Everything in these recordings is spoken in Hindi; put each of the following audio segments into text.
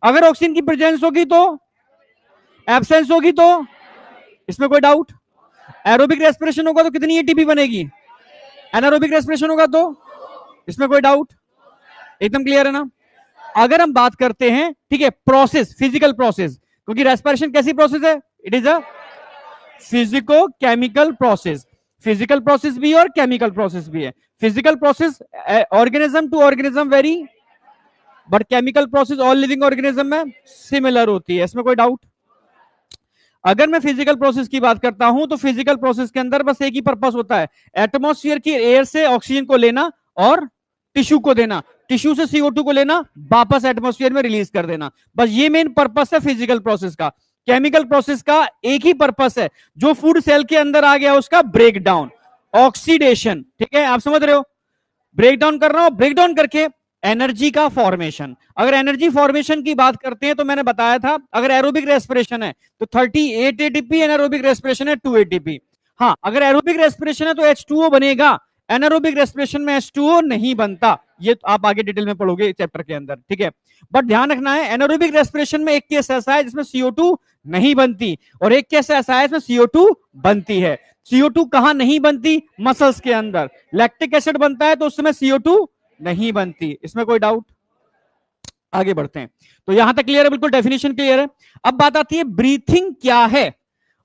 अगर ऑक्सीजन की प्रेजेंस होगी तो, एब्सेंस होगी तो, इसमें कोई डाउट? एरोबिक रेस्पिरेशन होगा तो कितनी एटीपी बनेगी? एनारोबिक रेस्पिरेशन होगा तो, इसमें कोई डाउट? एकदम क्लियर है ना? अगर हम बात करते हैं, ठीक है, प्रोसेस, फिजिकल प्रोसेस, क्योंकि रेस्पिरेशन कैसी प्रोसेस है? It is a physico chemical process. Physical process भी है और केमिकल प्रोसेस भी है। Physical process organism to organism very, but chemical process all living organism में सिमिलर होती है। इसमें कोई डाउट? अगर मैं फिजिकल प्रोसेस की बात करता हूं तो फिजिकल प्रोसेस के अंदर बस एक ही पर्पस होता है, एटमॉस्फेयर की एयर से ऑक्सीजन को लेना और टिश्यू को देना, टिश्यू से CO2 को लेना, वापस एटमॉस्फेयर में रिलीज कर देना। बस ये मेन पर्पस है फिजिकल प्रोसेस का। केमिकल प्रोसेस का एक ही पर्पस है, जो फूड सेल के अंदर आ गया उसका ब्रेक डाउन, ऑक्सीडेशन, ठीक है, आप समझ रहे हो? ब्रेक डाउन कर रहा हूं, ब्रेक डाउन करके एनर्जी का फॉर्मेशन। अगर एनर्जी फॉर्मेशन की बात करते हैं तो मैंने बताया था, अगर एरोबिक रेस्पिरेशन है तो 38 एटीपी, एनारोबिक रेस्पिरेशन है 2 एटीपी। हाँ, अगर एरोबिक रेस्पिरेशन है तो H2O बनेगा, एनारोबिक रेस्पिरेशन में H2O नहीं बनता। ये तो आप आगे डिटेल में पढ़ोगे चैप्टर के अंदर, ठीक है। बट ध्यान रखना है, एनारोबिक रेस्पिरेशन में एक केस ऐसा है जिसमें CO2 नहीं बनती, और एक केस ऐसा है जिसमें CO2 बनती है। CO2 कहां नहीं बनती? मसल्स के अंदर। लैक्टिक एसिड बनता है तो उस समय CO2 नहीं बनती। इसमें कोई डाउट? आगे बढ़ते हैं। तो यहां तक क्लियर है? बिल्कुल डेफिनेशन क्लियर है। अब बात आती है ब्रीथिंग क्या है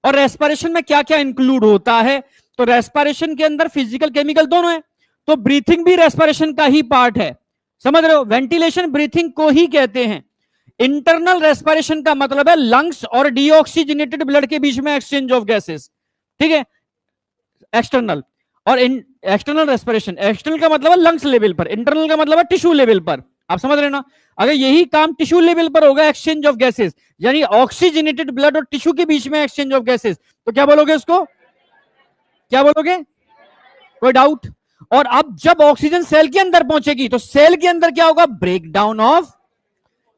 और रेस्पिरेशन में क्या क्या इंक्लूड होता है। तो रेस्पिरेशन के अंदर फिजिकल केमिकल दोनों है, तो ब्रीथिंग भी रेस्पिरेशन का ही पार्ट है। समझ रहे हो? वेंटिलेशन ब्रीथिंग को ही कहते हैं। इंटरनल रेस्पिरेशन का मतलब है लंग्स और डीऑक्सीजनेटेड ब्लड के बीच में एक्सचेंज ऑफ गैसेस, ठीक है, एक्सटर्नल। और एक्सटर्नल रेस्पिरेशन, एक्सटर्नल का मतलब है लंग्स लेवल पर, इंटरनल का मतलब है टिश्यू लेवल पर। आप समझ रहे ना? अगर यही काम टिश्यू लेवल पर होगा, एक्सचेंज ऑफ गैसेस, यानी ऑक्सीजनेटेड ब्लड और टिश्यू के बीच में एक्सचेंज ऑफ गैसेस, तो क्या बोलोगे इसको? क्या बोलोगे? कोई डाउट? और अब जब ऑक्सीजन सेल के अंदर पहुंचेगी तो सेल के अंदर क्या होगा? Break down of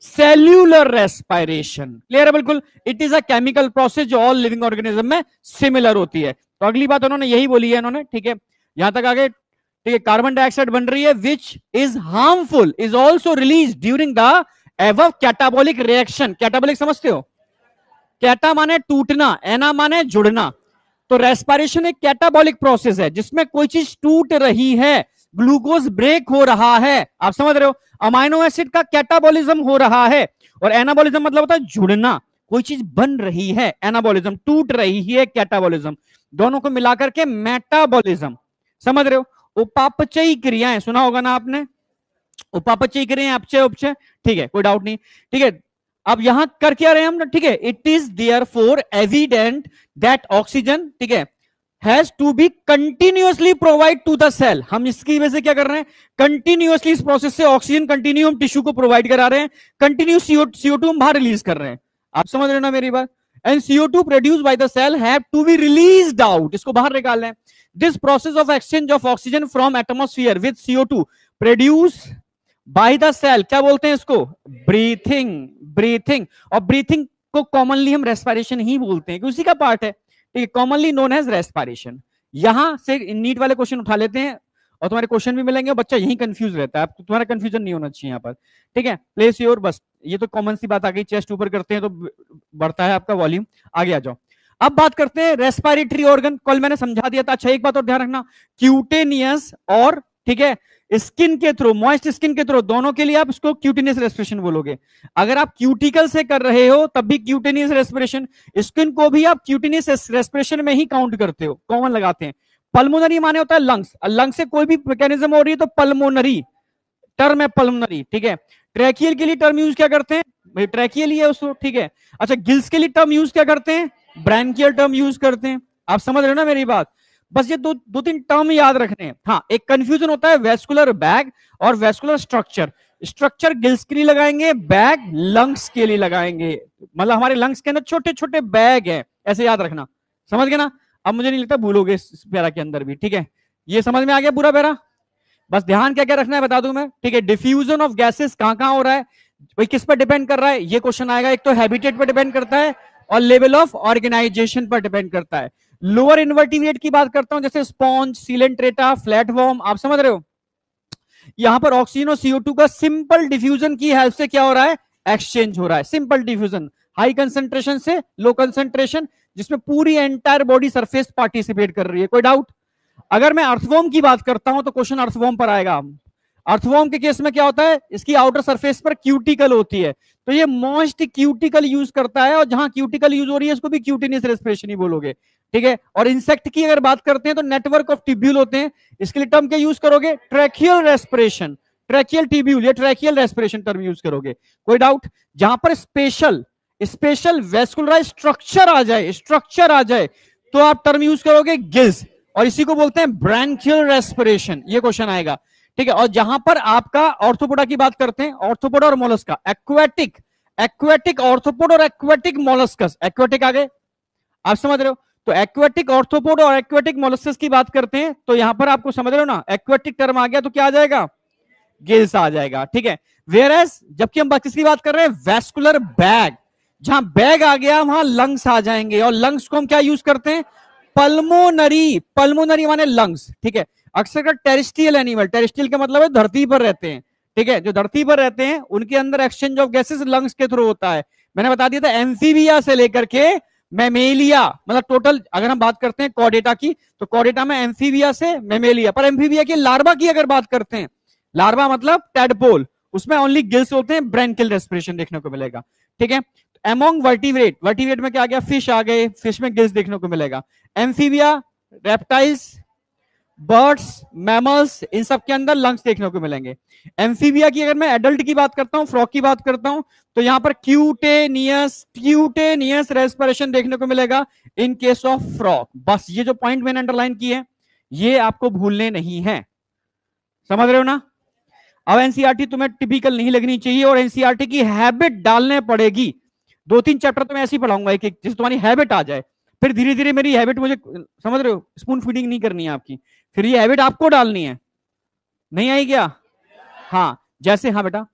cellular respiration. Clear है? बिल्कुल। It is a chemical process जो ऑल लिविंग ऑर्गेनिज्म में सिमिलर होती है। तो अगली बात उन्होंने यही बोली है इन्होंने, ठीक है, यहां तक आगे, ठीक है। कार्बन डाइऑक्साइड बन रही है which is harmful is also release during the above catabolic reaction. Catabolic समझते हो? कैटा माने टूटना, एना माने जुड़ना। तो रेस्पिरेशन एक कैटाबॉलिक प्रोसेस है जिसमें कोई चीज टूट रही है, ग्लूकोज ब्रेक हो रहा है। आप समझ रहे हो? अमाइनो एसिड का कैटाबॉलिज्म हो रहा है, और एनाबॉलिज्म मतलब होता है जुड़ना। कोई चीज बन रही है, एनाबॉलिज्म, टूट रही है, कैटाबॉलिज्म। दोनों को मिलाकर के मेटाबॉलिज्म। समझ रहे हो? उपापचयी क्रियाएं सुना होगा ना आपने, उपापचयी क्रियाएं, अपचय उपचय, ठीक है, कोई डाउट नहीं, ठीक है। अब यहां कर क्या रहे हैं हम, ठीक है, it is therefore evident that oxygen, ठीक है, has to be continuously provide to the cell. हम इसकी वजह से क्या कर रहे हैं? कंटिन्यूअसली इस प्रोसेस से ऑक्सीजन कंटिन्यू हम टिश्यू को प्रोवाइड करा रहे हैं, कंटिन्यू CO2 हम बाहर रिलीज कर रहे हैं। आप समझ रहे हो ना मेरी बात? And CO2 produced by the cell have to be released out, इसको बाहर निकाल रहे हैं। This process of exchange of oxygen from atmosphere with CO2 produce by the cell, क्या बोलते हैं इसको? ब्रीथिंग। ब्रीथिंग, और ब्रीथिंग को कॉमनली हम रेस्पिरेशन ही बोलते हैं, उसी का पार्ट है, ठीक है, कॉमनली नोन एज रेस्पिरेशन। यहां से नीट वाले क्वेश्चन उठा लेते हैं और तुम्हारे क्वेश्चन भी मिलेंगे, बच्चा यही कंफ्यूज रहता है, तुम्हारा कंफ्यूजन नहीं होना चाहिए यहाँ पर, ठीक है। प्लेस योर, बस ये तो कॉमन सी बात आ गई, चेस्ट ऊपर करते हैं तो बढ़ता है आपका वॉल्यूम। आगे आ जाओ। अब बात करते हैं रेस्पिरेटरी ऑर्गन। कल मैंने समझा दिया था। अच्छा, एक बात और ध्यान रखना, क्यूटेनियस और, ठीक है, स्किन के थ्रू, मॉइस्ट स्किन के थ्रू, दोनों के लिए आप इसको क्यूटेनियस रेस्पिरेशन बोलोगे। अगर आप क्यूटिकल से कर रहे हो तब भी क्यूटेनियस रेस्पिरेशन, स्किन को भी आप क्यूटेनियस रेस्पिरेशन में ही काउंट करते हो, कॉमन लगाते हैं। पल्मोनरी माने होता है लंग्स, लंग्स से कोई भी मैकेनिज्म हो रही है तो पल्मोनरी टर्म है, पल्मोनरी, ठीक है। ट्रैकियल के लिए टर्म यूज क्या करते हैं? ट्रैकियल ही है उसको, ठीक है। अच्छा, गिल्स के लिए टर्म यूज क्या करते हैं? ब्रैंकियल टर्म यूज करते हैं। आप समझ रहे हो ना मेरी बात? बस ये दो तीन टर्म याद रखने हैं। हाँ, एक कंफ्यूजन होता है वेस्कुलर बैग और वेस्कुलर स्ट्रक्चर। स्ट्रक्चर गिल्स के लिए लगाएंगे, बैग लंग्स के लिए लगाएंगे। मतलब हमारे लंग्स के अंदर छोटे छोटे बैग है, ऐसे याद रखना। समझ गए ना? अब मुझे नहीं लगता भूलोगे इस पैरा के अंदर भी, ठीक है। ये समझ में आ गया पूरा पैरा? बस ध्यान क्या क्या रखना है बता दूं मैं, ठीक है। डिफ्यूजन ऑफ गैसेस कहां कहां हो रहा है, भाई किस पर डिपेंड कर रहा है, ये क्वेश्चन आएगा। एक तो हैबिटेट पर डिपेंड करता है और लेवल ऑफ ऑर्गेनाइजेशन पर डिपेंड करता है। लोअर इन्वर्टिब्रेट की बात करता हूं, जैसे स्पॉन्ज, सीलेंट्रेटा, फ्लैटवॉर्म, आप समझ रहे हो? यहां पर ऑक्सीजन और CO2 का सिंपल डिफ्यूजन की हेल्प से क्या हो रहा है? एक्सचेंज हो रहा है। सिंपल डिफ्यूजन, हाई कंसेंट्रेशन से लो कंसेंट्रेशन, जिसमें पूरी एंटायर बॉडी सरफेस पार्टिसिपेट कर रही है। कोई डाउट? अगर मैं अर्थवॉर्म की बात करता हूं तो क्वेश्चन अर्थवॉर्म पर आएगा। अर्थवॉर्म के केस में क्या होता है, इसकी आउटर सरफेस पर क्यूटिकल होती है, तो ये मोस्ट क्यूटिकल यूज करता है, और जहां क्यूटिकल यूज हो रही है उसको भी क्यूटिनियस रेस्पिरेशन ही बोलोगे, ठीक है। और इंसेक्ट की अगर बात करते हैं तो नेटवर्क ऑफ टिब्यूल होते हैं, इसके लिए टर्म क्या यूज करोगे, ट्रैकियल रेस्पिरेशन, ट्रैकियल टिब्यूल या ट्रैकियल रेस्पिरेशन टर्म यूज करोगे। कोई डाउट? जहां पर स्पेशल स्पेशल वेस्कुलराइज स्ट्रक्चर आ जाए तो आप टर्म यूज करोगे गिल्स, और इसी को बोलते हैं ब्रैंकियल रेस्पिरेशन। ये क्वेश्चन आएगा, ठीक है। और जहां पर आपका ऑर्थोपोडा की बात करते हैं, ऑर्थोपोडा और मोलस्का, एक्वेटिक ऑर्थोपोड और एक्वेटिक मोलस्कस, एक्वेटिक आ गए, आप समझ रहे हो। तो एक्वेटिक ऑर्थोपोड और एक्वेटिक मोलस्कस की बात करते हैं, तो यहां पर आपको समझ रहे हो ना, एक्वेटिक टर्म आ गया तो क्या आ जाएगा, गिल्स आ जाएगा, ठीक है। वेयरएज जबकि हम किसकी बात कर रहे हैं, वेस्कुलर बैग, जहां बैग आ गया वहां लंग्स आ जाएंगे, और लंग्स को हम क्या यूज करते हैं, पल्मोनरी माने लंग्स, ठीक है। अक्सर टेरेस्ट्रियल एनिमल, टेरेस्ट्रियल का मतलब है धरती पर रहते हैं, ठीक है, जो धरती पर रहते हैं उनके अंदर एक्सचेंज ऑफ गैसेस लंग्स के थ्रू होता है। मैंने बता दिया था एम्फीबिया से लेकर के मेमेलिया, मतलब टोटल अगर हम बात करते हैं कॉर्डेटा की, तो कॉर्डेटा में एम्फीबिया से मेमेलिया, पर एम्फीबिया की लार्वा की अगर बात करते हैं, लार्वा मतलब टेडपोल, उसमें ओनली गिल्स होते हैं, ब्रैंकियल रेस्पिरेशन देखने को मिलेगा, ठीक है। एमोंग वर्टिब्रेट में क्या आ गया, फिश आ गए, फिश में गिल्स देखने को मिलेगा। एम्फीबिया, रेप्टाइल्स, बर्ड्स, मैमल्स, इन सब के अंदर लंग्स देखने को मिलेंगे। एम्फीबिया की अगर मैं एडल्ट की बात करता हूं, फ्रॉग की बात करता हूं, तो यहां पर क्यूटेनियस रेस्पिरेशन देखने को मिलेगा इन केस ऑफ फ्रॉग। बस ये जो पॉइंट मैंने अंडरलाइन किए हैं ये आपको भूलने नहीं है, समझ रहे हो ना। अब एनसीईआरटी तुम्हें टिपिकल नहीं लगनी चाहिए, और एनसीईआरटी की हैबिट डालने पड़ेगी। 2-3 चैप्टर तो मैं ऐसे ही पढ़ाऊंगा एक एक, जिससे तुम्हारी हैबिट आ जाए, फिर धीरे धीरे मेरी हैबिट, मुझे समझ रहे हो, स्पून फीडिंग नहीं करनी है आपकी, फिर ये हैबिट आपको डालनी है। नहीं आई क्या? हाँ, जैसे, हाँ बेटा,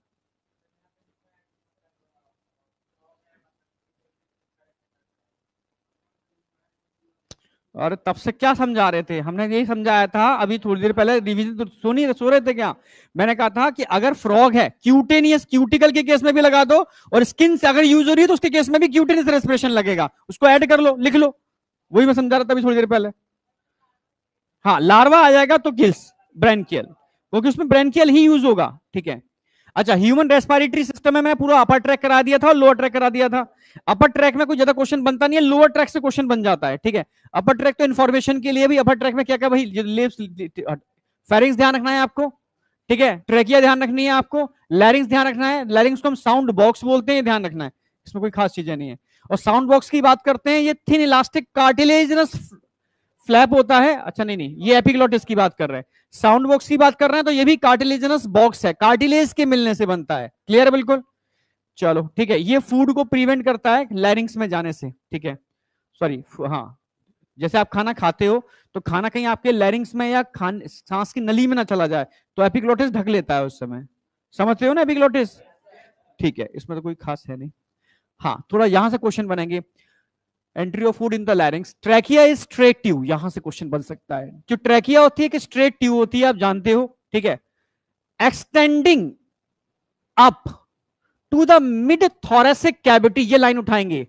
और तब से क्या समझा रहे थे, हमने यही समझाया था अभी थोड़ी देर पहले, रिवीजन तो सो रहे थे क्या। मैंने कहा था कि अगर फ्रॉग है, क्यूटेनियस, क्यूटिकल के केस में भी लगा दो, और स्किन से अगर यूज हो रही है तो उसके केस में भी क्यूटेनियस रेस्पिरेशन लगेगा, उसको ऐड कर लो, लिख लो, वही मैं समझा रहा था अभी थोड़ी देर पहले। हाँ, लार्वा आ जाएगा तो गिल्स, ब्रैंकियल, क्योंकि उसमें ब्रैंकियल ही यूज होगा, ठीक है। अच्छा, ह्यूमन रेस्पिरेटरी सिस्टम में मैं पूरा अपर ट्रैक करा दिया था और लोअर ट्रैक करा दिया था। अपर ट्रैक में कोई ज्यादा क्वेश्चन बनता नहीं है, लोअर ट्रैक से क्वेश्चन बन जाता है, ठीक है। अपर ट्रैक तो इन्फॉर्मेशन के लिए भी, अपर ट्रैक में क्या क्या भाई, फेरिंग्स ध्यान रखना है आपको, ठीक है, ट्रैकिया ध्यान रखनी है आपको, लैरिंग्स ध्यान रखना है, लैरिंग्स को हम साउंड बॉक्स बोलते हैं, ध्यान रखना है, इसमें कोई खास चीजें नहीं है। और साउंड बॉक्स की बात करते हैं, ये थिन इलास्टिक कार्टिलेजिनस फ्लैप होता है, अच्छा नहीं, ये एपिग्लोटिस की बात कर रहे हैं। साउंड बॉक्स की बात कर रहे हैं तो ये भी कार्टिलेजिनस बॉक्स है, कार्टिलेज के मिलने से बनता है, क्लियर बिल्कुल। चलो ठीक है, ये फूड को प्रिवेंट करता है लैरिंग्स में जाने से, ठीक है, सॉरी, हाँ, जैसे आप खाना खाते हो तो खाना कहीं आपके लैरिंग्स में या सांस की नली में ना चला जाए, तो एपिग्लोटिस ढक लेता है उस समय, समझते हो ना एपिग्लोटिस, ठीक है, इसमें तो कोई खास है नहीं। हाँ, थोड़ा यहां से क्वेश्चन बनेंगे, entry of food in the larynx, trachea is straight tube, यहां से क्वेश्चन बन सकता है। जो ट्रैकिया होती है कि स्ट्रेट ट्यूब होती है, आप जानते हो, ठीक है, extending up to the mid thoracic cavity, ये लाइन उठाएंगे,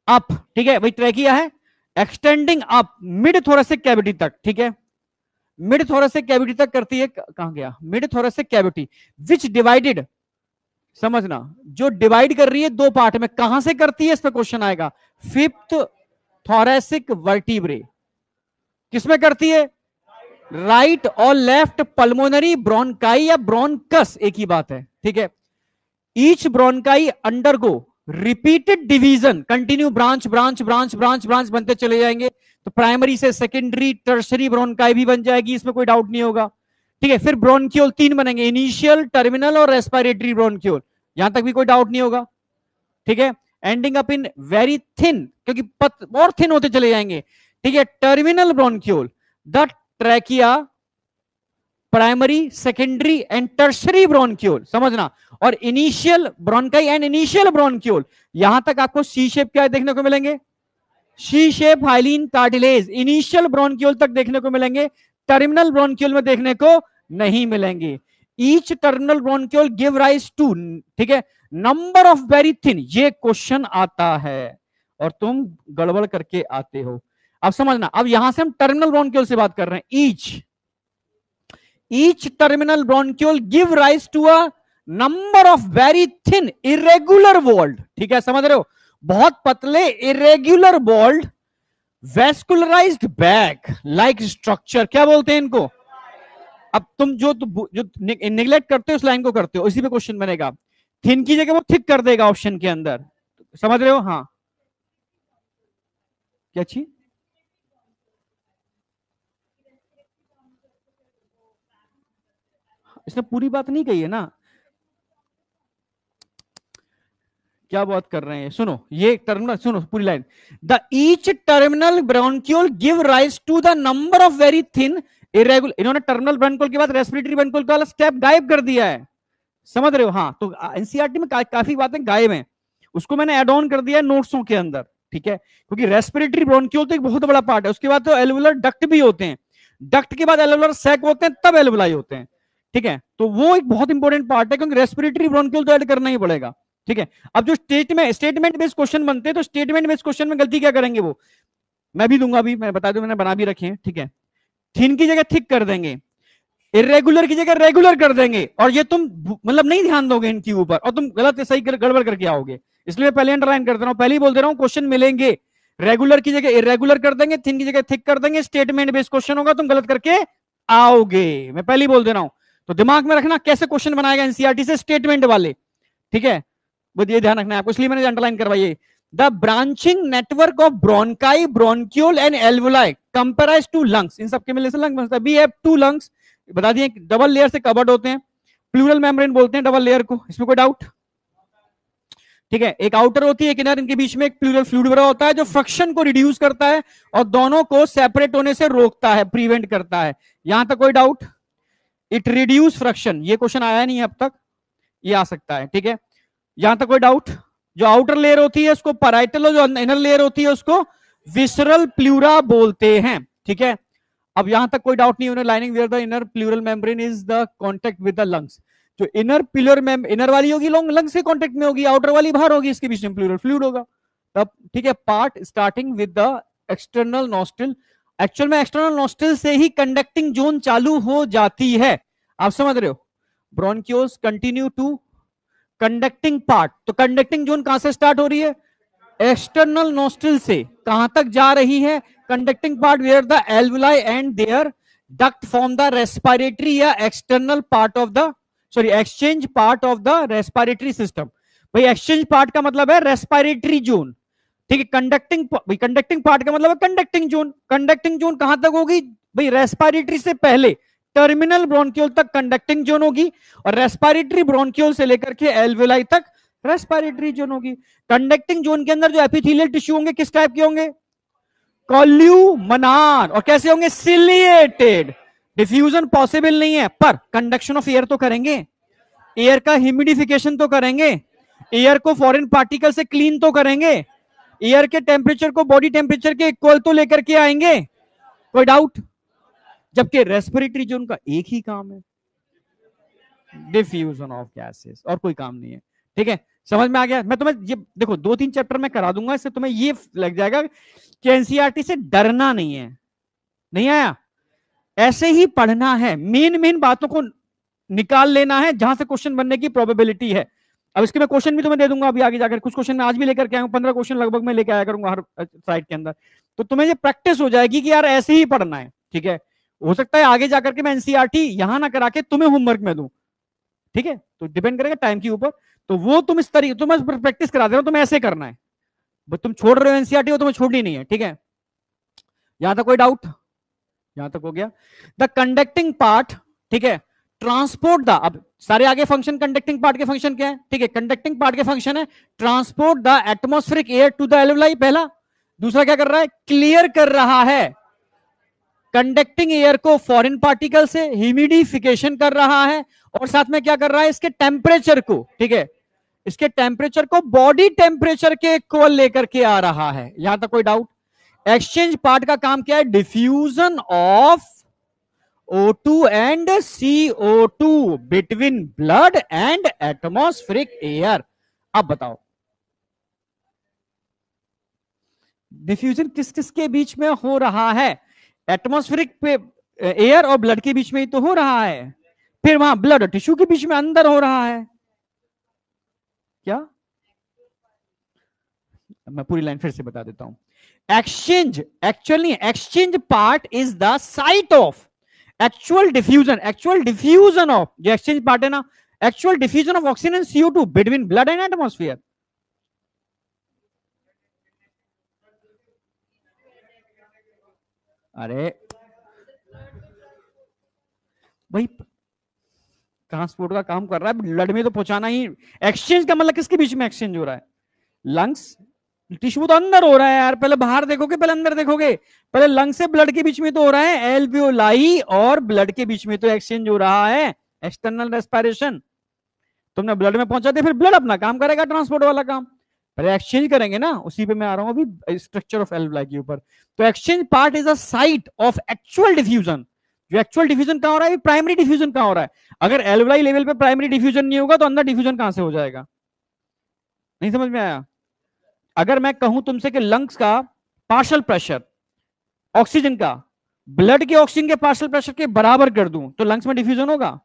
अप, ठीक है, भाई ट्रैकिया है, extending up mid thoracic cavity तक, ठीक है, मिड थोरेसिक कैविटी तक करती है, कहां गया, मिड थोरेसिक कैविटी, विच डिवाइडेड, समझना, जो डिवाइड कर रही है दो पार्ट में, कहां से करती है, इस पे क्वेश्चन आएगा, फिफ्थ थोरेसिक वर्टिब्रे, किसमें करती है, राइट और लेफ्ट पल्मोनरी ब्रोनकाई या ब्रोनकस, एक ही बात है, ठीक है। Each bronchi undergo repeated division, continue branch branch branch branch branch बनते चले जाएंगे, तो प्राइमरी से सेकेंडरी टर्शरी ब्रोनकाई भी बन जाएगी, इसमें कोई डाउट नहीं होगा, ठीक है। फिर ब्रोनक्यूल 3 बनेंगे, इनिशियल, टर्मिनल और रेस्पिरेटरी ब्रोनक्यूल, यहां तक भी कोई डाउट नहीं होगा, ठीक है। Ending up in very thin, क्योंकि और थिन होते चले जाएंगे, ठीक है, terminal bronchiole, the trachea, primary, secondary and tertiary bronchiole, समझना, और initial bronchi and initial bronchiole, यहां तक आपको सी शेप क्या देखने को मिलेंगे, C shape hyaline cartilage, initial bronchiole तक देखने को मिलेंगे, टर्मिनल ब्रोनक्यूल में देखने को नहीं मिलेंगे। Each terminal bronchiole give rise to, ठीक है, नंबर ऑफ वेरी थिन, ये क्वेश्चन आता है और तुम गड़बड़ करके आते हो। अब समझना, अब यहां से हम टर्मिनल ब्रोंक्यूल से बात कर रहे हैं। Each terminal bronchiole give rise to a number of very thin irregular walled, ठीक है, समझ रहे हो, बहुत पतले irregular walled vascularised bag like structure, क्या बोलते हैं इनको? अब तुम जो निगलेक्ट करते हो उस लाइन को करते हो, इसी पे क्वेश्चन बनेगा। थिन की जगह वो थिक कर देगा ऑप्शन के अंदर, समझ रहे हो? हाँ, क्या चीज? इसने पूरी बात नहीं कही है ना, क्या बात कर रहे हैं? सुनो, ये टर्मिनल सुनो पूरी line. The each terminal bronchiole give rise to the number of very thin irregular, इन्होंने टर्मिनल ब्रोंक्यूल के बाद रेस्पिरेटरी ब्रोंक्यूल का स्टेप गायब कर दिया है, समझ रहे हो? हाँ, तो एनसीईआरटी में काफी बातें गायब हैं, उसको मैंने एड ऑन कर दिया है नोट्सों के अंदर, ठीक है, क्योंकि रेस्पिरेटरी ब्रोंक्यूल तो एक बहुत बड़ा पार्ट है, उसके बाद तो एल्वुलर डक्ट भी होते हैं, डक्ट के बाद एल्वुलर सैक होते हैं, तब एल्वुलाई होते हैं, ठीक है, तो वो एक बहुत इंपॉर्टेंट पार्ट है, क्योंकि रेस्पिरेटरी ब्रोंक्यूल तो ऐड करना ही पड़ेगा, ठीक है। अब जो स्टेटमेंट बेस्ड क्वेश्चन बनते हैं, तो स्टेटमेंट बेस्ड क्वेश्चन में गलती क्या करेंगे वो मैं भी दूंगा, अभी मैं बता दूं, मैंने बना भी रखे हैं, ठीक है। थिन की जगह थिक कर देंगे, इरेगुलर की जगह रेगुलर कर देंगे, और ये तुम मतलब नहीं ध्यान दोगे इनके ऊपर, और तुम गलत सही गड़बड़ करके आओगे, इसलिए पहले अंडरलाइन कर दे रहा हूं, पहले ही बोल दे रहा हूं, क्वेश्चन मिलेंगे, रेगुलर की जगह इरेगुलर कर देंगे, थिन की जगह थिक कर देंगे, स्टेटमेंट बेस्ड क्वेश्चन होगा, तुम गलत करके आओगे, मैं पहले ही बोल दे रहा हूं, तो दिमाग में रखना कैसे क्वेश्चन बनाएगा एनसीईआरटी से, स्टेटमेंट वाले, ठीक है, बस ये ध्यान रखना है आपको, इसलिए मैंने अंडरलाइन करवाई। The branching network of bronchi, bronchiole and alveoli comprise to lungs, इन सबके मिलने से लंग बनता है। वी हैव टू लंग्स, बता दिए, डबल लेयर से कवर्ड होते हैं, प्लूरल मेम्ब्रेन बोलते हैं डबल लेयर को, इसमें कोई डाउट? ठीक है, एक आउटर होती है, एक इनर, इनके बीच में एक प्लूरल फ्लूइड भरा होता है जो फ्रिक्शन को रिड्यूस करता है और दोनों को सेपरेट होने से रोकता है, प्रिवेंट करता है। यहां तक कोई डाउट? इट रिड्यूस फ्रिक्शन, ये क्वेश्चन आया नहीं है अब तक, ये आ सकता है, ठीक है, यहां तक कोई डाउट? जो आउटर लेयर होती है उसको पैराइटल और जो इनर लेयर होती है उसको विसरल प्लूरा बोलते हैं, ठीक है। अब यहां तक कोई डाउट नहीं होने, lining where the inner pleural membrane is the contact with the lungs, जो इनर प्लूरल इनर वाली होगी लंग्स के कांटेक्ट में होगी, आउटर वाली बाहर होगी, इसके बीच में प्लूरल फ्लूइड होगा तब, ठीक है। Part starting with the external nostril, actual में एक्सटर्नल नॉस्ट्रिल से ही कंडक्टिंग जोन चालू हो जाती है, आप समझ रहे हो? Bronchioles continue to conducting part, तो कंडक्टिंग जोन कहां से स्टार्ट हो रही है? एक्सटर्नल नोस्ट्रिल से कहां तक जा रही है? Conducting part where the alveoli and their duct form the respiratory या external part of the exchange part of the respiratory system. भाई एक्सचेंज पार्ट का मतलब है रेस्पिरेटरी जोन, ठीक है। कंडक्टिंग पार्ट का मतलब है कंडक्टिंग जोन, कंडक्टिंग जोन कहां तक होगी भाई? रेस्पिरेटरी से पहले टर्मिनल ब्रोंक्यूल तक कंडक्टिंग जोन होगी, और रेस्पिरेटरी ब्रोंक्यूल से लेकर के एल्वुलाई तक रेस्पिरेटरी जोन होगी। कंडक्टिंग जोन के अंदर जो एपिथेलियल टिश्यू होंगे किस टाइप के होंगे? कॉल्यूमनार, और कैसे होंगे? सिलिएटेड। डिफ्यूजन पॉसिबल नहीं है, पर कंडक्शन ऑफ एयर तो करेंगे, एयर का ह्यूमिडिफिकेशन तो करेंगे, एयर को फॉरेन पार्टिकल से क्लीन तो करेंगे, एयर के टेम्परेचर को बॉडी टेम्परेचर के इक्वल तो लेकर के आएंगे, कोई डाउट? जबकि रेस्पिरेटरी जोन का एक ही काम है, डिफ्यूजन ऑफ गैसेस, और कोई काम नहीं है, ठीक है। समझ में आ गया? मैं तुम्हें ये देखो 2-3 चैप्टर में करा दूंगा, इससे तुम्हें ये लग जाएगा कि एनसीईआरटी से डरना नहीं है, नहीं आया, ऐसे ही पढ़ना है, मेन बातों को निकाल लेना है जहां से क्वेश्चन बनने की प्रोबेबिलिटी है। अब इसके मैं क्वेश्चन भी तुम्हें दे दूंगा अभी आगे जाकर, कुछ क्वेश्चन मैं आज भी लेकर के आया हूं, 15 क्वेश्चन लगभग मैं लेकर आया करूंगा हर साइड के अंदर, तो तुम्हें ये प्रैक्टिस हो जाएगी कि यार ऐसे ही पढ़ना है, ठीक है। हो सकता है आगे जाकर के मैं एनसीईआरटी यहां ना करा के तुम्हें होमवर्क में दूं, ठीक है, तो डिपेंड करेगा टाइम के ऊपर, तो वो तुम इस तरीके तुम्हें प्रैक्टिस करा दे रहा हूं, तुम्हें ऐसे करना है, तुम छोड़ रहे हो एनसीईआरटी, वो तुम्हें छोड़नी नहीं है, ठीक है। यहां तक कोई डाउट? यहां तक हो गया। द कंडक्टिंग पार्ट, ठीक है, ट्रांसपोर्ट द, अब सारे आगे फंक्शन कंडक्टिंग पार्ट के फंक्शन क्या है, ठीक है, कंडक्टिंग पार्ट के फंक्शन है transport the atmospheric air to the alveoli, पहला। दूसरा क्या कर रहा है? क्लियर कर रहा है कंडक्टिंग एयर को फॉरेन पार्टिकल से, ह्यूमिडिफिकेशन कर रहा है, और साथ में क्या कर रहा है? इसके टेम्परेचर को, ठीक है, इसके टेम्परेचर को बॉडी टेम्परेचर के इक्वल लेकर के आ रहा है। यहां तक कोई डाउट? एक्सचेंज पार्ट का काम क्या है? Diffusion of O2 and CO2 between blood and atmospheric air. अब बताओ डिफ्यूजन किस किस के बीच में हो रहा है? एटमॉस्फेरिक पे एयर और ब्लड के बीच में ही तो हो रहा है, फिर वहां ब्लड और टिश्यू के बीच में अंदर हो रहा है क्या? मैं पूरी लाइन फिर से बता देता हूं. Exchange actually exchange part is the site of actual diffusion of, जो एक्सचेंज पार्ट है ना, actual diffusion of oxygen and CO2 between blood and atmosphere. अरे भाई ट्रांसपोर्ट का काम कर रहा है, ब्लड में तो पहुंचाना ही. एक्सचेंज का मतलब किसके बीच में एक्सचेंज हो रहा है? लंग्स टिश्यू तो अंदर हो रहा है यार, पहले बाहर देखोगे पहले अंदर देखोगे? पहले लंग से ब्लड के बीच में तो हो रहा है, एल्वियोलाई और ब्लड के बीच में तो एक्सचेंज हो रहा है, एक्सटर्नल रेस्पिरेशन. तुमने ब्लड में पहुंचा दिया, फिर ब्लड अपना काम करेगा ट्रांसपोर्ट वाला काम, पहले एक्सचेंज करेंगे ना. उसी पे मैं आ रहा हूं अभी स्ट्रक्चर ऑफ एल्वियोलाई के ऊपर. तो exchange part is a site of actual diffusion. जो एक्चुअल डिफ्यूजन कहां हो रहा है? प्राइमरी डिफ्यूजन कहां हो रहा है? अगर एल्वियोलाई लेवल पे प्राइमरी डिफ्यूजन नहीं होगा तो अंदर डिफ्यूजन कहां से हो जाएगा? नहीं समझ में आया? अगर मैं कहूं तुमसे कि लंग्स का पार्शियल प्रेशर ऑक्सीजन का ब्लड के ऑक्सीजन के पार्शियल प्रेशर के बराबर कर दूं तो लंग्स में डिफ्यूजन होगा?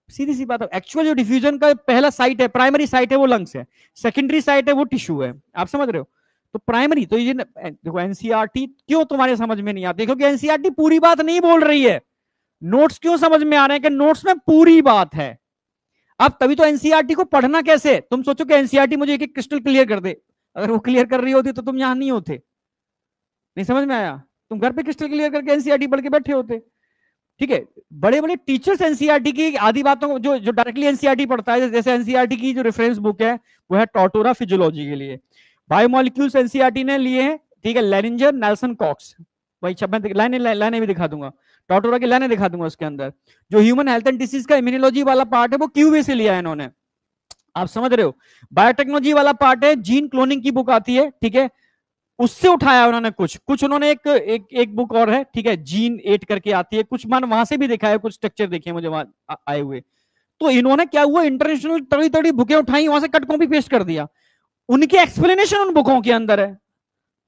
सीधी सी बात है. एक्चुअल जो डिफ्यूजन का पहला साइट है, प्राइमरी साइट है वो लंग्स है, सेकेंडरी साइट है वो टिश्यू है. आप समझ रहे हो? तो प्राइमरी तो ये देखो एनसीईआरटी क्यों तुम्हारे समझ में नहीं आती? क्योंकि एनसीईआरटी पूरी बात नहीं बोल रही है. नोट्स क्यों समझ में आ रहे हैं कि नोट्स में पूरी बात है. अब तभी तो एनसीईआरटी को पढ़ना कैसे? तुम सोचो कि एनसीईआरटी मुझे एक एक क्रिस्टल क्लियर कर दे, अगर वो क्लियर कर रही होती तो तुम यहां नहीं होते. नहीं समझ में आया? तुम घर पे क्रिस्टल क्लियर करके एनसीईआरटी पढ़ के बैठे होते. ठीक है, बड़े बड़े टीचर्स एनसीईआरटी की आधी बातों को जो डायरेक्टली एनसीईआरटी पढ़ता है, जैसे एनसीईआरटी की जो रेफरेंस बुक है वो है टॉटोरा फिजियोलॉजी के लिए. बायोमोलिक्यूल्स एनसीईआरटी ने लिए हैं, ठीक है, लेनिंजर नेल्सन कॉक्स. भाई मैं लाइनें भी दिखा दूंगा, टॉटोरा की लाइनें दिखा दूंगा. उसके अंदर जो ह्यूमन हेल्थ एंड डिसीज का इम्यूनोलॉजी वाला पार्ट है वो क्यूबे से लिया है इन्होंने. आप समझ रहे हो? बायोटेक्नोलॉजी वाला पार्ट है, जीन क्लोनिंग की बुक आती है, ठीक है, उससे उठाया उन्होंने कुछ उन्होंने एक बुक और है, ठीक है, जीन 8 करके आती है, कुछ मान वहां से भी देखा है, कुछ स्ट्रक्चर देखे मुझे वहां आए हुए. तो इन्होंने क्या हुआ, इंटरनेशनल तड़ी तड़ी बुकें उठाई, वहां से कट कॉपी पेस्ट कर दिया. उनके एक्सप्लेनेशन उन बुकों के अंदर है.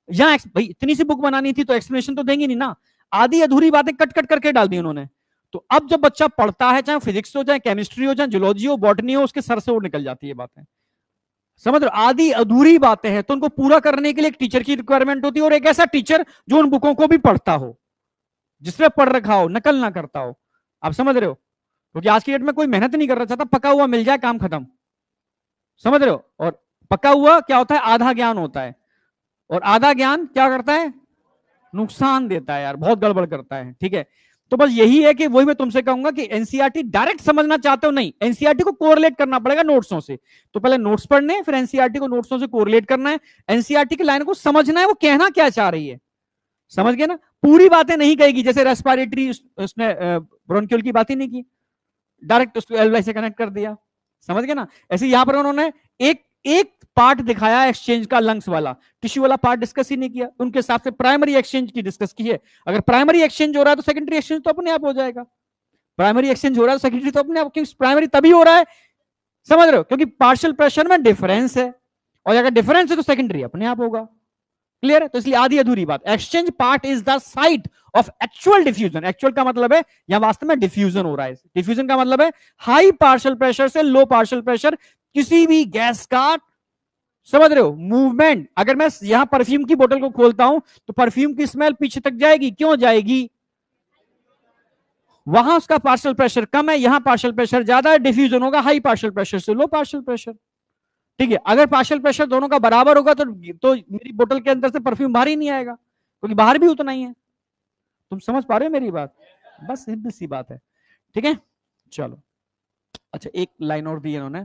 यहाँ भाई इतनी सी बुक बनानी थी तो एक्सप्लेनेशन तो देंगे नहीं ना, आधी अधूरी बातें कट कट करके डाल दी उन्होंने. तो अब जब बच्चा पढ़ता है, चाहे फिजिक्स हो, चाहे केमिस्ट्री हो, चाहे जूलॉजी हो, बॉटनी हो, उसके सर से वो निकल जाती है बातें. समझ रहे? आधी अधूरी बातें हैं, तो उनको पूरा करने के लिए एक टीचर की रिक्वायरमेंट होती है, और एक ऐसा टीचर जो उन बुकों को भी पढ़ता हो, जिसने पढ़ रखा हो, नकल ना करता हो. आप समझ रहे हो? क्योंकि आज की डेट में कोई मेहनत नहीं करना चाहता, पका हुआ मिल जाए काम खत्म. समझ रहे हो? और पका हुआ क्या होता है? आधा ज्ञान होता है, और आधा ज्ञान क्या करता है? नुकसान देता है यार, बहुत गड़बड़ करता है. ठीक है, तो बस यही है कि वही मैं तुमसे कहूंगा कि एनसीईआरटी डायरेक्ट समझना चाहते हो नहीं, एनसीईआरटी को कोरिलेट करना पड़ेगा नोट्सों से. तो पहले नोट्स पढ़ने, फिर एनसीईआरटी को नोट्सों से कोरिलेट करना है, एनसीईआरटी की लाइन को समझना है, वो कहना क्या चाह रही है. समझ गए ना? पूरी बातें नहीं कहेगी, जैसे रेस्पिरेटरी उसने ब्रोंकियल की बात ही नहीं की, डायरेक्ट उसको एल्वियोलाई से कनेक्ट कर दिया. समझ गए ना? ऐसे यहां पर उन्होंने एक एक पार्ट दिखाया एक्सचेंज का, लंग्स वाला, टिश्यू वाला पार्ट डिस्कस ही नहीं किया. उनके हिसाब से प्राइमरी एक्सचेंज की डिस्कस की है. अगर प्राइमरी एक्सचेंज हो रहा है तो सेकेंडरी एक्सचेंज तो अपने आप हो जाएगा. प्राइमरी एक्सचेंज हो रहा है तो सेकेंडरी तो अपने आप, क्योंकि प्राइमरी तभी हो रहा है, समझ रहे हो, क्योंकि पार्शियल प्रेशर में डिफरेंस है, और अगर डिफरेंस है तो सेकेंडरी अपने आप होगा. क्लियर है? तो इसलिए आधी अधूरी बात. Exchange part is the site of actual diffusion. Actual का मतलब है यहां वास्तव में डिफ्यूजन हो रहा है. डिफ्यूजन का मतलब है हाई पार्शियल प्रेशर से लो पार्शियल प्रेशर किसी भी गैस का, समझ रहे हो, मूवमेंट. अगर मैं यहां परफ्यूम की बोतल को खोलता हूं तो परफ्यूम की स्मेल पीछे तक जाएगी. क्यों जाएगी? वहां उसका पार्शियल प्रेशर कम है, यहां पार्शियल प्रेशर ज्यादा है, डिफ्यूजन होगा हाई पार्शियल प्रेशर से लो पार्शियल प्रेशर. ठीक है, अगर पार्शियल प्रेशर दोनों का बराबर होगा तो मेरी बोतल के अंदर से परफ्यूम बाहर ही नहीं आएगा, क्योंकि बाहर भी उतना ही है. तुम समझ पा रहे हो मेरी बात? बस सिंपल सी बात है. ठीक है, चलो. अच्छा, एक लाइन और दी इन्होंने,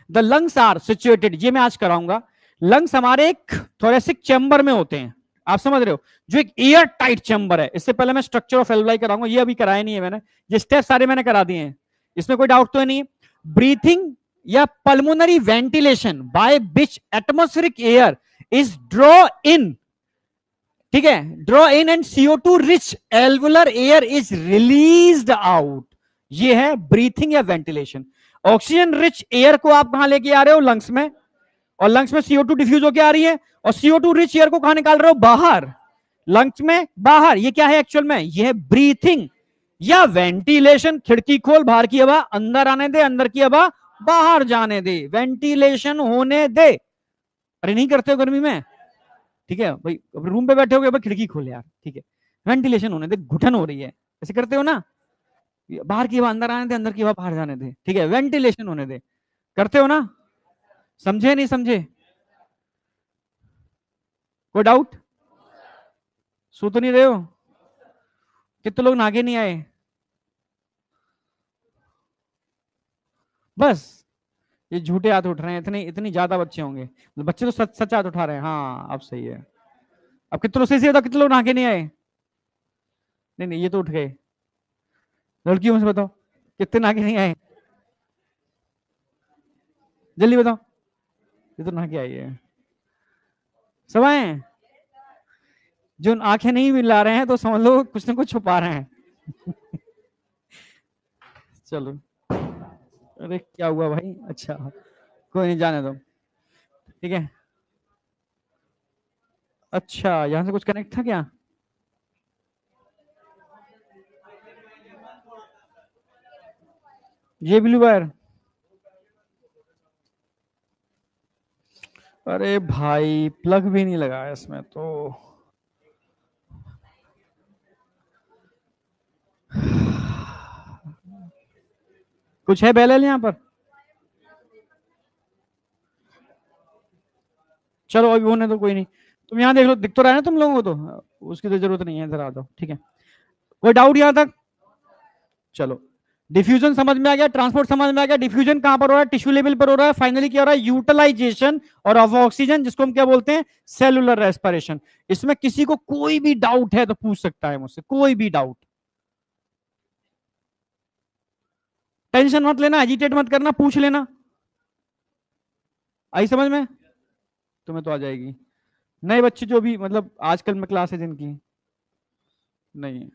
द लंग्स आर सिचुएटेड, ये मैं आज कराऊंगा. लंग्स हमारे एक थोरेसिक चैम्बर में होते हैं. आप समझ रहे हो? जो एक एयर टाइट चैम्बर है. इससे पहले मैं स्ट्रक्चर ऑफ एल्वियोलाई कराऊंगा, ये अभी कराया नहीं है मैंने, ये स्टेप सारे मैंने करा दिए हैं, इसमें कोई डाउट तो नहीं. ब्रीथिंग या pulmonary ventilation by which atmospheric air is draw in ठीक है, draw in and CO2 rich alveolar air is released out. ये है ब्रीथिंग या वेंटिलेशन। ऑक्सीजन रिच एयर को आप कहां लेके आ रहे हो? लंग्स में, और लंग्स में CO2 डिफ्यूज होकर आ रही है, और CO2 रिच एयर को कहां निकाल रहे हो? बाहर, लंग्स में बाहर। ये क्या है एक्चुअल में? ये है ब्रीथिंग या वेंटिलेशन। खिड़की खोल, बाहर की हवा अंदर आने दे, अंदर की हवा बाहर जाने दे, वेंटिलेशन होने दे। अरे नहीं करते हो गर्मी में? ठीक है भाई, रूम पे बैठे हो, खिड़की खोल यार, ठीक है, वेंटिलेशन होने दे, घुटन हो रही है, ऐसे करते हो ना? बाहर की हवा अंदर आने दे, अंदर की हवा बाहर जाने दे, ठीक है, वेंटिलेशन होने दे, करते हो ना? समझे नहीं समझे? कोई डाउट? सो तो नहीं रहे हो? कितने लोग नागे नहीं आए? बस ये झूठे हाथ उठ रहे हैं, इतने इतनी ज्यादा बच्चे होंगे, बच्चे तो सच सच हाथ उठा रहे हैं। हाँ अब सही है। अब कितने लोग सही से बताओ, कितने लोग नागे नहीं आए? नहीं नहीं, ये तो उठ गए। लड़कियों में से बताओ कितने नागे नहीं आए, जल्दी बताओ। ये तो नागे आई है, सब आए हैं। जो आंखें नहीं मिला रहे हैं तो समझ लो कुछ ना कुछ छुपा रहे हैं। चलो, अरे क्या हुआ भाई? अच्छा, कोई नहीं, जाने दो, ठीक है। अच्छा, यहां से कुछ कनेक्ट था क्या? ये ब्लू वायर? अरे भाई प्लग भी नहीं लगाया इसमें तो। कुछ है बैलल यहाँ पर? चलो अभी होने तो, कोई नहीं। तुम यहाँ देख लो, दिख तो रहा है ना तुम लोगों को, तो उसकी तो जरूरत नहीं है, इधर आ जाओ, ठीक है। कोई डाउट यहाँ तक? चलो, डिफ्यूजन समझ में आ गया, ट्रांसपोर्ट समझ में आ गया। डिफ्यूजन कहां पर हो रहा है? टिश्यू लेवल पर हो रहा है। फाइनली क्या हो रहा है? यूटिलाइजेशन और ऑफ ऑक्सीजन, जिसको हम क्या बोलते हैं? Cellular respiration. इसमें किसी को कोई भी डाउट है तो पूछ सकता है मुझसे, कोई भी डाउट। टेंशन मत लेना, एजिटेट मत करना, पूछ लेना। आई समझ में? तुम्हें तो आ जाएगी। नए बच्चे जो भी मतलब आजकल में क्लास है जिनकी, नहीं।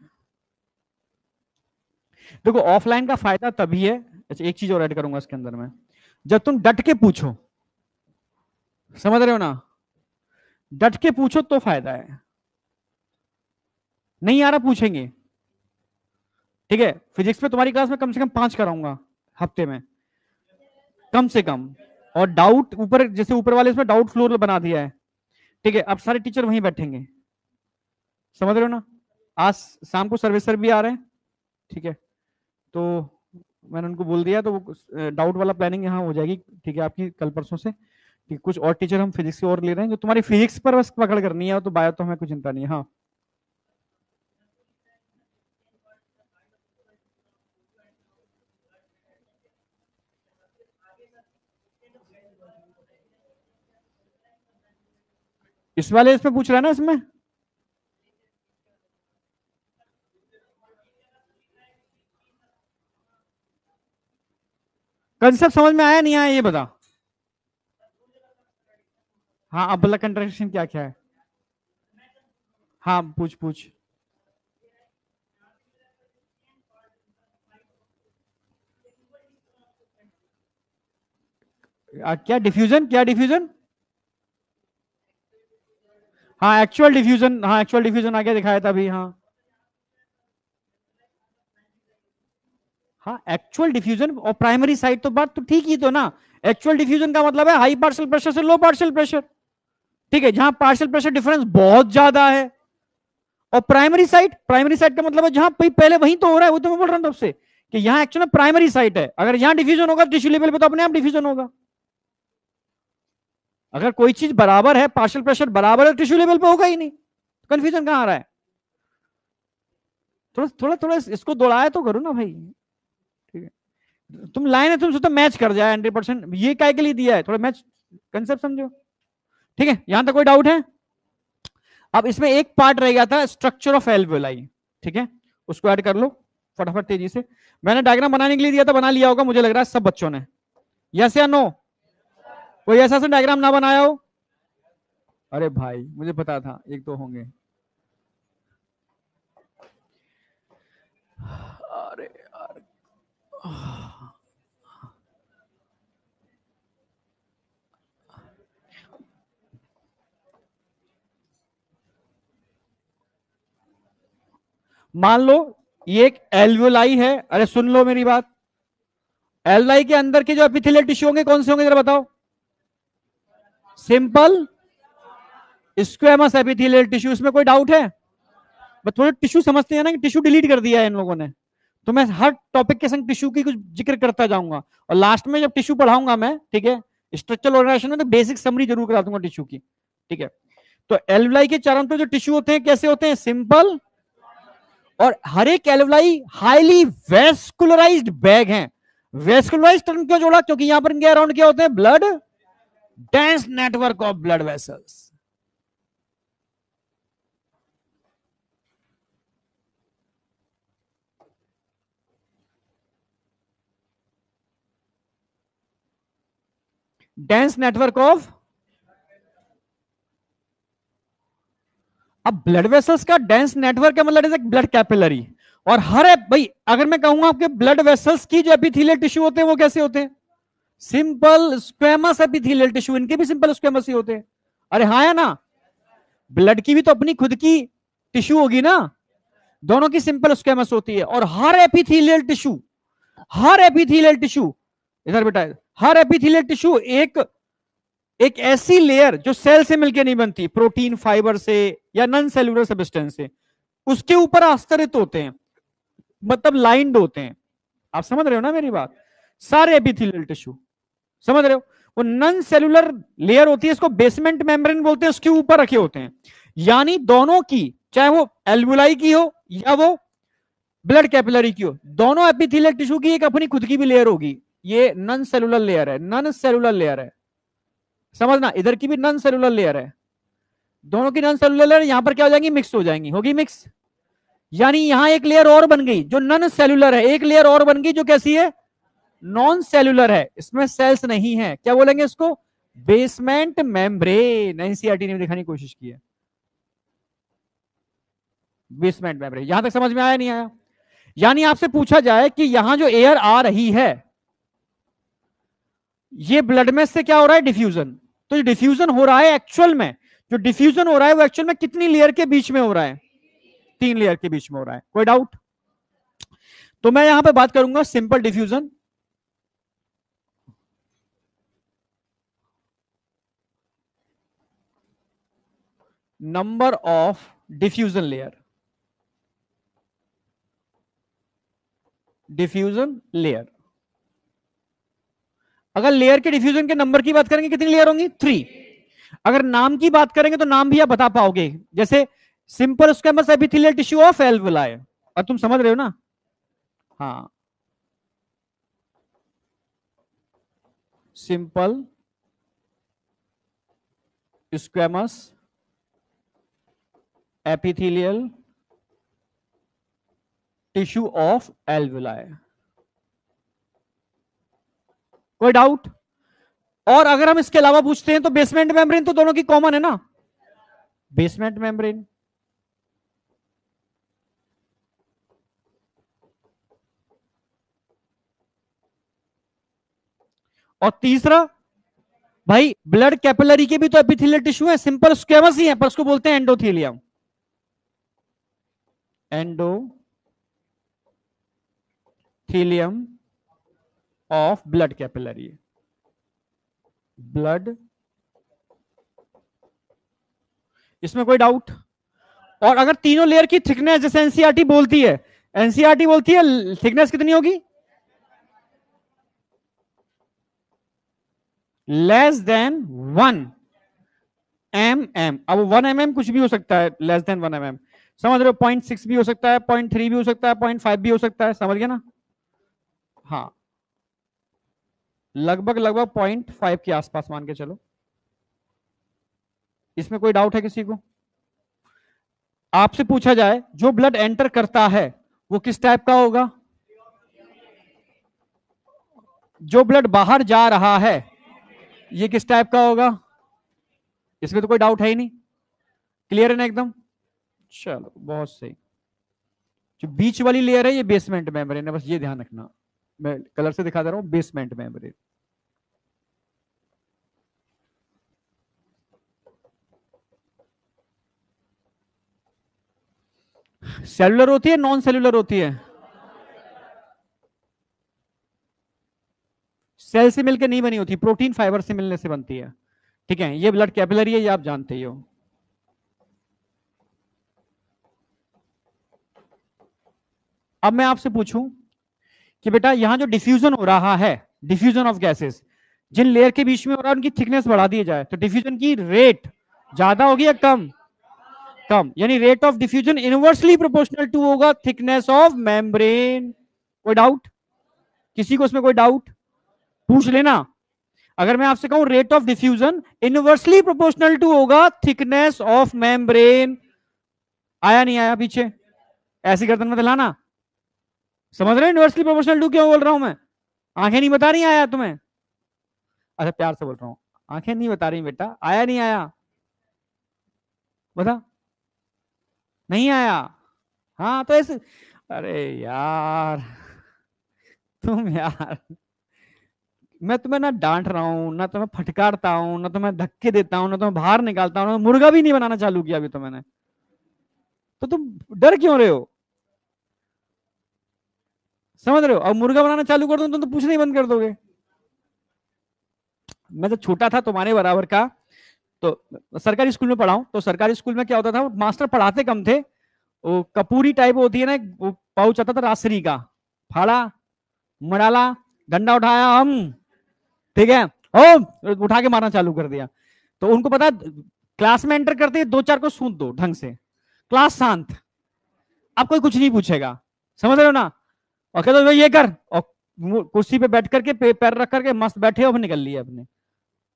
देखो ऑफलाइन का फायदा तभी है, अच्छा एक चीज और ऐड करूंगा इसके अंदर में, जब तुम डट के पूछो, समझ रहे हो ना? डट के पूछो तो फायदा है। नहीं आ रहा पूछेंगे, ठीक है। फिजिक्स में तुम्हारी क्लास में कम से कम 5 कराऊंगा हफ्ते में, कम से कम। और डाउट ऊपर, जैसे ऊपर वाले इसमें डाउट फ्लोर बना दिया है, ठीक है। अब सारे टीचर वहीं बैठेंगे, समझ रहे हो ना? आज शाम को सर्वेसर भी आ रहे हैं, ठीक है। तो मैंने उनको बोल दिया, तो वो डाउट वाला प्लानिंग यहाँ हो जाएगी, ठीक है, आपकी कल परसों से। कि कुछ और टीचर हम फिजिक्स से और ले रहे हैं, जो तुम्हारी फिजिक्स पर बस पकड़ करनी है, तो बायो तो हमें कुछ चिंता नहीं है। हाँ, इस वाले इसमें पूछ रहा है ना, इसमें कंसेप्ट समझ में आया नहीं आया ये बता। हाँ, अब ब्लड कंट्रैक्शन क्या क्या है? हाँ पूछ पूछ। क्या डिफ्यूजन, क्या डिफ्यूजन? हाँ एक्चुअल डिफ्यूजन, हाँ एक्चुअल डिफ्यूजन आगे दिखाया था अभी, हाँ। हाँ एक्चुअल डिफ्यूजन और प्राइमरी साइड तो बात तो ठीक ही तो ना। एक्चुअल डिफ्यूजन का मतलब है हाई पार्शियल प्रेशर से लो पार्शियल प्रेशर, ठीक है, जहां पार्शियल प्रेशर डिफरेंस बहुत ज्यादा है। और प्राइमरी साइड का मतलब है जहां पहले वही तो हो रहा है, वो तो मैं बोल रहा हूं तब से कि यहाँ एक्चुअल में प्राइमरी साइट है। अगर यहाँ डिफ्यूजन होगा टिश्यू लेवल पे तो अपने आप डिफ्यूजन होगा। अगर कोई चीज बराबर है, पार्शियल प्रेशर बराबर है, टिश्यू लेवल पे होगा ही नहीं, कंफ्यूजन कहां आ रहा है? थोड़ा थोड़ा थोड़ा इसको दौड़ाया तो करो ना भाई, ठीक है। तुम लाइन है, तुम सोचो मैच कर जाए 100%, ये काय के लिए दिया है? थोड़ा मैच कंसेप्ट समझो, ठीक है। यहां तक कोई डाउट है? अब इसमें एक पार्ट रह गया था, स्ट्रक्चर ऑफ एल्वेलाई, ठीक है, उसको ऐड कर लो फटाफट तेजी से। मैंने डायग्राम बनाने के लिए दिया था, बना लिया होगा मुझे लग रहा है सब बच्चों ने, यस या नो? कोई ऐसा डायग्राम ना बनाया हो? अरे भाई मुझे पता था एक दो होंगे। मान लो ये एक एल्वियोलाई है, अरे सुन लो मेरी बात। एल्वियोलाई के अंदर के जो एपिथेलियल टिश्यू होंगे कौन से होंगे जरा बताओ? सिंपल स्क्वेमस एपिथेलियल टिश्यू, इसमें कोई डाउट है? बस थोड़े टिश्यू समझते हैं ना कि टिश्यू डिलीट कर दिया है इन लोगों ने, तो मैं हर टॉपिक के संग टिश्यू की कुछ जिक्र करता जाऊंगा, और लास्ट में जब टिश्यू पढ़ाऊंगा मैं, ठीक है, स्ट्रक्चरल ऑर्गेनाइजेशन में, तो बेसिक समरी जरूर करा दूंगा टिश्यू की, ठीक है। तो एल्वियोलाई के चारों तरफ जो टिश्यू होते हैं कैसे होते हैं? सिंपल, और हर एक एल्वियोलाई हाईली वेस्कुलराइज्ड बैग है। वेस्कुलराइज्ड टर्म क्यों जोड़ा? क्योंकि यहां पर इनके अराउंड क्या होते हैं? Blood, dense network of blood vessels. Dense network of, अब ब्लड वेसल्स का डेंस नेटवर्क है, मतलब ब्लड कैपिलरी। और हर भाई अगर मैं कहूंगा आपके ब्लड वेसल्स की जो एपिथेलियल टिश्यू होते हैं वो कैसे होते हैं? सिंपल स्क्वेमस एपिथेलियल टिश्यू, इनके भी सिंपल स्क्वेमस ही होते हैं। अरे हाँ है ना? ब्लड की भी तो अपनी खुद की टिश्यू होगी ना, दोनों की सिंपल स्क्वेमस होती है। और हर एपिथेलियल टिश्यू, हर एपिथेलियल टिश्यू, इधर बेटा, हर एपिथेलियल टिश्यू एक ऐसी लेयर जो सेल से मिलकर नहीं बनती, प्रोटीन फाइबर से या नॉन सेलुलर सब्सटेंस से, उसके ऊपर आस्तरित होते हैं, मतलब लाइंड होते हैं। आप समझ रहे हो ना मेरी बात? सारे एपिथेलियल टिश्यू, समझ रहे हो? वो नॉन सेलुलर लेयर होती है, इसको बेसमेंट मेम्ब्रेन बोलते हैं, उसके ऊपर रखे होते हैं। यानी दोनों की, चाहे वो एल्वियोलाई की हो या वो ब्लड कैपिलरी की हो, दोनों एपिथेलियल टिश्यू की एक अपनी खुद की भी लेयर होगी। ये नॉन सेलुलर लेयर है, नॉन सेलुलर लेयर है, समझना। इधर की भी नॉन सेलुलर लेयर है, दोनों की नॉन सेलुलर लेयर यहां पर क्या हो जाएंगी? मिक्स हो जाएंगी, होगी मिक्स। यानी यहां एक लेयर और बन गई जो नॉन सेलुलर है, एक लेयर और बन गई जो कैसी है? नॉन सेलुलर है, इसमें सेल्स नहीं है। क्या बोलेंगे इसको? Basement membrane. एनसीईआरटी ने दिखाने की कोशिश की है, बेसमेंट मेम्ब्रेन। यहां तक समझ में आया नहीं आया? यानी आपसे पूछा जाए कि यहां जो एयर आ रही है, ये ब्लड में से क्या हो रहा है? डिफ्यूजन। तो जो डिफ्यूजन हो रहा है एक्चुअल में, जो डिफ्यूजन हो रहा है वो एक्चुअल में कितनी लेयर के बीच में हो रहा है? 3 लेयर के बीच में हो रहा है। कोई डाउट? तो मैं यहां पे बात करूंगा simple diffusion. Number of diffusion layer, diffusion layer. अगर लेयर के डिफ्यूजन के नंबर की बात करेंगे कितनी लेयर होंगी? 3। अगर नाम की बात करेंगे तो नाम भी आप बता पाओगे, जैसे simple squamous epithelial tissue of alveoli, और तुम समझ रहे हो ना? हाँ, simple squamous epithelial tissue of alveoli. कोई डाउट? और अगर हम इसके अलावा पूछते हैं तो बेसमेंट मेम्ब्रेन तो दोनों की कॉमन है ना, बेसमेंट मेम्ब्रेन। और तीसरा, भाई ब्लड कैपिलरी के भी तो एपिथेलियल टिश्यू है, सिंपल स्क्वेमस ही है, पर उसको बोलते हैं endothelium. Endothelium of blood capillary, blood. इसमें कोई डाउट? और अगर तीनों लेयर की थिकनेस, जैसे एनसीईआरटी बोलती है, एनसीईआरटी बोलती है थिकनेस कितनी होगी? Less than 1 mm। अब 1 mm कुछ भी हो सकता है, लेस देन 1 mm, समझ रहे हो? 0.6 भी हो सकता है, 0.3 भी हो सकता है, 0.5 भी हो सकता है, समझ गए ना? हाँ, लगभग लगभग 0.5 के आसपास मान के चलो। इसमें कोई डाउट है किसी को? आपसे पूछा जाए जो ब्लड एंटर करता है वो किस टाइप का होगा? जो ब्लड बाहर जा रहा है ये किस टाइप का होगा? इसमें तो कोई डाउट है ही नहीं, क्लियर है ना एकदम? चलो बहुत सही। जो बीच वाली लेयर है ये बेसमेंट मेम्ब्रेन है, बस ये ध्यान रखना। मैं कलर से दिखा दे रहा हूं, बेसमेंट मेम्ब्रेन। सेलुलर होती है, नॉन सेलुलर होती है? सेल से मिलकर नहीं बनी होती, प्रोटीन फाइबर से मिलने से बनती है। ठीक है, ये ब्लड कैपिलरी है, ये आप जानते ही हो। अब मैं आपसे पूछूं कि बेटा यहां जो डिफ्यूजन हो रहा है, डिफ्यूजन ऑफ गैसेस, जिन लेयर के बीच में हो रहा है उनकी थिकनेस बढ़ा दी जाए तो डिफ्यूजन की रेट ज्यादा होगी या कम? कम, यानी rate of diffusion inversely proportional to होगा थिकनेस ऑफ मेम्ब्रेन। कोई डाउट? किसी को इसमें कोई डाउट? पूछ लेना। अगर मैं आपसे कहूं rate of diffusion inversely proportional to होगा थिकनेस ऑफ मेम्ब्रेन, आया नहीं आया पीछे? ऐसी गर्दन में दिलाना। समझ रहे हो इनवर्सली प्रोपोर्शनल टू क्यों बोल रहा हूं मैं? आंखें नहीं बता रही आया तुम्हें? अच्छा प्यार से बोल रहा हूं, आंखें नहीं बता रही बेटा, आया नहीं आया? बता। नहीं आया? हाँ तो ऐसे, अरे यार तुम यार, मैं तुम्हें ना डांट रहा हूं, ना तुम्हें फटकारता हूं, ना तुम्हें धक्के देता हूं, ना तुम्हें बाहर निकालता हूं, ना मुर्गा भी नहीं बनाना चालू किया अभी तो मैंने। तो तुम डर क्यों रहे हो? समझ रहे हो? अब मुर्गा बनाना चालू कर दो तुम तो पूछना ही बंद कर दोगे। मैं जब छोटा था तुम्हारे बराबर का, तो सरकारी स्कूल में पढ़ा हूं, तो सरकारी स्कूल में क्या होता था, मास्टर पढ़ाते कम थे। वो कपूरी टाइप होती है ना, वो पाउच आता था रासरी का, फाड़ा, मडाला, डंडा उठाया हम, ठीक है, ओ उठा के मारना चालू कर दिया। तो उनको पता, क्लास में एंटर करते दो चार को सूंद दो ढंग से, क्लास शांत, अब कोई कुछ नहीं पूछेगा। समझ रहे हो ना? और कहते भाई ये कर, और कुर्सी पे बैठ करके पैर रख करके मस्त बैठे और निकल लिए अपने।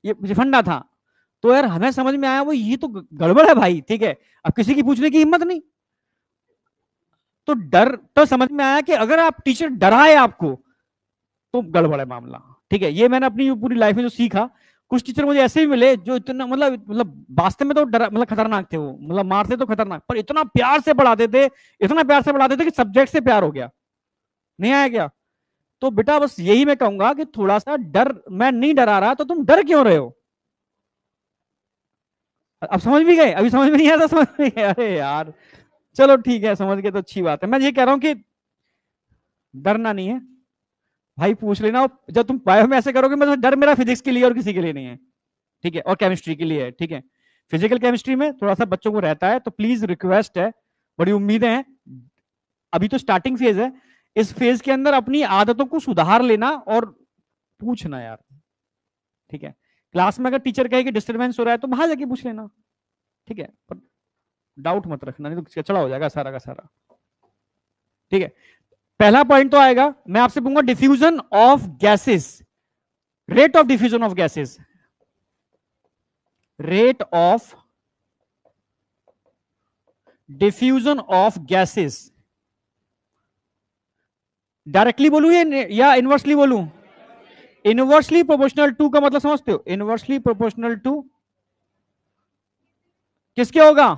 ये फंडा था। तो यार हमें समझ में आया वो ये तो गड़बड़ है भाई, ठीक है, अब किसी की पूछने की हिम्मत नहीं। तो डर तो समझ में आया कि अगर आप टीचर डराए आपको तो गड़बड़ है मामला। ठीक है, ये मैंने अपनी पूरी लाइफ में जो सीखा। कुछ टीचर मुझे ऐसे भी मिले जो इतना मतलब वास्तव में तो डरा, मतलब खतरनाक थे वो, मतलब मारते तो खतरनाक, पर इतना प्यार से पढ़ाते थे, इतना प्यार से पढ़ाते थे कि सब्जेक्ट से प्यार हो गया। नहीं आया क्या? तो बेटा बस यही मैं कहूंगा कि थोड़ा सा डर, मैं नहीं डरा रहा तो तुम डर क्यों रहे हो? अब समझ भी गए? अभी समझ में नहीं आया था, समझ में गए? अरे यार चलो ठीक है, समझ गए तो अच्छी बात है। मैं ये कह रहा हूं कि डरना नहीं है भाई, पूछ लेना। जब तुम बायो में ऐसे करोगे, मैं डर मेरा फिजिक्स के लिए और किसी के लिए नहीं है, ठीक है, और केमिस्ट्री के लिए है, ठीक है। फिजिकल केमिस्ट्री में थोड़ा सा बच्चों को रहता है, तो प्लीज रिक्वेस्ट है, बड़ी उम्मीदें हैं, अभी तो स्टार्टिंग फेज है, इस फेज के अंदर अपनी आदतों को सुधार लेना और पूछना यार, ठीक है। क्लास में अगर टीचर कहे कि डिस्टर्बेंस हो रहा है तो वहां जाके पूछ लेना, ठीक है, पर डाउट मत रखना, नहीं तो चढ़ा हो जाएगा सारा का सारा। ठीक है, पहला पॉइंट तो आएगा, मैं आपसे पूछूंगा diffusion of gases, rate of diffusion of gases, rate of diffusion of gases. Directly बोलूं या इनवर्सली बोलूं? इनवर्सली प्रोपोर्शनल टू का मतलब समझते हो? इनवर्सली प्रोपोर्शनल टू किसके होगा?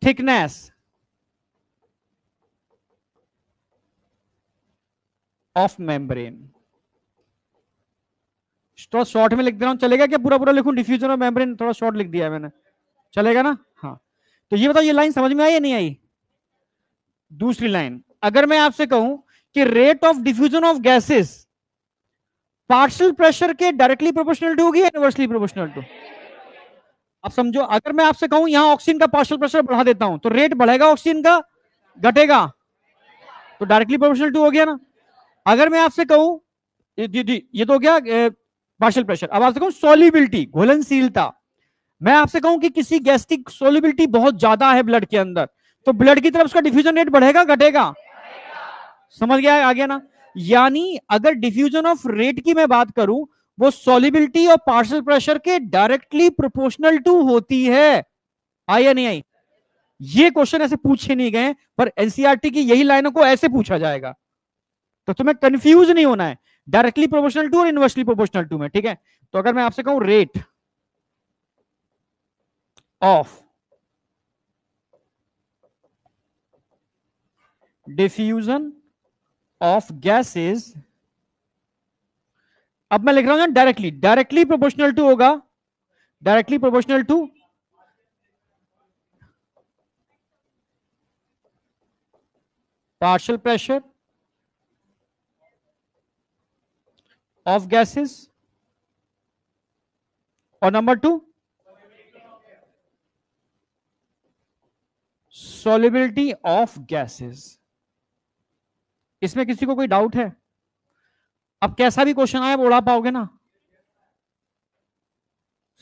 Thickness of membrane. थोड़ा शॉर्ट में लिख दे रहा हूं, चलेगा क्या? पूरा पूरा लिखूं डिफ्यूजन ऑफ मेम्ब्रेन, थोड़ा शॉर्ट लिख दिया है मैंने, चलेगा ना? हाँ। तो ये बताओ, ये लाइन समझ में आई या नहीं आई? दूसरी लाइन, अगर मैं आपसे कहूं कि rate of diffusion of gases partial pressure के डायरेक्टली प्रोपोर्शनल टू होगी या इनवर्सली प्रोपोर्शनल टू? अब समझो, अगर मैं आपसे कहूं यहां ऑक्सीजन का पार्शियल प्रेशर बढ़ा देता हूं तो रेट बढ़ेगा ऑक्सीजन का, घटेगा? तो डायरेक्टली प्रोपोर्शनल टू हो गया ना। अगर मैं आपसे कहूं, ये तो हो गया पार्शियल प्रेशर। अब आपसे कहूं सॉल्युबिलिटी, घुलनशीलता, मैं आपसे कहूं कि किसी गैस की सॉल्युबिलिटी बहुत ज्यादा है ब्लड के अंदर, तो ब्लड की तरफ उसका डिफ्यूजन रेट बढ़ेगा घटेगा? समझ गया? आ गया ना? यानी अगर डिफ्यूजन ऑफ रेट की मैं बात करूं, वो सॉल्युबिलिटी और पार्शियल प्रेशर के डायरेक्टली प्रोपोर्शनल टू होती है। आई या नहीं आई? ये क्वेश्चन ऐसे पूछे नहीं गए, पर एनसीईआरटी की यही लाइनों को ऐसे पूछा जाएगा, तो तुम्हें कंफ्यूज नहीं होना है डायरेक्टली प्रोपोर्शनल टू और इनवर्सली प्रोपोर्शनल टू में, ठीक है। तो अगर मैं आपसे कहूं rate of diffusion of gases, अब मैं लिख रहा हूं डायरेक्टली, डायरेक्टली प्रोपोर्शनल टू होगा, directly proportional to partial pressure of gases, और नंबर 2 सॉल्युबिलिटी ऑफ गैसेस। इसमें किसी को कोई डाउट है? अब कैसा भी क्वेश्चन आए वो उड़ा पाओगे ना,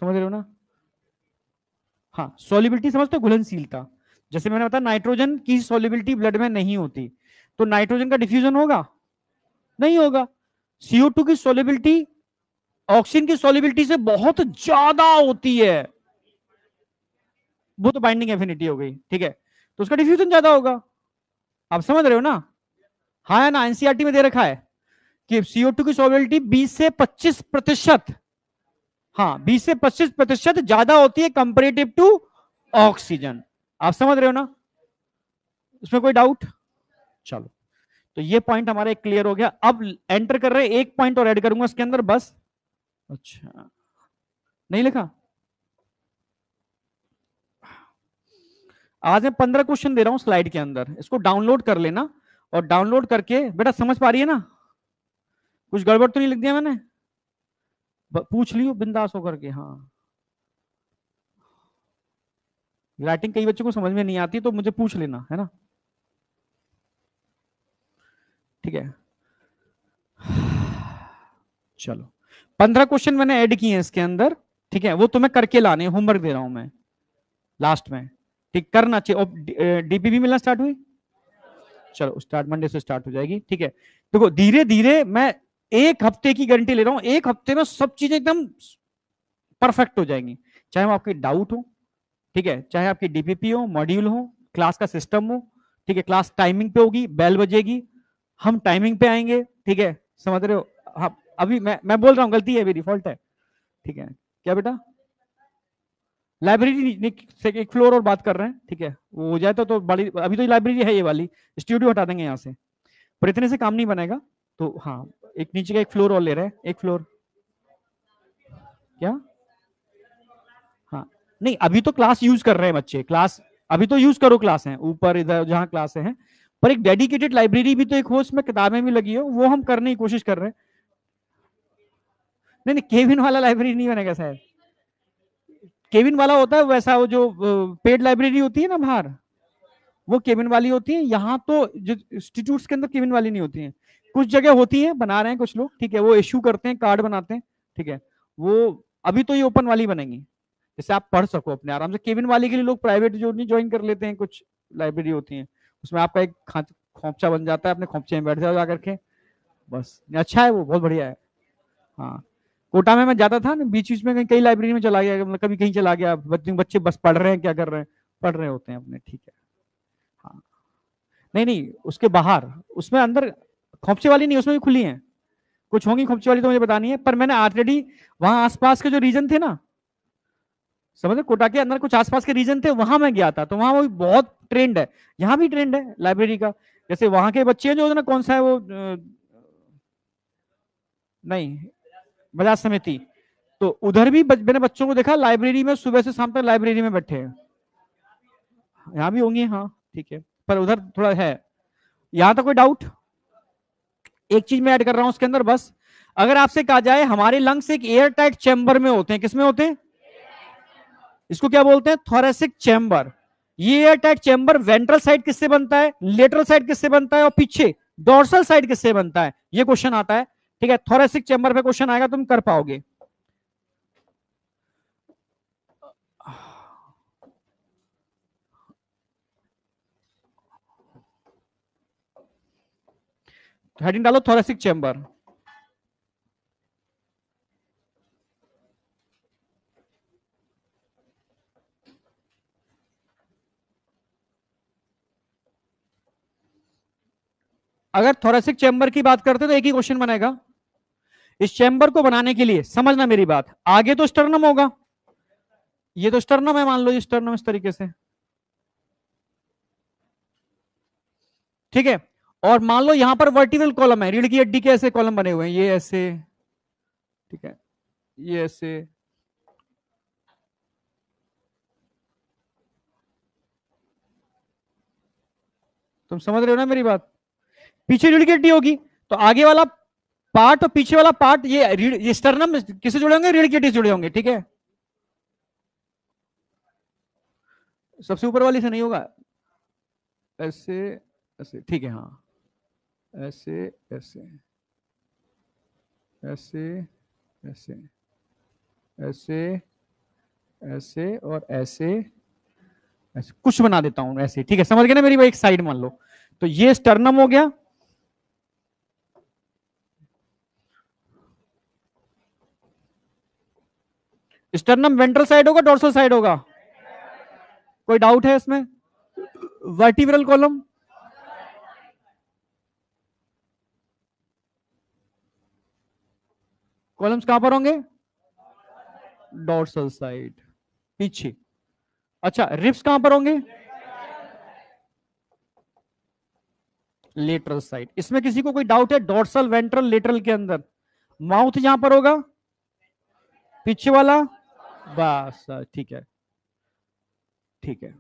समझ रहे हो ना? हाँ, सॉल्युबिलिटी समझते हो, घुलनशीलता। जैसे मैंने बताया नाइट्रोजन की सॉल्युबिलिटी ब्लड में नहीं होती, तो नाइट्रोजन का डिफ्यूजन होगा? नहीं होगा। CO2 की सॉल्युबिलिटी ऑक्सीजन की सॉल्युबिलिटी से बहुत ज्यादा होती है, वो तो बाइंडिंग एफिनिटी हो गई, ठीक है, तो उसका डिफ्यूजन ज्यादा होगा। आप समझ रहे हो ना? हाँ है ना, एनसीईआरटी में दे रखा है कि CO2 की सॉल्युबिलिटी 20 से 25%, हाँ 20 से 25% ज्यादा होती है कंपेरेटिव टू ऑक्सीजन। आप समझ रहे हो ना? उसमें कोई डाउट? चलो, तो ये पॉइंट हमारा क्लियर हो गया। अब एंटर कर रहे हैं, एक पॉइंट और ऐड करूंगा इसके अंदर बस। अच्छा, नहीं लिखा? आज मैं 15 क्वेश्चन दे रहा हूं स्लाइड के अंदर, इसको डाउनलोड कर लेना, और डाउनलोड करके बेटा समझ पा रही है ना? कुछ गड़बड़ तो नहीं लिख दिया मैंने? पूछ लियो बिंदास होकर के। हाँ, राइटिंग कई बच्चों को समझ में नहीं आती, तो मुझे पूछ लेना, है ना? ठीक है, चलो 15 क्वेश्चन मैंने ऐड किए हैं इसके अंदर, ठीक है, वो तुम्हें करके लाने, होमवर्क दे रहा हूं मैं लास्ट में, ठीक, करना चाहिए। डीपीबी मिलना स्टार्ट हुई? चलो स्टार्ट, मंडे से स्टार्ट हो जाएगी, ठीक है। देखो धीरे धीरे मैं एक हफ्ते की गारंटी ले रहा हूं, एक हफ्ते में सब चीजें एकदम परफेक्ट हो जाएंगी, चाहे वो आपकी डाउट हो, ठीक है, चाहे आपकी डीपीपी हो, मॉड्यूल हो, क्लास का सिस्टम हो, ठीक है, क्लास टाइमिंग पे होगी, बेल बजेगी, हम टाइमिंग पे आएंगे, ठीक है, समझ रहे हो? हाँ, अभी मैं बोल रहा हूँ, गलती है मेरी, फॉल्ट है, ठीक है। क्या बेटा? लाइब्रेरी से एक फ्लोर और बात कर रहे हैं, ठीक है, वो हो जाए तो बड़ी, अभी तो लाइब्रेरी है ये वाली, स्टूडियो हटा देंगे यहाँ से, पर इतने से काम नहीं बनेगा, तो हाँ, एक नीचे का एक फ्लोर और ले रहे हैं, एक फ्लोर। क्या? हाँ, नहीं अभी तो क्लास यूज कर रहे हैं बच्चे, क्लास अभी तो यूज करो, क्लास है ऊपर इधर जहाँ क्लास है, पर एक डेडिकेटेड लाइब्रेरी भी तो एक हो, उसमें किताबें भी लगी हो, वो हम करने की कोशिश कर रहे हैं। नहीं नहीं, केविन वाला लाइब्रेरी नहीं बनेगा शायद, केविन वाला होता है वैसा, वो जो पेड लाइब्रेरी होती है ना बाहर, वो केविन वाली होती है, यहाँ तो जो इंस्टीट्यूट्स के अंदर केविन वाली नहीं होती है, कुछ जगह होती है, बना रहे हैं कुछ लोग, ठीक है, वो इश्यू करते हैं, कार्ड बनाते हैं, ठीक है, वो अभी तो ये ओपन वाली बनेंगी, जैसे आप पढ़ सको अपने आराम से। केविन वाली के लिए लोग प्राइवेट जो नहीं ज्वाइन कर लेते हैं, कुछ लाइब्रेरी होती है, उसमें आपका एक खोपचा बन जाता है, अपने खोपचे में बैठ जाओ जाकर के, बस अच्छा है वो, बहुत बढ़िया है। हाँ, कोटा में मैं जाता था ना, बीच बीच में कहीं कई लाइब्रेरी में चला गया, मतलब कभी कहीं चला गया, बच्चे बच्चे बस पढ़ रहे हैं, क्या कर रहे हैं, पढ़ रहे होते हैं अपने, ठीक है। हाँ, नहीं नहीं, उसके बाहर, उसमें अंदर खोपचे वाली नहीं, उसमें भी खुली है, कुछ होंगी खोपचे वाली, तो मुझे बतानी है, पर मैंने ऑलरेडी वहां आसपास के जो रीजन थे ना, समझे, कोटा के अंदर कुछ आसपास के रीजन थे, वहां मैं गया था, तो वहां वो बहुत ट्रेंड है, यहाँ भी ट्रेंड है लाइब्रेरी का। जैसे वहां के बच्चे हैं जो ना, कौन सा है वो, नहीं, बजाज समिति, तो उधर भी मैंने बच्चों को देखा लाइब्रेरी में, सुबह से शाम तक लाइब्रेरी में बैठे हैं, यहाँ भी होंगे, हाँ ठीक है, पर उधर थोड़ा है। यहाँ तक कोई डाउट? एक चीज मैं ऐड कर रहा हूं उसके अंदर बस, अगर आपसे कहा जाए हमारे लंग्स एक एयर टाइट चैम्बर में होते हैं, किसमें होते हैं? इसको क्या बोलते हैं? Thoracic chamber. ये air tight chamber ventral side किससे बनता है, लेटरल साइड किससे बनता है, और पीछे डोर्सल साइड किससे बनता है? ये क्वेश्चन आता है, ठीक है, थोरेसिक चैम्बर पे क्वेश्चन आएगा, तुम कर पाओगे। हेडिंग डालो थोरेसिक चैम्बर। अगर थोरेसिक चैम्बर की बात करते तो एक ही क्वेश्चन बनेगा, इस चैम्बर को बनाने के लिए, समझना मेरी बात, आगे तो स्टर्नम होगा, ये तो स्टर्नम है, मान लो ये स्टर्नम इस तरीके से, ठीक है, और मान लो यहां पर वर्टिकल कॉलम है, रीढ़ की हड्डी के ऐसे कॉलम बने हुए हैं, ये ऐसे, ठीक है, ये ऐसे, तुम समझ रहे हो ना मेरी बात? पीछे रीढ़ की हड्डी होगी तो आगे वाला पार्ट और पीछे वाला पार्ट, ये स्टर्नम किससे जुड़े होंगे? रीढ़ की हड्डी से जुड़े होंगे, ठीक है। सबसे ऊपर वाली से नहीं होगा, ऐसे ऐसे, ठीक है, हाँ, ऐसे ऐसे ऐसे ऐसे ऐसे ऐसे और ऐसे ऐसे कुछ बना देता हूं ऐसे, ठीक है, समझ गए ना मेरी बात? एक साइड मान लो, तो ये स्टर्नम हो गया, स्टर्नम वेंट्रल साइड होगा डोर्सल साइड होगा? कोई डाउट है इसमें? वर्टिब्रल कॉलम, कॉलम्स कहां पर होंगे? डोर्सल साइड, पीछे। अच्छा, रिब्स कहां पर होंगे? Lateral side. इसमें किसी को कोई डाउट है? डोर्सल, वेंट्रल, लेटरल के अंदर माउथ जहां पर होगा, पीछे वाला, बस ठीक है, ठीक है।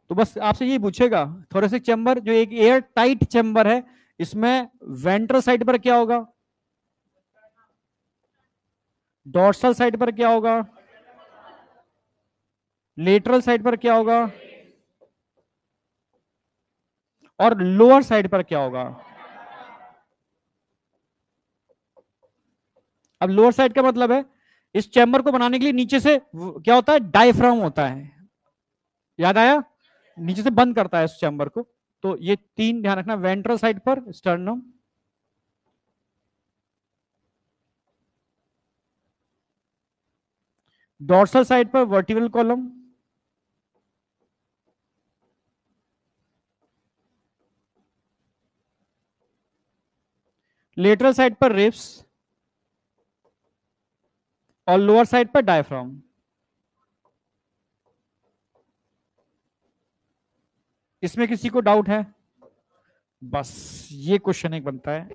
तो बस आपसे यही पूछेगा, थोरेसिक चैम्बर जो एक एयर टाइट चैम्बर है, इसमें वेंट्रल साइड पर क्या होगा? डोर्सल साइड पर क्या होगा? लेटरल साइड पर क्या होगा? और लोअर साइड पर क्या होगा? अब लोअर साइड का मतलब है, इस चैम्बर को बनाने के लिए नीचे से क्या होता है? डायफ्राम होता है, याद आया? नीचे से बंद करता है इस चैम्बर को। तो ये तीन ध्यान रखना, वेंट्रल साइड पर स्टर्नम, डोर्सल साइड पर वर्टिब्रल कॉलम, लेटरल साइड पर रिब्स, और लोअर साइड पर डायफ्राम। इसमें किसी को डाउट है? बस ये क्वेश्चन एक बनता है,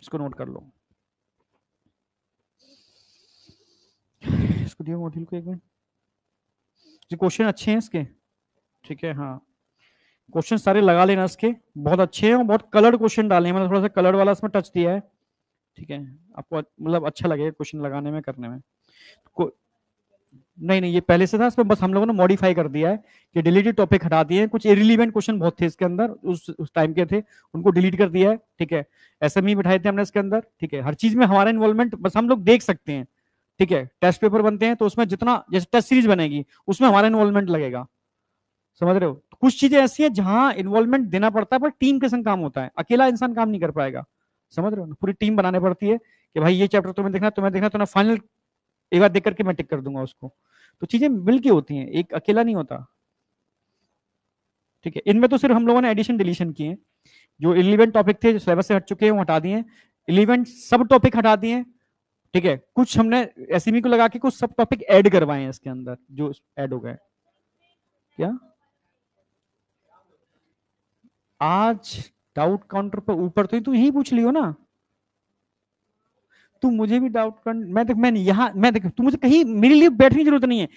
इसको नोट कर लो, इसको दियो मोटिल को एक मिनट। ये क्वेश्चन अच्छे हैं इसके, ठीक है, हाँ, क्वेश्चन सारे लगा लेना इसके, बहुत अच्छे हैं और बहुत कलर्ड क्वेश्चन डाले हैं, मतलब थोड़ा सा कलर वाला इसमें टच दिया है, ठीक है, आपको मतलब अच्छा लगेगा क्वेश्चन लगाने में, करने में। नहीं नहीं, ये पहले से था, इसमें बस हम लोगों ने मॉडिफाई कर दिया है कि डिलीटेड टॉपिक हटा दिए हैं, कुछ इरिलीवेंट क्वेश्चन बहुत थे इसके अंदर, उस टाइम के थे, उनको डिलीट कर दिया है, ठीक है। एसएमई बिठाए थे हमने इसके अंदर, ठीक है, हर चीज में हमारा इन्वॉल्वमेंट बस हम लोग देख सकते हैं, ठीक है। टेस्ट पेपर बनते हैं तो उसमें जितना, जैसे टेस्ट सीरीज बनेगी उसमें हमारा इन्वॉल्वमेंट लगेगा, समझ रहे हो? कुछ चीजें ऐसी हैं जहां इन्वॉल्वमेंट देना पड़ता है, पर टीम के संग काम होता है, अकेला इंसान काम नहीं कर पाएगा, समझ रहे हो ना? पूरी टीम बनानी पड़ती है कि भाई ये चैप्टर तुम्हें देखना तो ना, फाइनल एक बार देख करके मैं टिक कर दूंगा उसको। तो चीजें मिलके होती हैं, एक अकेला नहीं होता, ठीक है। इनमें तो सिर्फ हम लोगों ने एडिशन डिलीशन किए हैं, जो इलेवेंट टॉपिक थे जो सिलेबस से हट चुके हैं वो हटा दिए, इलेवेंट सब टॉपिक हटा दिए, ठीक है। कुछ हमने एसएमई को लगा के कुछ सब टॉपिक ऐड करवाए हैं इसके अंदर, जो ऐड हो गए। क्या आज डाउट काउंटर पर ऊपर तो तू यही पूछ लियो ना, तू मुझे भी डाउट कर, मैं यहाँ, मैं देख, तू मुझे कहीं मेरे लिए बैठने की जरूरत नहीं है,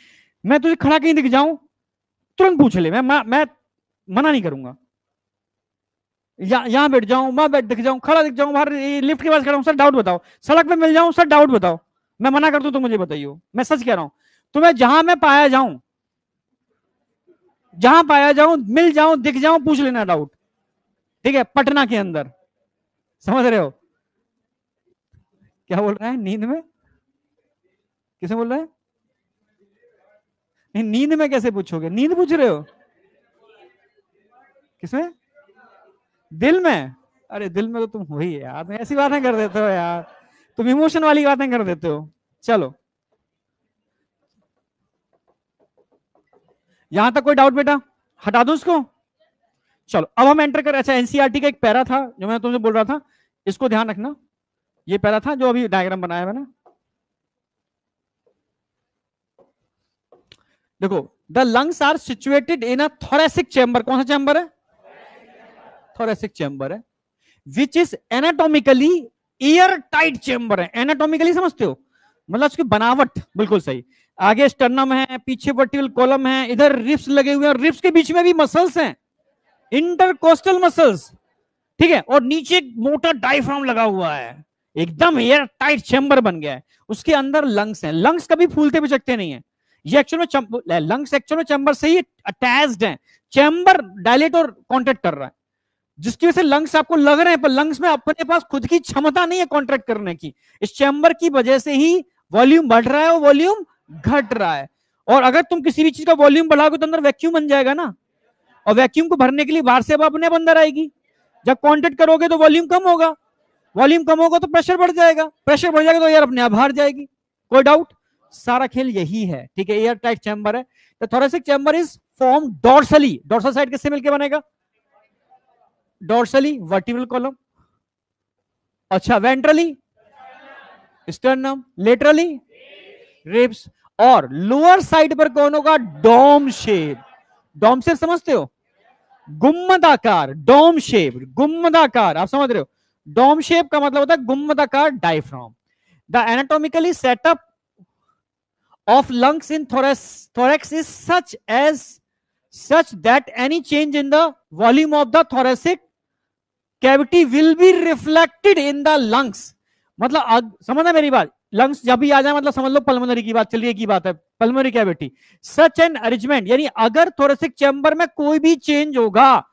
मैं तुझे खड़ा कहीं दिख जाऊं तुरंत पूछ ले, मैं मना नहीं करूंगा। यहाँ बैठ जाऊं, वहां बैठ दिख जाऊं, खड़ा दिख जाऊं, बाहर लिफ्ट के पास खड़ा हूं, सर डाउट बताओ, सड़क पे मिल जाऊं, सर डाउट बताओ, मैं मना कर दूं तो मुझे बताइए, मैं सच कह रहा हूं। तुम्हें जहां मैं पाया जाऊं, जहां पाया जाऊं, मिल जाऊं, दिख जाऊं, पूछ लेना डाउट, ठीक है, पटना के अंदर, समझ रहे हो? क्या बोल रहा है? नींद में? किसे बोल रहा है? नहीं, नींद में कैसे पूछोगे? नींद पूछ रहे हो? किसमें? दिल में? अरे दिल में तो तुम हो ही यार, तुम ऐसी बातें कर देते हो यार, तुम इमोशन वाली बातें कर देते हो। चलो, यहां तक कोई डाउट बेटा? हटा दो उसको। चलो अब हम एंटर कर, अच्छा एनसीईआरटी का एक पैरा था जो मैं तुमसे बोल रहा था, इसको ध्यान रखना, ये पैरा था जो अभी डायग्राम बनाया मैंने, देखो, the lungs are situated in a thoracic chamber, कौन सा चैम्बर है? थोरेसिक चैम्बर है, which is anatomically air tight chamber है। एनाटॉमिकली समझते हो, मतलब उसकी बनावट बिल्कुल सही। आगे स्टर्नम है, पीछे वर्टिकल कॉलम है, इधर रिब्स लगे हुए हैं, रिब्स के बीच में भी मसल्स हैं, इंटरकोस्टल मसल्स, ठीक है, और नीचे मोटा डायफ्राम लगा हुआ है, एकदम एयर टाइट चैम्बर बन गया है। उसके अंदर लंग्स हैं, लंग्स कभी फूलते बिचकते नहीं है, ये एक्चुअल में लंग्स एक्चुअल में चैम्बर से ही अटैच्ड है, चैम्बर डायलेट और कॉन्ट्रैक्ट कर रहा है, जिसकी वजह से लंग्स आपको लग रहे हैं, पर लंग्स में अपने पास खुद की क्षमता नहीं है कॉन्ट्रैक्ट करने की। इस चैम्बर की वजह से ही वॉल्यूम बढ़ रहा है और वॉल्यूम घट रहा है। और अगर तुम किसी भी चीज का वॉल्यूम बढ़ाओगे तो अंदर वैक्यूम बन जाएगा ना, और वैक्यूम को भरने के लिए बाहर से हवा अपने अंदर आएगी। जब कॉन्ट्रैक्ट करोगे तो वॉल्यूम कम होगा, वॉल्यूम कम होगा तो प्रेशर बढ़ जाएगा, प्रेशर बढ़ जाएगा तो एयर अपने आप बाहर जाएगी। कोई डाउट? सारा खेल यही है, ठीक है। एयर टाइट चैम्बर है। The thoracic chamber is form dorsally, dorsal side किससे मिलकर बनेगा? डॉर्सली वर्टिब्रल कॉलम, अच्छा वेंट्रली स्टर्नम, लेटरली रिब्स, और लोअर साइड पर कौन होगा? Dome shape. डोम शेप समझते हो? गुम्मदाकार, डोम शेप, गुम्मदाकार, आप समझ रहे हो? डोम शेप का मतलब होता है गुम्मदाकार diaphragm. The anatomically setup of lungs in thorax is such that any change in the volume of the thoracic cavity will be reflected in the lungs। मतलब समझना मेरी बात, लंग्स जब भी आ जाए मतलब समझ लो पल्मोनरी की बात चल रही है, की बात है pulmonary cavity. Such an arrangement, यानी अगर थोरेसिक चैम्बर में कोई भी चेंज होगा,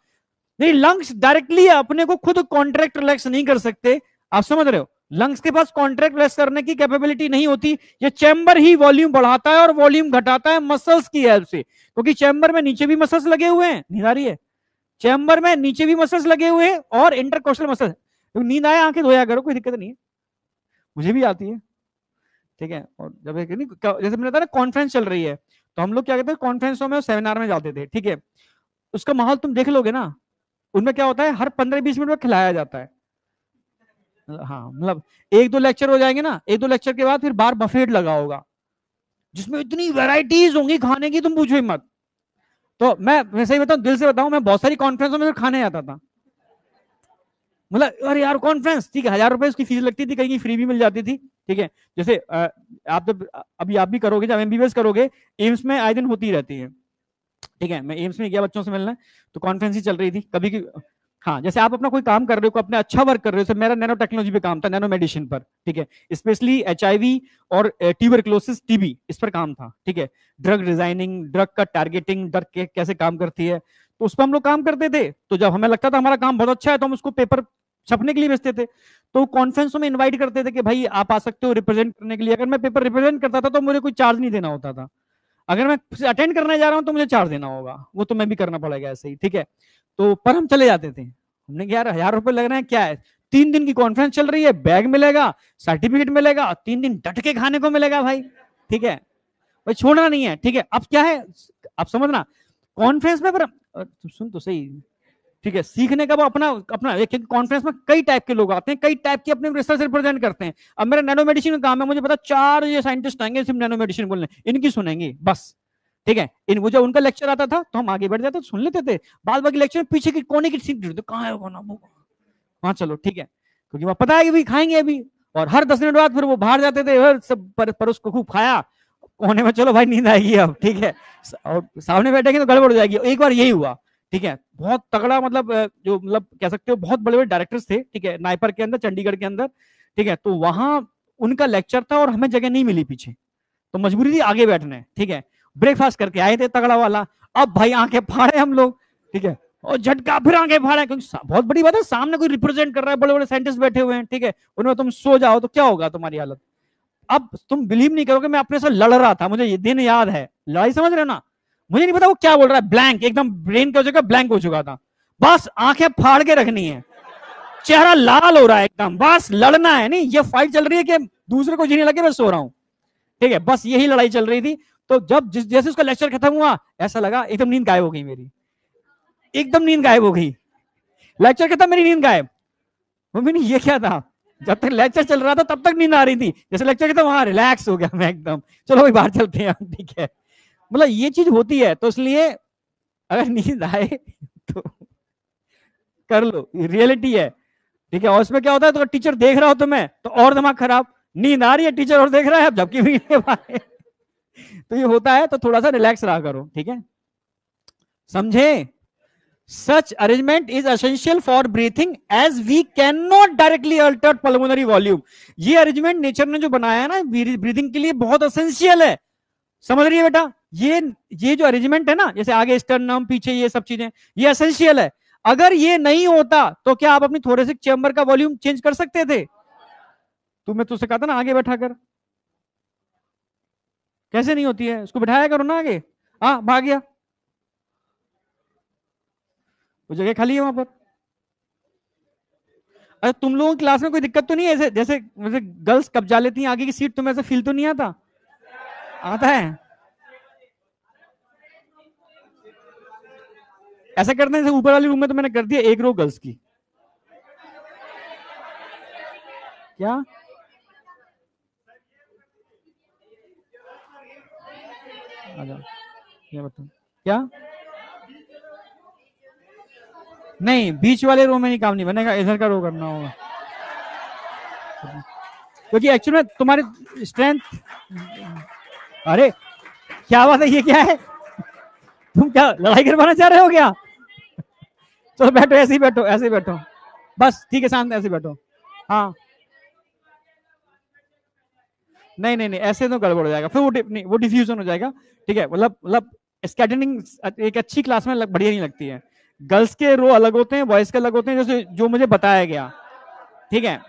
नहीं लंग्स डायरेक्टली अपने को खुद कॉन्ट्रैक्ट रिलैक्स नहीं कर सकते, आप समझ रहे हो? लंग्स के पास कॉन्ट्रैक्ट रिलैक्स करने की कैपेबिलिटी नहीं होती, ये चैम्बर ही वॉल्यूम बढ़ाता है और वॉल्यूम घटाता है मसल्स की हेल्प से, क्योंकि चैम्बर में नीचे भी मसल्स लगे हुए हैं, नींद आ रही है? चैम्बर में नीचे भी मसल्स लगे हुए हैं और इंटरकोस्टल मसल्स। तो नींद आए आंखें धोया करो, कोई दिक्कत नहीं है, मुझे भी आती है, ठीक है। और जब जैसे मैंने बताया ना कॉन्फ्रेंस चल रही है, तो हम लोग क्या कहते हैं कॉन्फ्रेंसों में और सेमिनार में जाते थे, ठीक है। उसका माहौल तुम देख लोगे ना, उनमें क्या होता है हर 15-20 मिनट में खिलाया जाता है। हाँ मतलब 1-2 लेक्चर हो जाएंगे ना, 1-2 लेक्चर के बाद फिर बाहर बफेट लगा होगा, जिसमें इतनी वैरायटीज होंगी खाने की तुम पूछो ही मत। तो मैं सही बताऊं, दिल से बताऊं, मैं बहुत सारी कॉन्फ्रेंसों में खाने आता था, मतलब अरे यार कॉन्फ्रेंस ठीक है, 1000 रुपए उसकी फीस लगती थी, कहीं की फ्री भी मिल जाती थी, ठीक है। जैसे आप जब अभी आप भी करोगे, जब एमबीबीएस करोगे, एम्स में आए दिन होती रहती है, ठीक है। मैं एम्स में गया बच्चों से मिलने, तो कॉन्फ्रेंस ही चल रही थी कभी की। हाँ जैसे आप अपना कोई काम कर रहे हो, अपना अच्छा वर्क कर रहे हो, मेरा नैनो टेक्नोलॉजी पे काम था, नैनो मेडिसिन पर, ठीक है। स्पेशली एचआईवी और ट्यूबरक्लोसिस टीबी, इस पर काम था, ठीक है। ड्रग डिजाइनिंग, ड्रग का टारगेटिंग, ड्रग कैसे काम करती है, तो उस पर हम लोग काम करते थे। तो जब हमें लगता था हमारा काम बहुत अच्छा है, तो हम उसको पेपर छपने के लिए भेजते थे। तो कॉन्फ्रेंसों में इनवाइट करते थे कि भाई आप आ सकते हो रिप्रेजेंट करने के लिए। अगर मैं पेपर रिप्रेजेंट करता था तो मुझे कोई चार्ज नहीं देना होता था, अगर मैं अटेंड करने जा रहा हूं तो मुझे चार्ज देना होगा, वो तो मैं भी करना पड़ेगा ऐसे ही, ठीक है। तो पर हम चले जाते थे, हमने कहा यार 1000 रुपए लग रहे हैं, क्या है, 3 दिन की कॉन्फ्रेंस चल रही है, बैग मिलेगा, सर्टिफिकेट मिलेगा, 3 दिन डट के खाने को मिलेगा भाई, ठीक है, भाई छोड़ना नहीं है, ठीक है। अब क्या है, आप समझना कॉन्फ्रेंस में, पर सुन तो सही, ठीक है, सीखने का वो अपना अपना एक कॉन्फ्रेंस में कई टाइप के लोग आते हैं, कई टाइप के अपने रिसर्च रिप्रेजेंट करते हैं। अब मेरा नैनो मेडिसिन का काम है, मुझे पता 4 ये साइंटिस्ट आएंगे सिर्फ नैनो मेडिसिन बोलने, इनकी सुनेंगे बस, ठीक है। इन वो जब उनका लेक्चर आता था तो हम आगे बढ़ जाते, सुन लेते थे, बाद बाकी लेक्चर में पीछे की कोने की सीट ढूंढते, कहाँ है वो ना, वहां चलो, ठीक है, क्योंकि वहां पता है कि भी खाएंगे अभी। और हर 10 मिनट बाद फिर वो बाहर जाते थे, सब पर उसको खूब खाया कोने में, चलो भाई नींद आएगी अब, ठीक है, और सामने बैठेंगे तो गड़बड़ हो जाएगी। एक बार यही हुआ, ठीक है, बहुत तगड़ा, मतलब जो मतलब कह सकते हो बहुत बड़े बड़े डायरेक्टर्स थे, ठीक है, नाइपर के अंदर, चंडीगढ़ के अंदर, ठीक है। तो वहां उनका लेक्चर था और हमें जगह नहीं मिली पीछे, तो मजबूरी थी आगे बैठने, ठीक है। ब्रेकफास्ट करके आए थे तगड़ा वाला, अब भाई आंखें फाड़े हम लोग, ठीक है, और झटका फिर आंखें फाड़े, क्योंकि बहुत बड़ी बात है, सामने कोई रिप्रेजेंट कर रहा है, बड़े बड़े साइंटिस्ट बैठे हुए हैं, ठीक है, उनमें तुम सो जाओ तो क्या होगा तुम्हारी हालत। अब तुम बिलीव नहीं करोगे, मैं अपने से लड़ रहा था, मुझे ये दिन याद है, लड़ाई समझ रहे हो ना, मुझे नहीं पता वो क्या बोल रहा है, ब्लैंक एकदम, ब्रेन क्या हो चुका, ब्लैंक हो चुका था, बस आंखें फाड़ के रखनी है, चेहरा लाल हो रहा है एकदम, बस लड़ना है, नहीं ये फाइट चल रही है कि दूसरे को जीने लगे मैं सो रहा हूं, ठीक है, बस यही लड़ाई चल रही थी। तो जब जैसे उसका लेक्चर खत्म हुआ, ऐसा लगा एकदम नींद गायब हो गई मेरी, एकदम नींद गायब हो गई, लेक्चर खत्म मेरी नींद गायब। मैंने ये क्या था, जब तक लेक्चर चल रहा था तब तक नींद आ रही थी, जैसे लेक्चर खत्म वहां रिलैक्स हो गया मैं एकदम, चलो भाई बाहर चलते हैं, ठीक है। मतलब ये चीज होती है, तो इसलिए अगर नींद आए तो कर लो, रियलिटी है, ठीक है। और उसमें क्या होता है, तो टीचर देख रहा हो तुम्हें तो और दिमाग खराब, नींद आ रही है, टीचर और देख रहा है, अब झपकी भी नहीं पाए। तो ये होता है, तो थोड़ा सा रिलैक्स रहा करो, ठीक है, समझे। Such arrangement is essential for breathing as we cannot directly alter pulmonary volume. ये अरेंजमेंट नेचर ने जो बनाया है ना ब्रीदिंग के लिए बहुत एसेंशियल है, समझ रही है बेटा। ये जो अरेंजमेंट है ना, जैसे आगे स्टर्नम पीछे ये सब चीजें, ये एसेंशियल है। अगर ये नहीं होता तो क्या आप अपनी थोरेसिक चेंबर का वॉल्यूम चेंज कर सकते थे? तो मैं तुझसे कहा था ना आगे बैठा कर, कैसे नहीं होती है, उसको बिठाया करो ना आगे। हाँ भाग गया, वो जगह खाली है वहां पर। अरे तुम लोगों की क्लास में कोई दिक्कत तो नहीं है, ऐसे जैसे जैसे गर्ल्स कब्जा लेती हैं आगे की सीट, तुम्हें ऐसा फील तो नहीं आता? आता है, ऐसा करते हैं, ऊपर वाली रूम में तो मैंने कर दिया एक रो गर्ल्स की। क्या क्या बताऊं क्या? नहीं, बीच वाले रो में नहीं काम नहीं बनेगा, इधर का रो करना होगा, क्योंकि एक्चुअली में तुम्हारी स्ट्रेंथ। अरे क्या बात है, ये क्या है, तुम क्या लड़ाई करवाना चाह रहे हो क्या? चलो बैठो, ऐसे ही बैठो, ऐसे ही बैठो, बस ठीक है, शांत ऐसे बैठो। हाँ नहीं नहीं नहीं, ऐसे तो गड़बड़ हो जाएगा, फिर वो डिफ्यूजन हो जाएगा, ठीक है। मतलब स्कैटरिंग एक अच्छी क्लास में बढ़िया नहीं लगती है। गर्ल्स के रो अलग होते हैं, बॉयज के अलग होते हैं, जैसे जो मुझे बताया गया, ठीक है।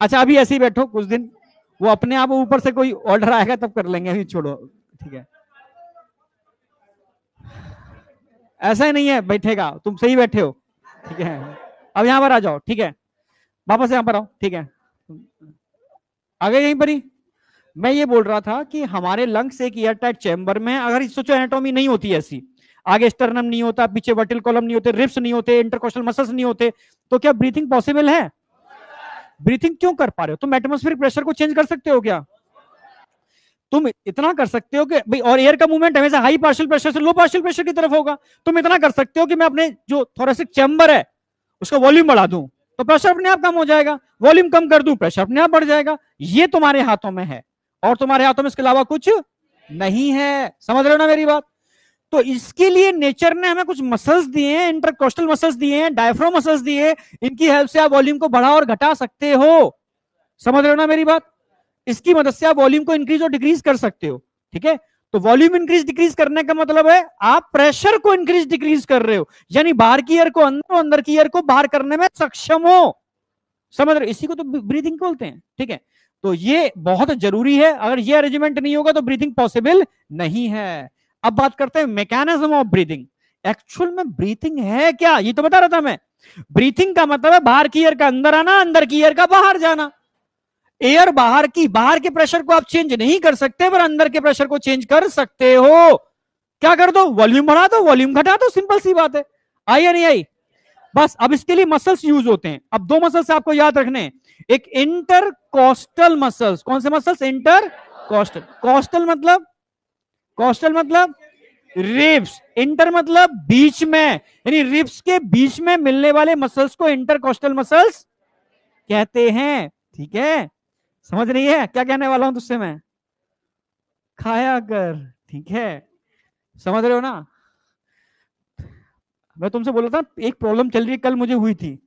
अच्छा अभी ऐसे ही बैठो कुछ दिन, वो अपने आप ऊपर से कोई ऑर्डर आएगा तब कर लेंगे, अभी छोड़ो, ठीक है। ऐसा ही नहीं है बैठेगा, तुम सही बैठे हो, ठीक है। अब यहां पर आ जाओ, ठीक है, वापस यहां पर आओ, ठीक है, आ गए यहीं पर ही। मैं ये बोल रहा था कि हमारे लंग्स एक एयर टाइट चैम्बर में, अगर सोचो एनाटॉमी नहीं होती ऐसी, आगे स्टर्नम नहीं होता, पीछे वर्टिकल कॉलम नहीं होते, रिब्स नहीं होते, इंटरकोस्टल मसल्स नहीं होते, तो क्या ब्रीथिंग पॉसिबल है? ब्रीथिंग क्यों कर पा रहे हो? तुम एटमॉस्फेरिक प्रेशर को चेंज कर सकते हो क्या? तुम इतना कर सकते हो कि भाई, और एयर का मूवमेंट हमेशा हाई पार्शियल प्रेशर से लो पार्शियल प्रेशर की तरफ होगा। तुम इतना कर सकते हो कि मैं अपने जो थोरेसिक चैम्बर है उसका वॉल्यूम बढ़ा दूं तो प्रेशर अपने आप कम हो जाएगा, वॉल्यूम कम कर दूं प्रेशर अपने आप बढ़ जाएगा। ये तुम्हारे हाथों में है, और तुम्हारे हाथों में इसके अलावा कुछ नहीं है, समझ रहे हो ना मेरी बात। तो इसके लिए नेचर ने हमें कुछ मसल्स दिए हैं, इंटरकोस्टल मसल्स दिए हैं, डायफ्राम मसल्स दिए हैं, इनकी हेल्प से आप वॉल्यूम को बढ़ा और घटा सकते हो, समझ रहे हो ना मेरी बात। इसकी मदद से आप वॉल्यूम को इंक्रीज और डिक्रीज कर सकते हो, ठीक है। तो वॉल्यूम इंक्रीज डिक्रीज करने का मतलब है आप प्रेशर को इंक्रीज डिक्रीज कर रहे हो, यानी बाहर की एयर को अंदर, अंदर की एयर को बाहर करने में सक्षम हो, समझ रहे हो, इसी को तो ब्रीथिंग बोलते हैं, ठीक है। तो ये बहुत जरूरी है, अगर ये अरेंजमेंट नहीं होगा तो ब्रीथिंग पॉसिबल नहीं है। अब बात करते हैं मैकेनिज्म ऑफ ब्रीथिंग। एक्चुअल में ब्रीथिंग है क्या, ये तो बता रहा था मैं। ब्रीथिंग का मतलब है बाहर की एयर का अंदर आना, अंदर की एयर का बाहर जाना। एयर बाहर के प्रेशर को आप चेंज नहीं कर सकते, पर अंदर के प्रेशर को चेंज कर सकते हो। क्या कर दो, वॉल्यूम बढ़ा दो, वॉल्यूम घटा दो, सिंपल सी बात है। आई या नहीं आई? बस अब इसके लिए मसल्स यूज होते हैं। अब दो मसल्स आपको याद रखने, एक इंटरकोस्टल मसल्स। कौन से मसल्स? इंटरकोस्टल। कोस्टल मतलब रिब्स, इंटर मतलब बीच में, यानी रिब्स के बीच में मिलने वाले मसल्स को इंटरकोस्टल मसल्स कहते हैं, ठीक है। समझ रही है क्या कहने वाला हूं तुझसे मैं? खाया कर, ठीक है, समझ रहे हो ना। मैं तुमसे बोला था एक प्रॉब्लम चल रही है, कल मुझे हुई थी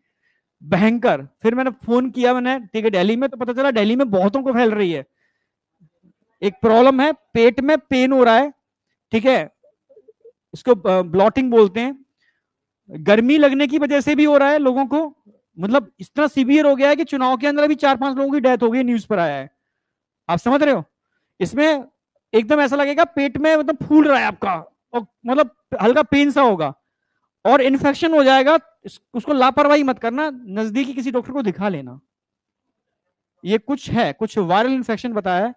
भयंकर, फिर मैंने फोन किया, मैंने ठीक है दिल्ली में, तो पता चला दिल्ली में बहुतों को फैल रही है। एक प्रॉब्लम है, पेट में पेन हो रहा है, ठीक है, इसको ब्लॉटिंग बोलते हैं। गर्मी लगने की वजह से भी हो रहा है लोगों को, मतलब इतना सीवियर हो गया है कि चुनाव के अंदर अभी 4-5 लोगों की डेथ हो गई, न्यूज पर आया है। आप समझ रहे हो, इसमें एकदम ऐसा लगेगा पेट में मतलब फूल रहा है आपका, और मतलब हल्का पेन सा होगा और इन्फेक्शन हो जाएगा। उसको लापरवाही मत करना, नजदीकी किसी डॉक्टर को दिखा लेना। ये कुछ है, कुछ वायरल इन्फेक्शन बताया है,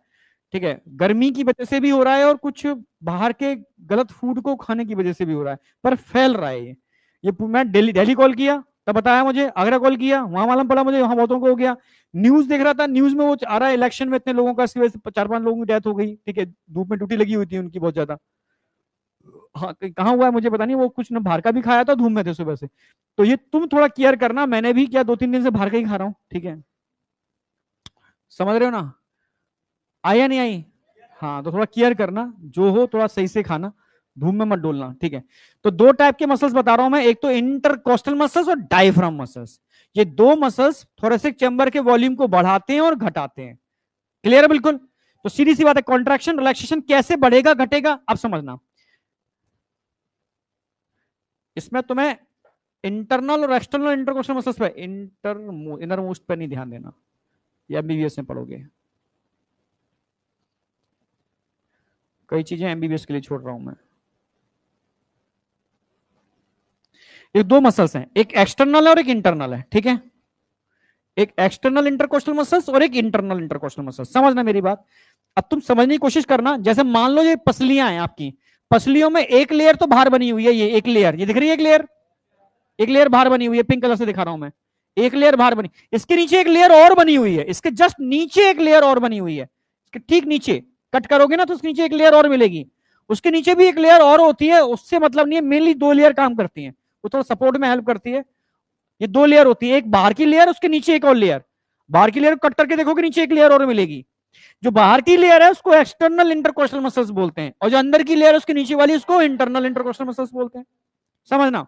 ठीक है, गर्मी की वजह से भी हो रहा है और कुछ बाहर के गलत फूड को खाने की वजह से भी हो रहा है, पर फैल रहा है ये मैं दिल्ली कॉल किया तब बताया मुझे, आगरा कॉल किया वहां मालूम पड़ा मुझे, वहां बहुतों को हो गया। न्यूज देख रहा था, न्यूज में वो आ रहा है इलेक्शन में इतने लोगों का, इसकी वजह से 4-5 लोगों की डेथ हो गई, ठीक है, धूप में ड्यूटी लगी हुई थी उनकी बहुत ज्यादा। हाँ कहाँ हुआ है मुझे पता नहीं, वो कुछ ना बाहर का भी खाया था, धूम में थे सुबह से। तो ये तुम थोड़ा केयर करना, मैंने भी क्या 2-3 दिन से बाहर का ही खा रहा हूँ, ठीक है, समझ रहे हो ना, आई या नहीं आई? हाँ तो थोड़ा केयर करना, जो हो थोड़ा सही से खाना, धूम में मत डोलना, ठीक है। तो दो टाइप के मसल्स बता रहा हूं मैं, एक तो इंटरकोस्टल मसल्स और डायफ्राम मसल्स। ये दो मसल्स थोरेसिक चैम्बर के वॉल्यूम को बढ़ाते हैं और घटाते हैं। क्लियर है बिल्कुल? तो सीधी सी बात है, कॉन्ट्रैक्शन रिलैक्सेशन कैसे बढ़ेगा घटेगा अब समझना। इसमें तुम्हें इंटरनल और एक्सटर्नल इंटरकोस्टल मसल्स पे, इनर मोस्ट पे नहीं ध्यान देना, ये एमबीबीएस में पढ़ोगे। कई चीजें एमबीबीएस के लिए छोड़ रहा हूं मैं। ये दो मसल्स हैं, एक एक्सटर्नल है और एक इंटरनल है, ठीक है। एक एक्सटर्नल इंटरकोस्टल मसल्स और एक इंटरनल इंटरकोस्टल मसल्स, समझना मेरी बात। अब तुम समझने की कोशिश करना, जैसे मान लो ये पसलियां हैं आपकी, पसलियों में एक लेयर तो बाहर बनी हुई है, ये एक लेयर, ये दिख रही है एक लेयर, एक लेयर बाहर बनी हुई है, पिंक कलर से दिखा रहा हूं मैं, एक लेयर बाहर बनी, इसके नीचे एक लेयर और बनी हुई है, इसके जस्ट नीचे एक लेयर और बनी हुई है, इसके ठीक नीचे कट करोगे ना तो उसके नीचे एक लेयर और मिलेगी, उसके नीचे भी एक लेयर और होती है, उससे मतलब नहीं है, मेनली दो लेयर काम करती है, वो थोड़ा सपोर्ट में हेल्प करती है। ये दो लेयर होती है, एक बाहर की लेयर, उसके नीचे एक और लेयर, बाहर की लेयर कट करके देखोगे नीचे एक लेयर और मिलेगी, जो बाहर की लेयर है उसको एक्सटर्नल इंटरकोस्टल मसल्स बोलते हैं, और जो अंदर की लेयर है उसके नीचे वाली उसको इंटरनल इंटरकोस्टल मसल्स बोलते हैं, समझना।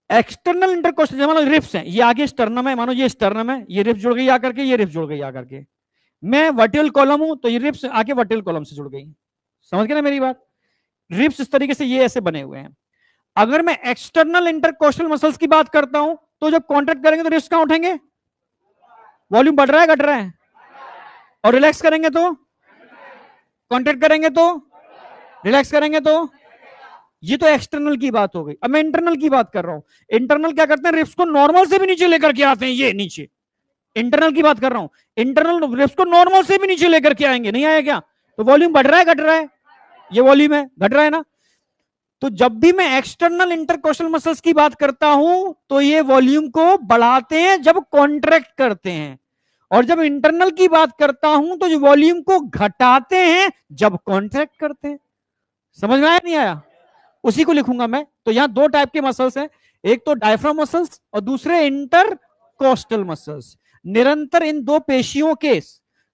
एक्सटर्नल इंटरकोस्टल मानो रिप्स हैं, ये आगे स्टर्नम है, मानो ये स्टर्नम है, ये रिप्स जुड़ गई आकर के, ये रिप्स जुड़ गई आकर के, मैं वर्टिकल कॉलम हूं तो ये रिप्स आके वर्टिकल कॉलम से जुड़ गई, समझ गए ना मेरी बात। रिप्स इस तरीके से ये ऐसे बने हुए हैं। अगर मैं एक्सटर्नल इंटरकोस्टल मसल्स की बात करता हूं तो जब कॉन्ट्रैक्ट करेंगे तो रिप्स कहां उठेंगे, वॉल्यूम बढ़ रहा है घट रहा है, और रिलैक्स करेंगे तो, कॉन्ट्रैक्ट करेंगे तो, रिलैक्स करेंगे तो, ये तो एक्सटर्नल की बात हो गई। अब मैं इंटरनल की बात कर रहा हूं, इंटरनल क्या करते हैं, रिप्स को नॉर्मल से भी नीचे लेकर के आते हैं, ये नीचे, इंटरनल की बात कर रहा हूं, इंटरनल रिप्स को नॉर्मल से भी नीचे लेकर के आएंगे, नहीं आया क्या, तो वॉल्यूम बढ़ रहा है घट रहा है, ये वॉल्यूम है घट रहा है ना। तो जब भी मैं एक्सटर्नल इंटरकोस्टल मसल्स की बात करता हूं तो ये वॉल्यूम को बढ़ाते हैं जब कॉन्ट्रैक्ट करते हैं, और जब इंटरनल की बात करता हूं तो जो वॉल्यूम को घटाते हैं जब कॉन्ट्रैक्ट करते हैं। समझ में आया नहीं आया? उसी को लिखूंगा मैं। तो यहां दो टाइप के मसल्स हैं, एक तो डायफ्राम मसल्स और दूसरे इंटरकोस्टल मसल्स। निरंतर इन दो पेशियों के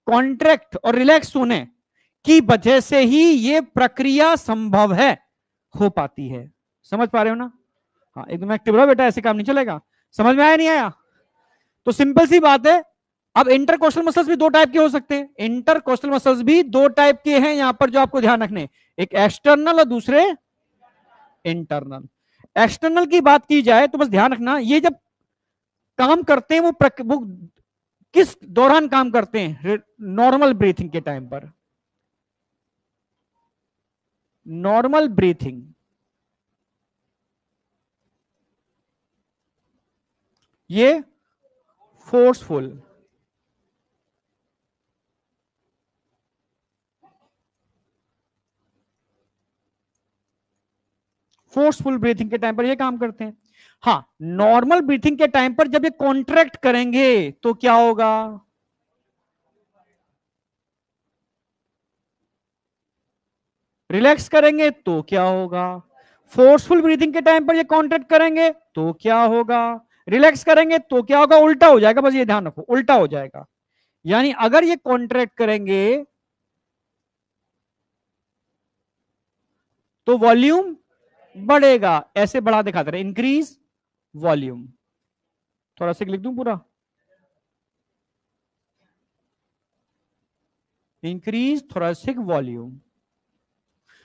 कॉन्ट्रैक्ट और रिलैक्स होने की वजह से ही ये प्रक्रिया संभव है, हो पाती है। समझ पा रहे हो ना? हाँ एकदम एक्टिव रहो बेटा, ऐसे काम नहीं चलेगा। समझ में आया नहीं आया? तो सिंपल सी बात है। अब इंटरकोस्टल मसल्स भी दो टाइप के हो सकते हैं, इंटरकोस्टल मसल्स भी दो टाइप के हैं यहां पर जो आपको ध्यान रखने, एक एक्सटर्नल और दूसरे इंटरनल। एक्सटर्नल की बात की जाए तो बस ध्यान रखना, ये जब काम करते हैं वो किस दौरान काम करते हैं, नॉर्मल ब्रीथिंग के टाइम पर, नॉर्मल ब्रीथिंग, ये फोर्सफुल, फोर्सफुल ब्रीथिंग के टाइम पर ये काम करते हैं। हाँ नॉर्मल ब्रीथिंग के टाइम पर जब ये कॉन्ट्रैक्ट करेंगे तो क्या होगा, रिलैक्स करेंगे तो क्या होगा, फोर्सफुल ब्रीथिंग के टाइम पर ये कॉन्ट्रैक्ट करेंगे तो क्या होगा, रिलैक्स करेंगे तो क्या होगा, उल्टा हो जाएगा, बस ये ध्यान रखो उल्टा हो जाएगा। यानी अगर ये कॉन्ट्रैक्ट करेंगे तो वॉल्यूम बढ़ेगा, ऐसे बढ़ा दिखाते रहे, इंक्रीज वॉल्यूम। थोड़ा सा लिख दूं पूरा, इंक्रीज थोरेसिक वॉल्यूम।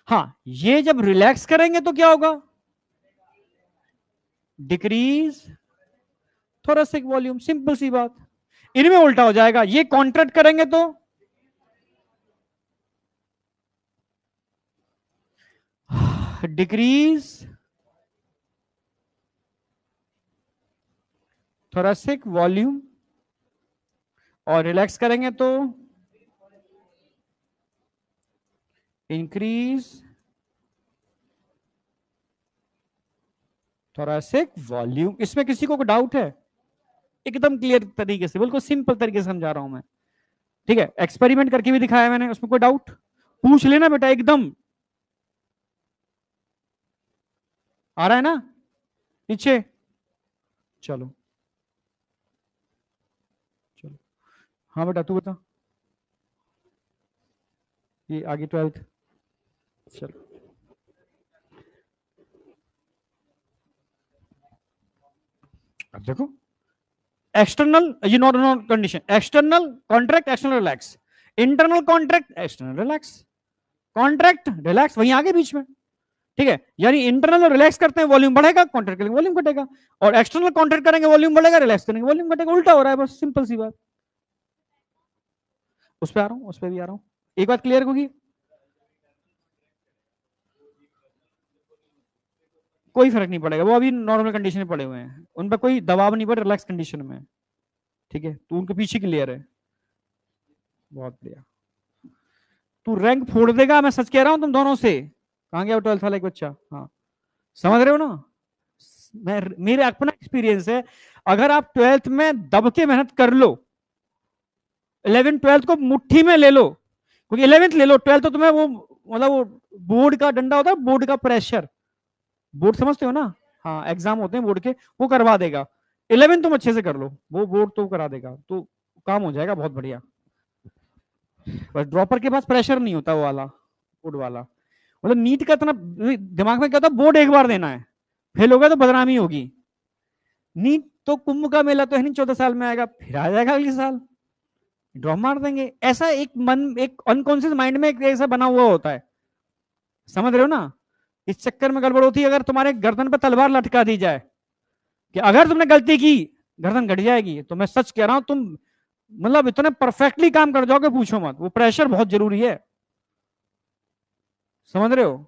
हाँ ये जब रिलैक्स करेंगे तो क्या होगा, डिक्रीज थोरेसिक वॉल्यूम, सिंपल सी बात। इनमें उल्टा हो जाएगा, ये कॉन्ट्रैक्ट करेंगे तो डिक्रीज थोरेसिक वॉल्यूम, और रिलैक्स करेंगे तो इंक्रीज थोरेसिक वॉल्यूम। इसमें किसी को डाउट है? एकदम क्लियर तरीके से, बिल्कुल सिंपल तरीके से समझा रहा हूं मैं, ठीक है, एक्सपेरिमेंट करके भी दिखाया मैंने, उसमें कोई डाउट पूछ लेना बेटा एकदम। आ रहा है ना पीछे? चलो चलो, हाँ बेटा तू बता, ये आगे 12th। चलो अब देखो, एक्सटर्नल, ये not not condition, external contract, external relax, internal contract, external relax, contract relax वहीं आगे बीच में, ठीक है। यानी इंटरनल रिलैक्स करते हैं वॉल्यूम बढ़ेगा, कॉन्ट्रैक्ट करेंगे वॉल्यूम घटेगा, और एक्सटर्नल कॉन्ट्रैक्ट करेंगे वॉल्यूम बढ़ेगा, रिलैक्स करेंगे वॉल्यूम घटेगा, उल्टा हो रहा है, बस सिंपल सी बात। उस पर आ रहा हूं, उस पर भी आ रहा हूं, एक बात क्लियर होगी, कोई फर्क नहीं पड़ेगा, वो अभी नॉर्मल कंडीशन में पड़े हुए हैं, उन पर कोई दबाव नहीं पड़े, रिलैक्स कंडीशन में, ठीक है, तो उनके पीछे क्लियर है, बहुत बढ़िया। तू रैंक फोड़ देगा, मैं सच कह रहा हूं तुम दोनों से। कहां गया 12th वाला एक बच्चा? हाँ समझ रहे हो ना, मैं मेरे अपना एक्सपीरियंस है, अगर आप 12th में दब के मेहनत कर लो, 11 12th को मुट्ठी में ले लो, क्योंकि 11th ले लो, 12th तो तुम्हें वो मतलब वो बोर्ड का डंडा होता है, बोर्ड का प्रेशर, बोर्ड समझते हो ना, हाँ एग्जाम होते हैं बोर्ड के, वो करवा देगा। 11 तुम अच्छे से कर लो, वो बोर्ड तो करा देगा, तो काम हो जाएगा बहुत बढ़िया। बस ड्रॉपर के पास प्रेशर नहीं होता वो वाला, बोर्ड वाला, मतलब नीट का इतना दिमाग में क्या होता है, बोर्ड एक बार देना है, फेल हो गया तो बदनामी होगी। नीट तो कुंभ का मेला तो है नहीं, 14 साल में आएगा, फिर आ जाएगा अगले साल, ड्रॉप मार देंगे, ऐसा एक मन, एक अनकॉन्शियस माइंड में एक ऐसा बना हुआ होता है, समझ रहे हो ना। इस चक्कर में गड़बड़ होती है, अगर तुम्हारे गर्दन पर तलवार लटका दी जाए कि अगर तुमने गलती की गर्दन घट जाएगी, तो मैं सच कह रहा हूं तुम मतलब इतने परफेक्टली काम कर जाओगे, पूछो मत, वो प्रेशर बहुत जरूरी है, समझ रहे हो।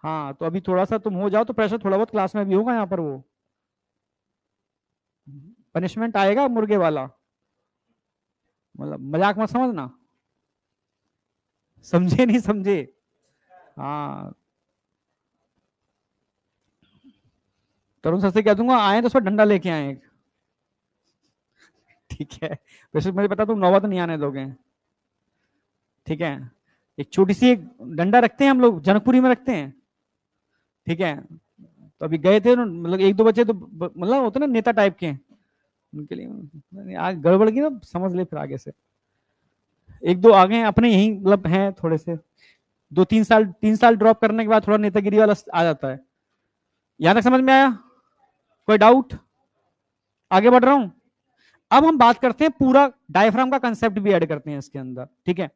हाँ तो अभी थोड़ा सा तुम हो जाओ तो प्रेशर थोड़ा बहुत क्लास में भी होगा, यहाँ पर वो पनिशमेंट आएगा मुर्गे वाला, मतलब मजाक मत समझना, समझे नहीं समझे। हाँ तरुण सर से कह दूंगा आए तो उसका डंडा लेके आए एक, ठीक है, वैसे मुझे पता तुम नौबत नहीं आने दोगे, ठीक है। एक छोटी सी एक डंडा रखते हैं हम लोग, जनकपुरी में रखते हैं, ठीक है। तो अभी गए थे मतलब एक दो बच्चे तो मतलब होते ना नेता टाइप के, उनके लिए आज गड़बड़ की ना, समझ ले फिर आगे से, एक दो आगे अपने यही मतलब हैं थोड़े से, 2 3 साल 3 साल ड्रॉप करने के बाद थोड़ा नेतागिरी वाला आ जाता है। यहां तक समझ में आया? कोई डाउट? आगे बढ़ रहा हूं। अब हम बात करते हैं पूरा डायफ्राम का कंसेप्ट भी ऐड करते हैं इसके अंदर, ठीक है।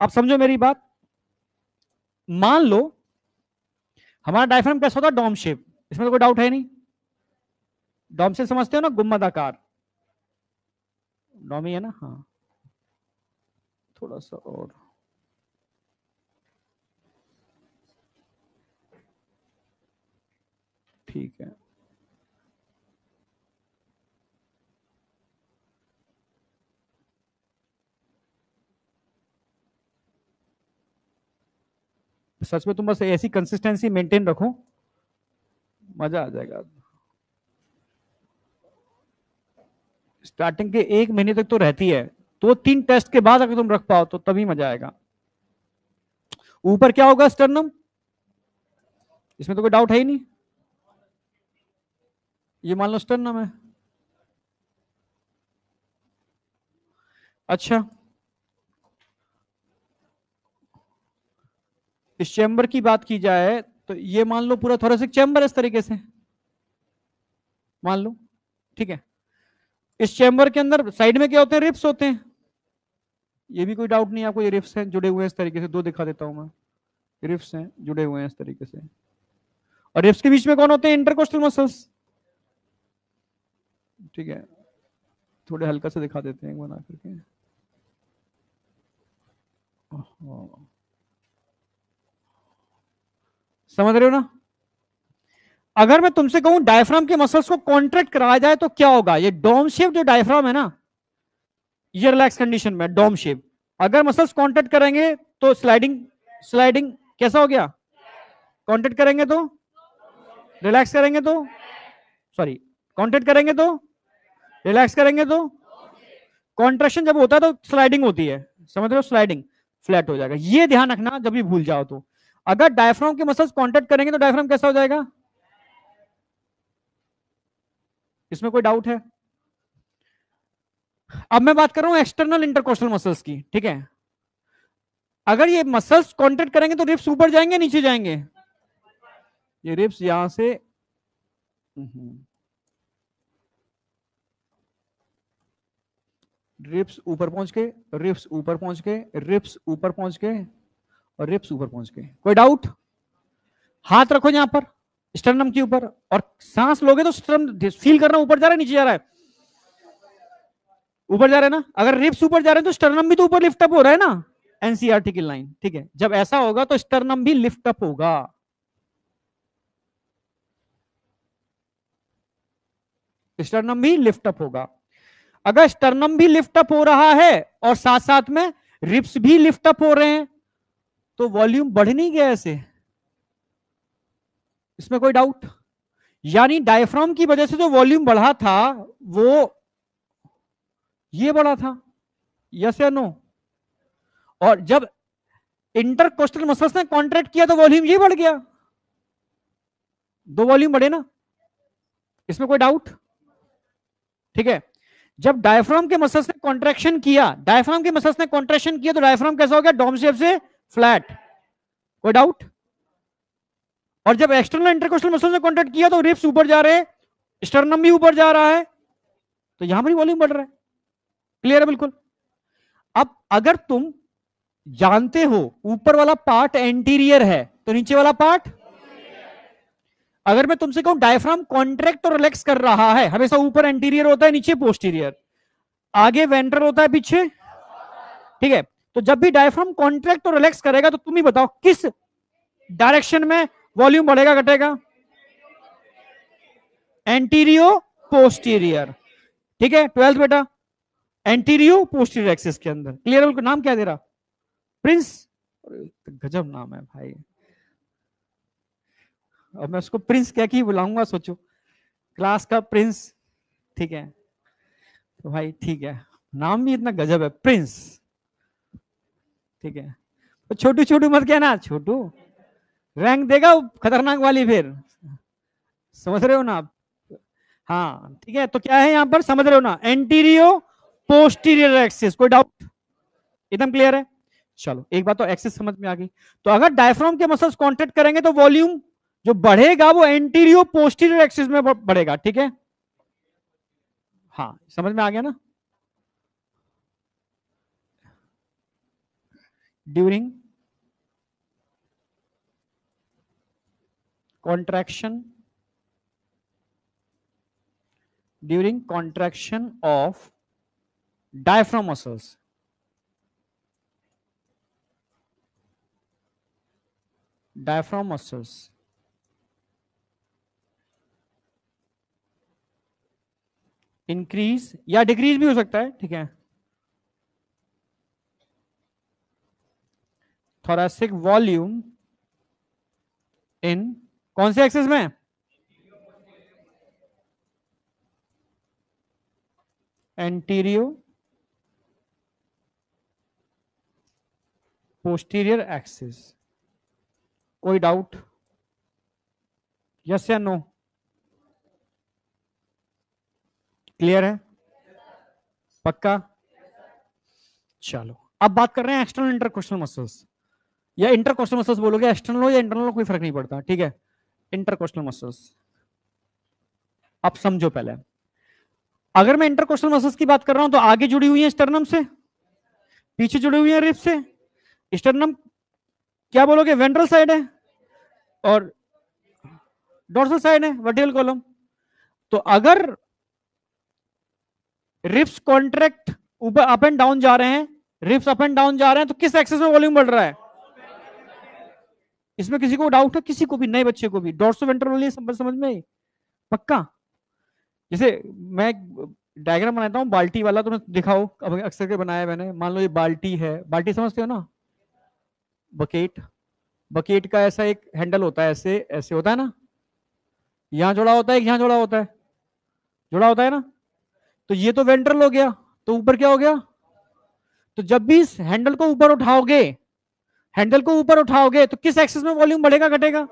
अब समझो मेरी बात, मान लो हमारा डायफ्राम कैसा होता है, डॉम शेप, इसमें तो कोई डाउट है नहीं, डॉम शेप समझते हो ना, गुम्बद आकार, डॉम ही है ना, हाँ थोड़ा सा और, ठीक है। सच में तुम बस ऐसी कंसिस्टेंसी मेंटेन रखो, मजा आ जाएगा। स्टार्टिंग के 1 महीने तक तो रहती है, तो 3 टेस्ट के बाद अगर तुम रख पाओ तो तभी मजा आएगा। ऊपर क्या होगा, स्टर्नम, इसमें तो कोई डाउट है ही नहीं, ये मान लो स्टर्नम है, अच्छा। इस चैम्बर की बात की जाए तो ये मान लो पूरा थोरेसिक चैम्बर इस तरीके से मान लो, ठीक है। इस चैम्बर के अंदर साइड में क्या होते हैं, रिप्स होते हैं, ये भी कोई डाउट नहीं आपको, ये रिप्स हैं जुड़े हुए हैं इस तरीके से, दो दिखा देता हूं मैं, रिप्स हैं जुड़े हुए हैं इस तरीके से, और रिप्स के बीच में कौन होते हैं, इंटरकोस्टल मसल्स, ठीक है। थोड़े हल्का से दिखा देते हैं बना करके, समझ रहे हो ना। अगर मैं तुमसे कहूं डायफ्राम के मसल्स को कॉन्ट्रैक्ट कराया जाए तो क्या होगा, ये डोम शेप जो डायफ्राम है ना, ये रिलैक्स कंडीशन में डोम शेप, अगर मसल्स कॉन्ट्रैक्ट करेंगे तो स्लाइडिंग, स्लाइडिंग कैसा हो गया, कॉन्ट्रैक्ट करेंगे तो, रिलैक्स करेंगे तो, सॉरी कॉन्ट्रैक्ट करेंगे तो, रिलैक्स करेंगे तो, कॉन्ट्रेक्शन जब होता है तो स्लाइडिंग होती है, समझ रहे हो, स्लाइडिंग फ्लैट हो जाएगा, ये ध्यान रखना जब भी भूल जाओ तो। अगर डायफ्राम के मसल्स कॉन्ट्रैक्ट करेंगे तो डायफ्राम कैसा हो जाएगा, इसमें कोई डाउट है? अब मैं बात कर रहा हूं एक्सटर्नल इंटरकोस्टल मसल्स की, ठीक है। अगर ये मसल्स कॉन्ट्रैक्ट करेंगे तो रिब्स ऊपर जाएंगे नीचे जाएंगे? ये रिब्स यहां से रिब्स ऊपर पहुंच गए, रिब्स ऊपर पहुंच गए, रिब्स ऊपर पहुंच गए और रिब्स ऊपर पहुंच गए। कोई डाउट? हाथ रखो यहां पर स्टर्नम के ऊपर और सांस लोगे तो स्टर्नम फील करना ऊपर जा रहा है नीचे जा रहा है? ऊपर जा रहा है ना। अगर रिब्स ऊपर जा रहे हैं तो स्टर्नम भी तो ऊपर लिफ्ट अप हो रहा है ना, एनसीईआरटी की लाइन, ठीक है। जब ऐसा होगा तो स्टर्नम भी लिफ्ट अप होगा। स्टर्नम भी लिफ्ट अप होगा। अगर स्टर्नम भी लिफ्ट अप हो रहा है और साथ साथ में रिब्स भी लिफ्ट अप हो रहे हैं तो वॉल्यूम बढ़ नहीं गया ऐसे? इसमें कोई डाउट? यानी डायफ्राम की वजह से जो वॉल्यूम बढ़ा था वो ये बढ़ा था, यस या नो? और जब इंटरकोस्टल मसल्स ने कॉन्ट्रैक्ट किया तो वॉल्यूम ये बढ़ गया, दो वॉल्यूम बढ़े ना। इसमें कोई डाउट? ठीक है। जब डायफ्राम के मसल्स ने कॉन्ट्रैक्शन किया, डायफ्राम के मसल्स ने कॉन्ट्रैक्शन किया तो डायफ्राम कैसा हो गया? डोम शेप से फ्लैट। कोई डाउट? और जब एक्सटर्नल इंटरकोस्टल मसल्स ने कॉन्ट्रैक्ट किया तो रिब्स ऊपर जा रहे हैं, स्टर्नम भी ऊपर जा रहा है, तो यहां पर वॉल्यूम बढ़ रहा है। क्लियर है बिल्कुल? अब अगर तुम जानते हो ऊपर वाला पार्ट एंटीरियर है तो नीचे वाला पार्ट, अगर मैं तुमसे कहूं डायफ्राम कॉन्ट्रैक्ट और रिलैक्स कर रहा है, हमेशा ऊपर एंटीरियर होता है नीचे पोस्टीरियर, आगे वेंट्रल होता है पीछे, ठीक है। तो जब भी डायफ्राम कॉन्ट्रैक्ट और रिलैक्स करेगा तो तुम ही बताओ किस डायरेक्शन में वॉल्यूम बढ़ेगा घटेगा? एंटीरियो पोस्टीरियर, ठीक है। 12th बेटा, एंटीरियो पोस्टीरियर एक्सिस के अंदर। क्लियर है? नाम क्या दे रहा? प्रिंस। गजब नाम है भाई। अब मैं उसको प्रिंस क्या की बुलाऊंगा सोचो, क्लास का प्रिंस, ठीक है। तो भाई ठीक है, नाम भी इतना गजब है, प्रिंस, ठीक है। तो छोटू छोटू मत कहना, छोटू रैंक देगा खतरनाक वाली फिर, समझ रहे हो ना आप? हाँ ठीक है। तो क्या है यहां पर, समझ रहे हो ना? एंटीरियो पोस्टीरियर एक्सिस। कोई डाउट? एकदम क्लियर है? चलो एक बात तो एक्सिस समझ में आ गई। तो अगर डायफ्राम के मसल्स कॉन्ट्रैक्ट करेंगे तो वॉल्यूम जो बढ़ेगा वो एंटीरियो पोस्टीरियर एक्सिस में बढ़ेगा, ठीक है। हाँ समझ में आ गया ना? During contraction, during contraction of diaphragm muscles, diaphragm muscles increase या डिक्रीज भी हो सकता है, ठीक है। थोरैसिक वॉल्यूम इन कौन से एक्सिस में? एंटीरियो पोस्टीरियर एक्सिस। कोई डाउट? यस या नो? क्लियर है? पक्का? चलो अब बात कर रहे हैं एक्सटर्नल इंटरकोस्टल मसल्स, या इंटरकोस्टल मसल्स बोलोगे, एक्सटर्नल हो या इंटरनल हो कोई फर्क नहीं पड़ता, ठीक है। इंटरकोस्टल मसल्स अब समझो पहले। अगर मैं इंटरकोस्टल मसल्स की बात कर रहा हूं तो आगे जुड़ी हुई है स्टर्नम से, पीछे जुड़ी हुई है रिब से। स्टर्नम क्या बोलोगे? वेंट्रल साइड है और डोर्सल साइड है, वर्टिकल कॉलम। तो अगर रिब्स कॉन्ट्रैक्ट ऊपर अप एंड डाउन जा रहे हैं, रिब्स अप एंड डाउन जा रहे हैं, तो किस एक्सिस में वॉल्यूम बढ़ रहा है? इसमें किसी को डाउट है? किसी को भी? नए बच्चे को भी? डोर्सो वेंट्रल वाली समझ में आई? पक्का? जैसे मैं डायग्राम बनाता हूं बाल्टी वाला, तुमने दिखाओ, अब अक्सर के बनाया मैंने। मान लो ये बाल्टी है, बाल्टी समझते हो ना? बकेट, बकेट का ऐसा एक हैंडल होता है, ऐसे ऐसे होता है ना, यहां जुड़ा होता है, यहां जुड़ा होता है, जुड़ा होता है ना। तो ये तो वेंट्रल हो गया, तो ऊपर क्या हो गया? तो जब भी इस हैंडल को ऊपर उठाओगे, हैंडल को ऊपर उठाओगे तो किस एक्सिस में वॉल्यूम बढ़ेगा घटेगा?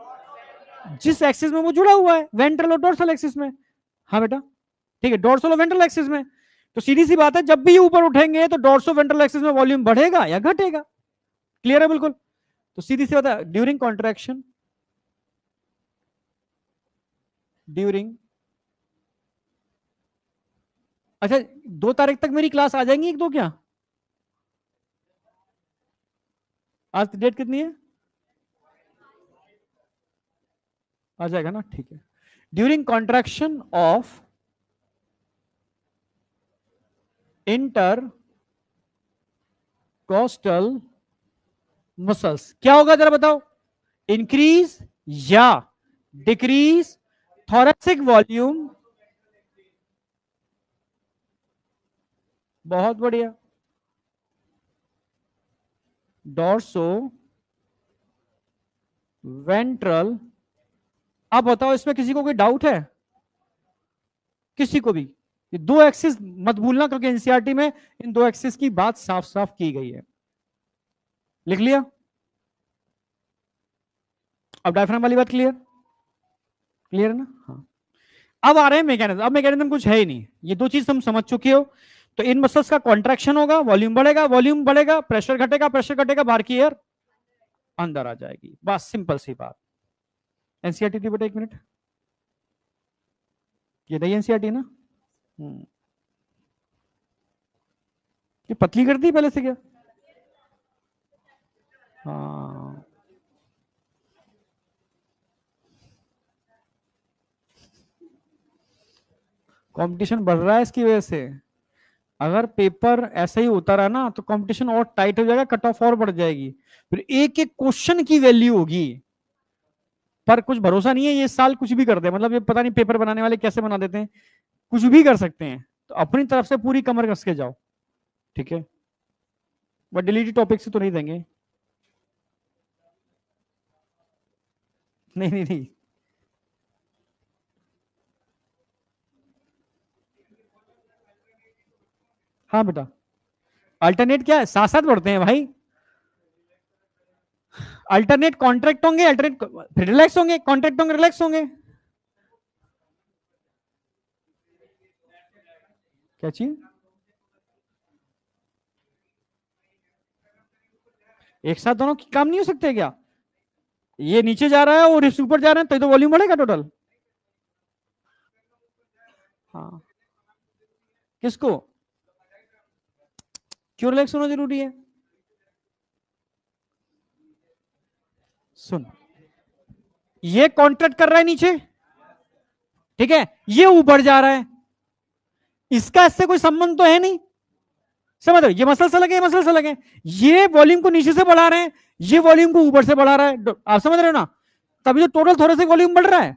जिस एक्सिस में वो जुड़ा हुआ है, वेंट्रल और डोर्सल एक्सिस में। हाँ बेटा, ठीक है, डोर्सो वेंट्रल एक्सिस में। तो सीधी सी बात है, जब भी ये ऊपर उठेंगे तो डोर्सो वेंट्रल एक्सिस में वॉल्यूम बढ़ेगा या घटेगा। क्लियर है बिल्कुल। तो सीधी सी बात है, ड्यूरिंग कॉन्ट्रैक्शन, ड्यूरिंग, अच्छा 2 तारीख तक मेरी क्लास आ जाएंगी एक दो क्या? आज डेट कितनी है? आ जाएगा ना, ठीक है। During contraction of inter coastal muscles क्या होगा जरा बताओ? इंक्रीज या डिक्रीज थोरेसिक वॉल्यूम। बहुत बढ़िया। Dorso ventral. अब बताओ इसमें किसी को कोई डाउट है? किसी को भी? ये 2 एक्सिस मत भूलना, क्योंकि एनसीईआरटी में इन 2 एक्सिस की बात साफ साफ की गई है। लिख लिया? अब डायफ्राम वाली बात क्लियर? क्लियर है ना? हाँ। अब आ रहे हैं मैकेनिज्म। अब मैकेनिज्म कुछ है ही नहीं, ये 2 चीज तुम समझ चुके हो। तो इन मसल्स का कॉन्ट्रैक्शन होगा, वॉल्यूम बढ़ेगा, वॉल्यूम बढ़ेगा, प्रेशर घटेगा, प्रेशर घटेगा, बाहर की एयर अंदर आ जाएगी। बस सिंपल सी बात। एनसीईआरटी थी बेटा, 1 मिनट। ये नहीं एनसीईआरटी ना? ये पतली कर दी पहले से क्या? हाँ, कंपटीशन बढ़ रहा है इसकी वजह से। अगर पेपर ऐसा ही होता रहा ना तो कंपटीशन और टाइट हो जाएगा, कट ऑफ और बढ़ जाएगी, फिर एक एक क्वेश्चन की वैल्यू होगी। पर कुछ भरोसा नहीं है, ये साल कुछ भी कर दे, मतलब ये पता नहीं पेपर बनाने वाले कैसे बना देते हैं, कुछ भी कर सकते हैं। तो अपनी तरफ से पूरी कमर कस के जाओ, ठीक है? बट डिलीटेड टॉपिक से तो नहीं देंगे। नहीं नहीं नहीं। हाँ बेटा, अल्टरनेट क्या है? साथ साथ बढ़ते हैं भाई। अल्टरनेट कॉन्ट्रैक्ट होंगे, अल्टरनेट फिर रिलैक्स होंगे, कॉन्ट्रैक्ट होंगे, रिलैक्स होंगे। क्या चीज? एक साथ दोनों काम नहीं हो सकते क्या? ये नीचे जा रहा है और इस ऊपर जा रहा है तो वॉल्यूम बढ़ेगा टोटल। हाँ। किसको? क्यों रिलैक्स होना जरूरी है? सुन, ये कॉन्ट्रैक्ट कर रहा है नीचे, ठीक है, ये ऊपर जा रहा है, इसका इससे कोई संबंध तो है नहीं। समझ रहे हो? ये मसल से लगे, मसल से लगे, ये वॉल्यूम को नीचे से बढ़ा रहे हैं, ये वॉल्यूम को ऊपर से बढ़ा रहा है। आप समझ रहे हो ना? तभी जो टोटल थोरेसिक वॉल्यूम बढ़ रहा है,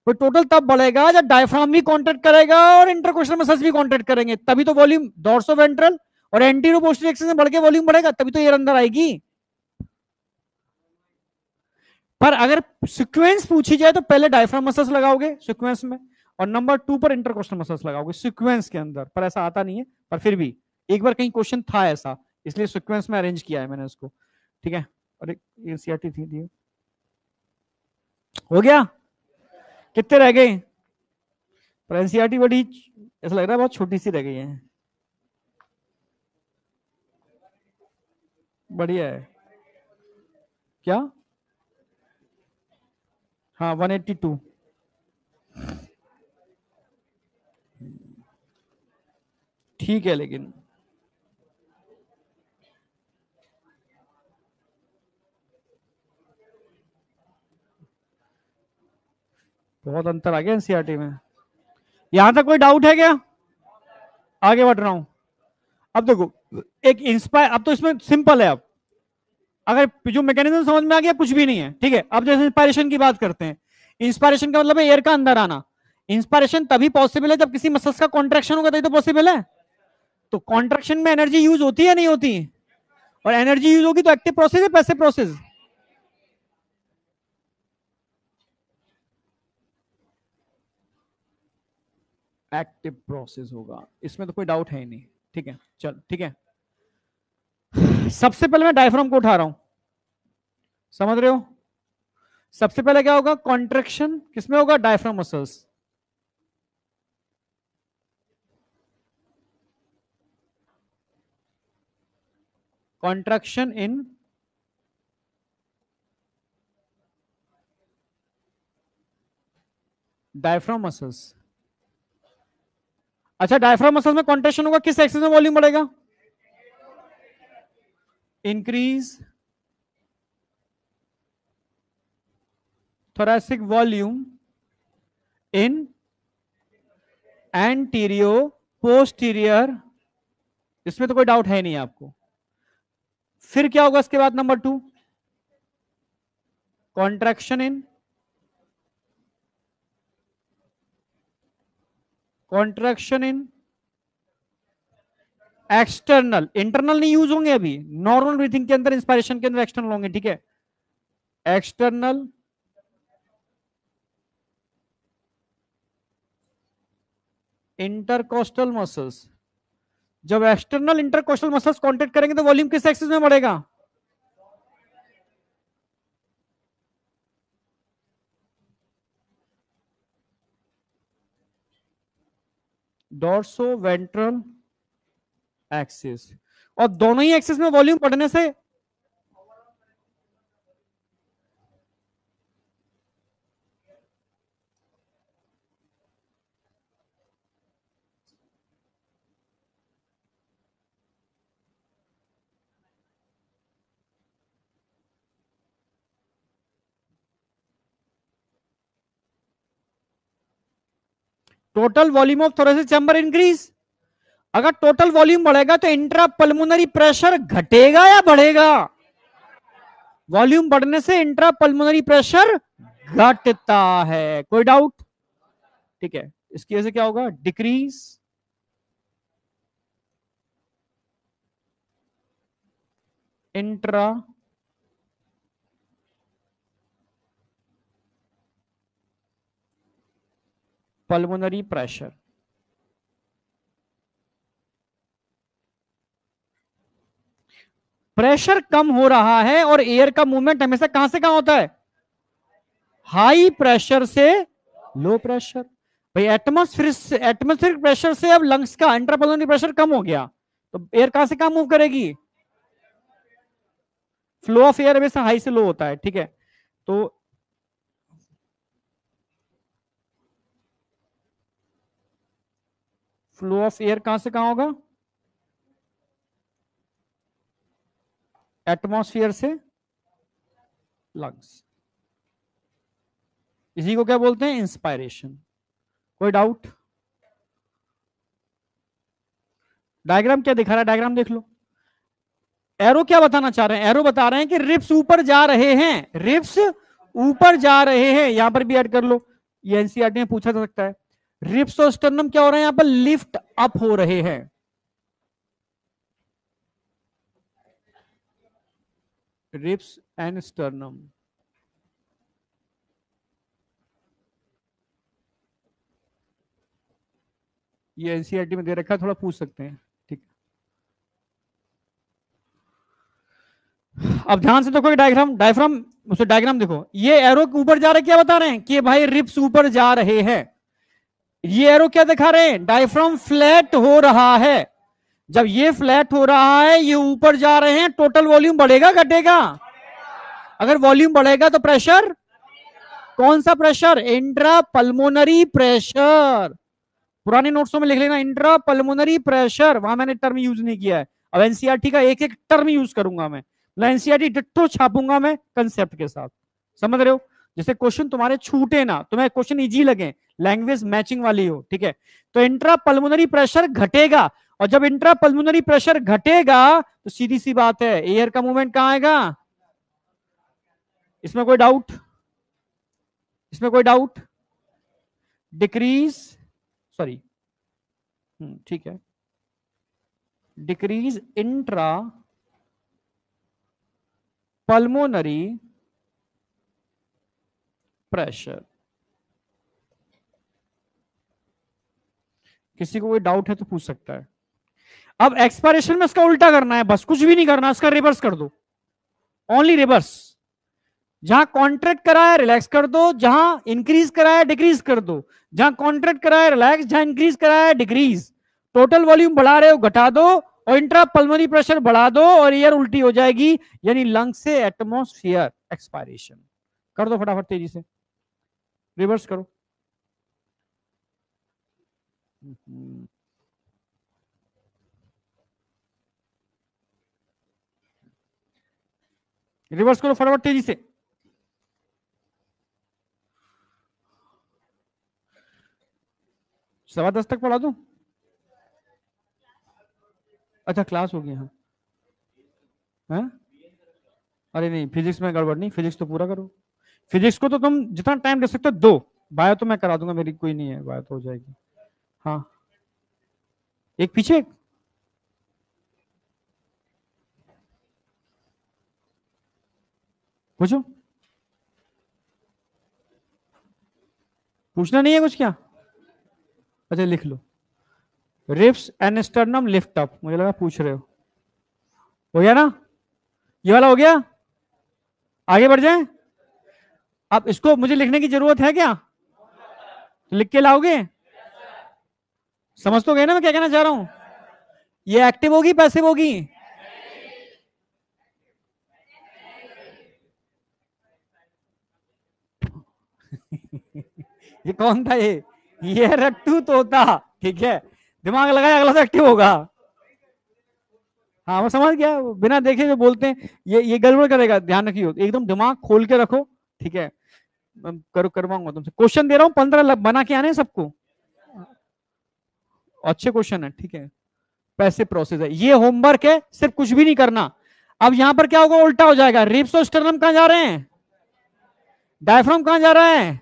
वो टोटल तब बढ़ेगा जब डायफ्राम भी कॉन्ट्रैक्ट करेगा और इंटरकोस्टल मसल्स भी कॉन्ट्रैक्ट करेंगे, तभी तो वॉल्यूम डोर्सो वेंट्रल और एंटीरो पोस्टीरियर एक्सिस में बढ़ के वॉल्यूम बढ़ेगा, तभी तो एयर अंदर आएगी। पर अगर सीक्वेंस पूछी जाए तो पहले डायफ्राम मसल्स लगाओगे सीक्वेंस में, और नंबर 2 पर इंटरकोस्टल मसल्स लगाओगे सीक्वेंस के अंदर। पर ऐसा आता नहीं है, पर फिर भी एक बार कहीं क्वेश्चन था ऐसा, इसलिए सीक्वेंस में अरेंज किया है मैंने उसको, ठीक है? और एक एनसीईआरटी थी। हो गया? कितने रह गए? पर एनसीईआरटी बड़ी ऐसा लग रहा है बहुत छोटी सी रह गई है। बढ़िया है। क्या? हाँ 182। ठीक है, लेकिन बहुत अंतर आ गया एनसीईआरटी में। यहां तक कोई डाउट है क्या? आगे बढ़ रहा हूं। अब देखो, एक इंस्पायर, अब तो इसमें सिंपल है। अब अगर जो मैकेनिज्म समझ में आ गया, कुछ भी नहीं है, ठीक है? अब जैसे इंस्पायरेशन की बात करते हैं, इंस्पायरेशन का मतलब है एयर का अंदर आना। इंस्पायरेशन तभी पॉसिबल है जब किसी मसल्स का कॉन्ट्रैक्शन होगा, तभी तो पॉसिबल है। तो कॉन्ट्रैक्शन में एनर्जी यूज होती है नहीं होती? और एनर्जी यूज होगी तो एक्टिव प्रोसेस है पैसिव प्रोसेस? एक्टिव प्रोसेस होगा, इसमें तो कोई डाउट है ही नहीं। ठीक है, चल ठीक है। सबसे पहले मैं डायफ्राम को उठा रहा हूं, समझ रहे हो? सबसे पहले क्या होगा? कॉन्ट्रैक्शन किसमें होगा? Diaphragm muscles. Contraction in diaphragm muscles. अच्छा, डायफ्राम मसल्स में कॉन्ट्रैक्शन होगा, किस एक्सिस में वॉल्यूम बढ़ेगा? Increase thoracic volume in antero posterior, इसमें तो कोई डाउट है नहीं आपको। फिर क्या होगा इसके बाद? नंबर 2, कॉन्ट्रैक्शन इन एक्सटर्नल, इंटरनल नहीं यूज होंगे अभी, नॉर्मल ब्रीथिंग के अंदर, इंस्पायरेशन के अंदर एक्सटर्नल होंगे, ठीक है। एक्सटर्नल इंटरकोस्टल मसल्स, जब एक्सटर्नल इंटरकोस्टल मसल्स कॉन्टेक्ट करेंगे तो वॉल्यूम किस एक्सिस में बढ़ेगा? Dorso ventral axis. और दोनों ही एक्सिस में वॉल्यूम बढ़ने से total volume of thoracic chamber increase. अगर टोटल वॉल्यूम बढ़ेगा तो इंट्रा पल्मोनरी प्रेशर घटेगा या बढ़ेगा? वॉल्यूम बढ़ने से इंट्रा पल्मोनरी प्रेशर घटता है, कोई डाउट? ठीक है, इसकी वजह से क्या होगा? Decrease intra pulmonary pressure. Pressure कम हो रहा है और एयर का मूवमेंट हमेशा कहां से कहां होता है? हाई प्रेशर से लो प्रेशर। भाई एटमॉस्फेरिक प्रेशर से अब लंग्स का इंट्रापल्मोनरी प्रेशर कम हो गया, तो एयर कहां से कहां मूव करेगी? फ्लो ऑफ एयर हमेशा हाई से लो होता है, ठीक है। तो फ्लो ऑफ एयर कहां से कहां होगा? एटमॉस्फेयर से लंग्स। इसी को क्या बोलते हैं? इंस्पायरेशन। कोई डाउट? डायग्राम क्या दिखा रहा है? डायग्राम देख लो। एरो क्या बताना चाह रहे हैं? एरो बता रहे हैं कि रिप्स ऊपर जा रहे हैं, रिप्स ऊपर जा रहे हैं। यहां पर भी ऐड कर लो, ये एनसीईआरटी में पूछा जा सकता है। रिप्स और स्टर्नम क्या हो रहे हैं? यहां पर लिफ्ट अप हो रहे हैं। रिप्स एंड स्टर्नम, ये एनसीईआरटी में दे रखा है, थोड़ा पूछ सकते हैं, ठीक। अब ध्यान से देखो डायग्राम, डायग्राम देखो, ये एरो ऊपर जा रहे, क्या बता रहे हैं? कि भाई रिप्स ऊपर जा रहे हैं। ये एरो क्या दिखा रहे हैं? डायफ्राम फ्लैट हो रहा है। जब ये फ्लैट हो रहा है, ये ऊपर जा रहे हैं, टोटल वॉल्यूम बढ़ेगा घटेगा? अगर वॉल्यूम बढ़ेगा तो प्रेशर, कौन सा प्रेशर? Intra pulmonary pressure. पुराने नोट्सों में लिख लेना, इंट्रा पल्मोनरी प्रेशर, वहां मैंने टर्म यूज नहीं किया है। अब एनसीईआरटी का एक एक टर्म यूज करूंगा मैं, एनसीईआरटी डिट्टो छापूंगा मैं कंसेप्ट के साथ, समझ रहे हो? जैसे क्वेश्चन तुम्हारे छूटे ना, तुम्हें क्वेश्चन इजी लगे, लैंग्वेज मैचिंग वाली हो, ठीक है। तो इंट्रा पल्मोनरी प्रेशर घटेगा, और जब इंट्रा पल्मोनरी प्रेशर घटेगा तो सीधी सी बात है, एयर का मूवमेंट कहां आएगा? इसमें कोई डाउट? इसमें कोई डाउट? डिक्रीज, सॉरी, ठीक है, डिक्रीज इंट्रा पल्मोनरी प्रेशर। किसी को कोई डाउट है तो पूछ सकता है। अब एक्सपायरेशन में इसका उल्टा करना है, बस कुछ भी नहीं करना, इसका रिवर्स कर दो, ओनली रिवर्स। जहां कॉन्ट्रैक्ट करा है रिलैक्स कर दो, जहां इंक्रीज करा है डिक्रीज कर दो, जहां कॉन्ट्रैक्ट करा है रिलैक्स, जहां इंक्रीज करा है डिक्रीज। टोटल वॉल्यूम बढ़ा रहे हो घटा दो, और इंट्रा पल्मोनरी प्रेशर बढ़ा दो और एयर उल्टी हो जाएगी, यानी लंग से एटमॉस्फेयर एक्सपायरेशन। कर दो फटाफट तेजी से, रिवर्स करो। रिवर्स करो फटाफट तेजी से। सवा 10 तक पढ़ा दूं? अच्छा क्लास हो गई। हाँ हाँ? अरे नहीं, फिजिक्स में गड़बड़ नहीं, फिजिक्स तो पूरा करो। फिजिक्स को तो तुम जितना टाइम दे सकते हो दो, बायो तो मैं करा दूंगा, मेरी कोई नहीं है, बायो तो हो जाएगी। हाँ एक पीछे एक। पूछो, पूछना नहीं है कुछ क्या? अच्छा लिख लो, ribs and sternum lift up, मुझे लगा पूछ रहे हो गया ना? ये वाला हो गया, आगे बढ़ जाए। अब इसको मुझे लिखने की जरूरत है क्या? तो लिख के लाओगे? समझ तो गए ना मैं क्या कहना चाह रहा हूं? ये एक्टिव होगी पैसिव होगी? ये कौन था ये रट्टू तोता, ठीक है, दिमाग लगाया, अगला तो एक्टिव होगा। हाँ वो समझ गया, वो बिना देखे जो बोलते हैं, ये गड़बड़ करेगा, ध्यान रखियो, एकदम दिमाग खोल के रखो, ठीक है। मैं करवाऊंगा तुमसे, क्वेश्चन दे रहा हूँ 15 बना के आने सबको, अच्छे क्वेश्चन है, ठीक है। पैसे प्रोसेस है, ये होमवर्क है, सिर्फ कुछ भी नहीं करना। अब यहां पर क्या होगा, उल्टा हो जाएगा, रिब्स और स्टर्नम कहां जा रहे हैं, डायफ्राम कहां जा रहा है,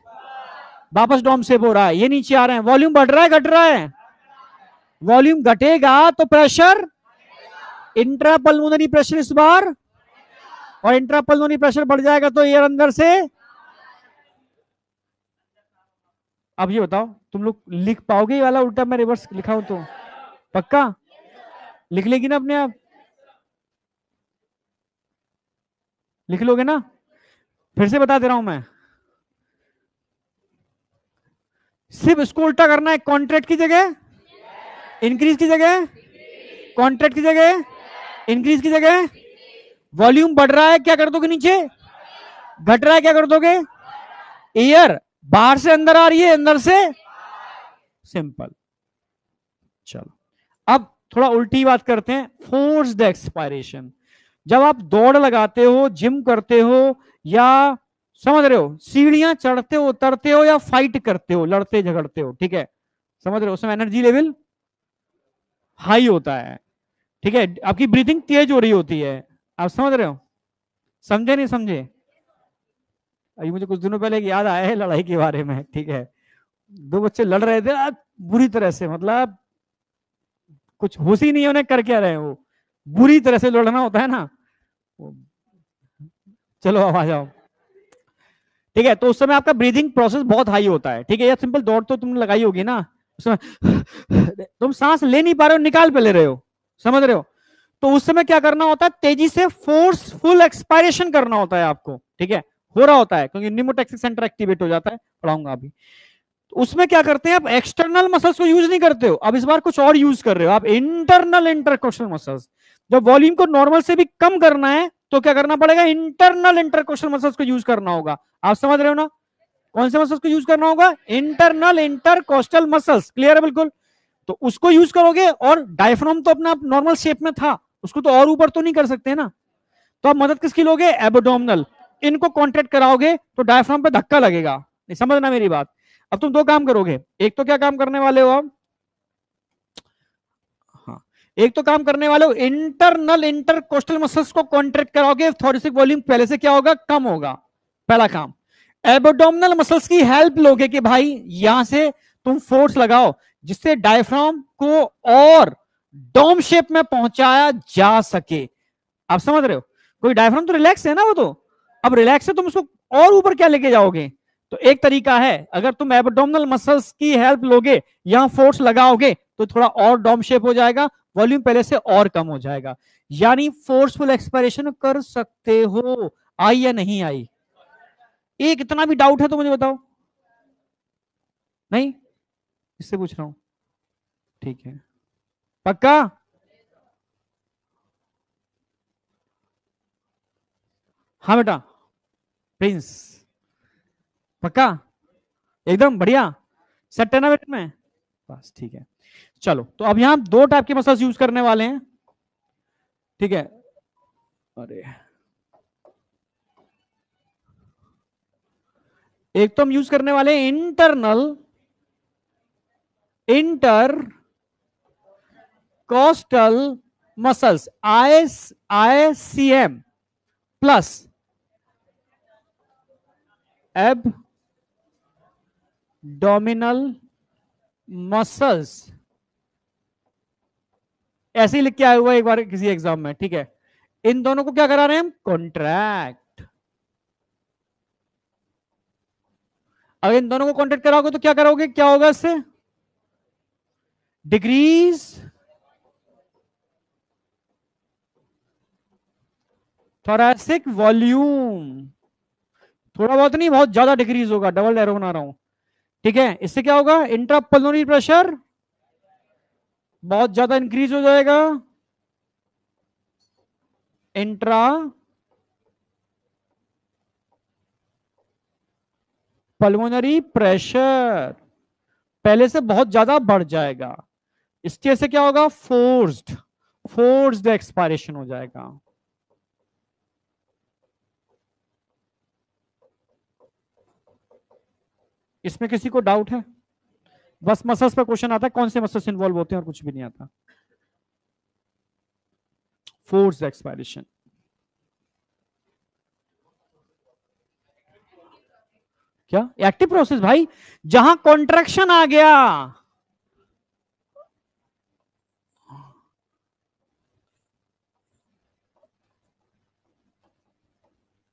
वापस डॉम सेप हो रहा है, ये नीचे आ रहे हैं, वॉल्यूम बढ़ रहा है घट रहा है, वॉल्यूम घटेगा तो प्रेशर, इंट्रापल्मोनरी प्रेशर इस बार, और इंट्रापल्मोनरी प्रेशर बढ़ जाएगा तो एयर अंदर से। अब ये बताओ तुम लोग लिख पाओगे ये वाला उल्टा मैं रिवर्स लिखा हूं तो? पक्का लिख लेगी ना अपने आप? लिख लोगे ना? फिर से बता दे रहा हूं मैं, सिर्फ इसको उल्टा करना है, कॉन्ट्रैक्ट की जगह इंक्रीज की जगह, कॉन्ट्रैक्ट की जगह इंक्रीज की जगह, वॉल्यूम बढ़ रहा है क्या कर दोगे नीचे, घट रहा है क्या कर दोगे, एयर बाहर से अंदर आ रही है अंदर से, सिंपल। चलो अब थोड़ा उल्टी बात करते हैं, फोर्स द एक्सपायरेशन। जब आप दौड़ लगाते हो, जिम करते हो, या समझ रहे हो सीढ़ियां चढ़ते हो उतरते हो, या फाइट करते हो लड़ते झगड़ते हो, ठीक है, समझ रहे हो, उसमें एनर्जी लेवल हाई होता है, ठीक है, आपकी ब्रीथिंग तेज हो रही होती है, आप समझ रहे हो, समझे नहीं समझे? अभी मुझे कुछ दिनों पहले एक याद आया है लड़ाई के बारे में, ठीक है, दो बच्चे लड़ रहे थे बुरी तरह से, मतलब कुछ होश ही नहीं है उन्हें कर क्या रहे हैं वो, बुरी तरह से लड़ना होता है ना। चलो अब आ जाओ, ठीक है, तो उस समय आपका ब्रीदिंग प्रोसेस बहुत हाई होता है, ठीक है, या सिंपल दौड़ तो तुमने लगाई होगी ना, उसमें तुम सांस ले नहीं पा रहे हो, निकाल पे ले रहे हो, समझ रहे हो, तो उस समय क्या करना होता है, तेजी से फोर्सफुल एक्सपायरेशन करना होता है आपको, ठीक है, हो रहा होता है क्योंकि निमोटैक्सिक सेंटर एक्टिवेट हो जाता है, पढ़ाऊंगा अभी। तो उसमें क्या करते हैं आप, एक्सटर्नल मसल्स को यूज नहीं करते हो, अब इस बार कुछ और यूज कर रहे हो आप, इंटरनल इंटरकोस्टल मसल्स। जब वॉल्यूम को नॉर्मल से भी कम करना है तो क्या करना पड़ेगा, इंटरनल इंटरकोस्टल मसल्स को यूज करना होगा, आप समझ रहे हो ना? कौन से मसल्स को यूज करना होगा, इंटरनल इंटरकोस्टल मसल्स, क्लियर है बिल्कुल? तो उसको यूज करोगे, और डायफ्राम तो अपना नॉर्मल शेप में था, उसको तो और ऊपर तो नहीं कर सकते ना, तो आप मदद किसकी लोगे, एबडोमिनल, इनको कॉन्ट्रैक्ट कराओगे तो डायफ्राम पे धक्का लगेगा, नहीं समझना मेरी बात। अब तुम दो काम करोगे, एक तो क्या काम करने वाले हो आप, हाँ, एक तो काम करने वाले हो इंटरनल इंटरकोस्टल मसल्स को कॉन्ट्रैक्ट कराओगे, थोरेसिक वॉल्यूम पहले से क्या होगा, कम होगा, पहला काम। एबडोमिनल मसल्स की हेल्प लोगे कि भाई यहां से तुम फोर्स लगाओ जिससे डायफ्राम को और डोम शेप में पहुंचाया जा सके, आप समझ रहे हो? कोई डायफ्राम तो रिलैक्स है ना, वो तो अब रिलैक्स है, तुम उसको और ऊपर क्या लेके जाओगे? तो एक तरीका है, अगर तुम एब्डोमिनल मसल्स की हेल्प लोगे, यहां फोर्स लगाओगे तो थोड़ा और डॉम शेप हो जाएगा, वॉल्यूम पहले से और कम हो जाएगा, यानी फोर्सफुल एक्सपायरेशन कर सकते हो। आई या नहीं आई? एक इतना भी डाउट है तो मुझे बताओ, नहीं इससे पूछ रहा हूं, ठीक है, पक्का? हाँ बेटा प्रिंस, पक्का एकदम बढ़िया, सेट है ना बेटे में, बस ठीक है। चलो तो अब यहां दो टाइप के मसल्स यूज करने वाले हैं, ठीक है। अरे एक तो हम यूज करने वाले inter coastal muscles, ICM plus abdominal muscles, ऐसे ही लिख के आया हुआ एक बार किसी एग्जाम में, ठीक है। इन दोनों को क्या करा रहे हैं हम, कॉन्ट्रैक्ट। अगर इन दोनों को कॉन्ट्रैक्ट कराओगे तो क्या करोगे, क्या होगा इससे, डिक्रीज थोरैसिक वॉल्यूम, थोड़ा बहुत नहीं बहुत ज्यादा डिक्रीज होगा, डबल एरो बना रहा हूं, ठीक है। इससे क्या होगा, इंट्रापल्मोनरी प्रेशर बहुत ज्यादा इंक्रीज हो जाएगा, इंट्रा पल्मोनरी प्रेशर पहले से बहुत ज्यादा बढ़ जाएगा, इसके से क्या होगा, फोर्स्ड एक्सपायरेशन हो जाएगा। इसमें किसी को डाउट है, बस मसल्स पे क्वेश्चन आता है, कौन से मसल्स इन्वॉल्व होते हैं और कुछ भी नहीं आता। फोर्स्ड एक्सपायरेशन, क्या एक्टिव प्रोसेस भाई, जहां कॉन्ट्रैक्शन आ गया,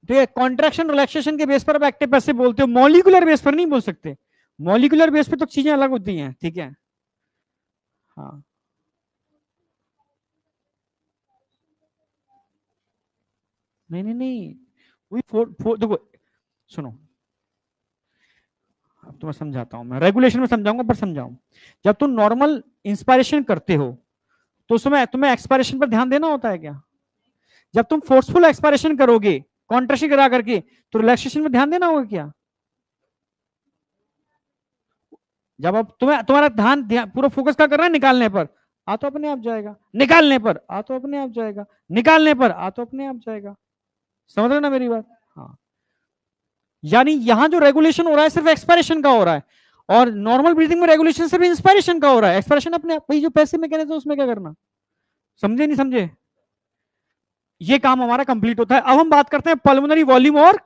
ठीक है। कॉन्ट्रैक्शन रिलैक्सेशन के बेस पर अब एक्टिव पैसिव बोलते हो, मॉलिकुलर बेस पर नहीं बोल सकते, मॉलिकुलर बेस पे तो चीजें अलग होती हैं, ठीक है। हाँ नहीं नहीं नहीं, वही देखो सुनो, अब तो मैं समझाता हूं, मैं रेगुलेशन में समझाऊंगा पर समझाऊं। जब तुम नॉर्मल इंस्पायरेशन करते हो तो उसमें तुम्हें एक्सपायरेशन पर ध्यान देना होता है क्या, जब तुम फोर्सफुल एक्सपायरेशन करोगे कॉन्ट्रैक्शन करा करके तो रिलैक्सेशन में ध्यान देना होगा क्या, जब अब तुम्हारा ध्यान पूरा फोकस क्या कर रहा है, निकालने पर, आ तो अपने आप जाएगा, निकालने पर आ तो अपने आप जाएगा, निकालने पर आ तो अपने आप जाएगा, समझ रहे ना मेरी बात। हाँ यानी यहां जो रेगुलेशन हो रहा है सिर्फ एक्सपायरेशन का हो रहा है, और नॉर्मल ब्रीथिंग में रेगुलेशन सिर्फ इंस्पायरेशन का हो रहा है, एक्सपायरेशन अपने आप, वही जो पैसे मैकेनिज्म उसमें क्या करना, समझे नहीं समझे। ये काम हमारा कंप्लीट होता है। अब हम बात करते हैं पल्मोनरी वॉल्यूम और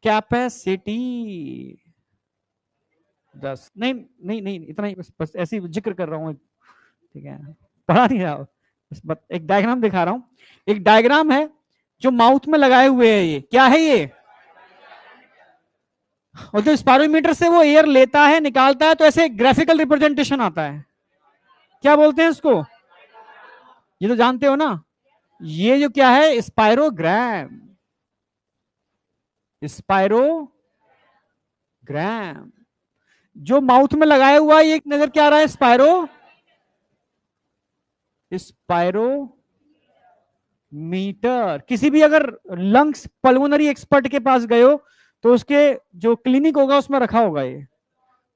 कैपेसिटी। 10 नहीं नहीं नहीं इतना ही, बस ऐसे ही जिक्र कर रहा हूं, ठीक है, पढ़ा नहीं रहा, बस एक डायग्राम दिखा रहा हूं। एक डायग्राम है जो माउथ में लगाए हुए है, ये क्या है ये, और जो स्पायरोमीटर से वो एयर लेता है निकालता है तो ऐसे ग्राफिकल रिप्रेजेंटेशन आता है, क्या बोलते हैं इसको, ये तो जानते हो ना, ये जो क्या है, स्पायरोग्राम, स्पायरोग्राम जो माउथ में लगाया हुआ है, ये नजर क्या आ रहा है, स्पायरोमीटर। किसी भी अगर लंग्स पल्मोनरी एक्सपर्ट के पास गए हो तो उसके जो क्लिनिक होगा उसमें रखा होगा ये,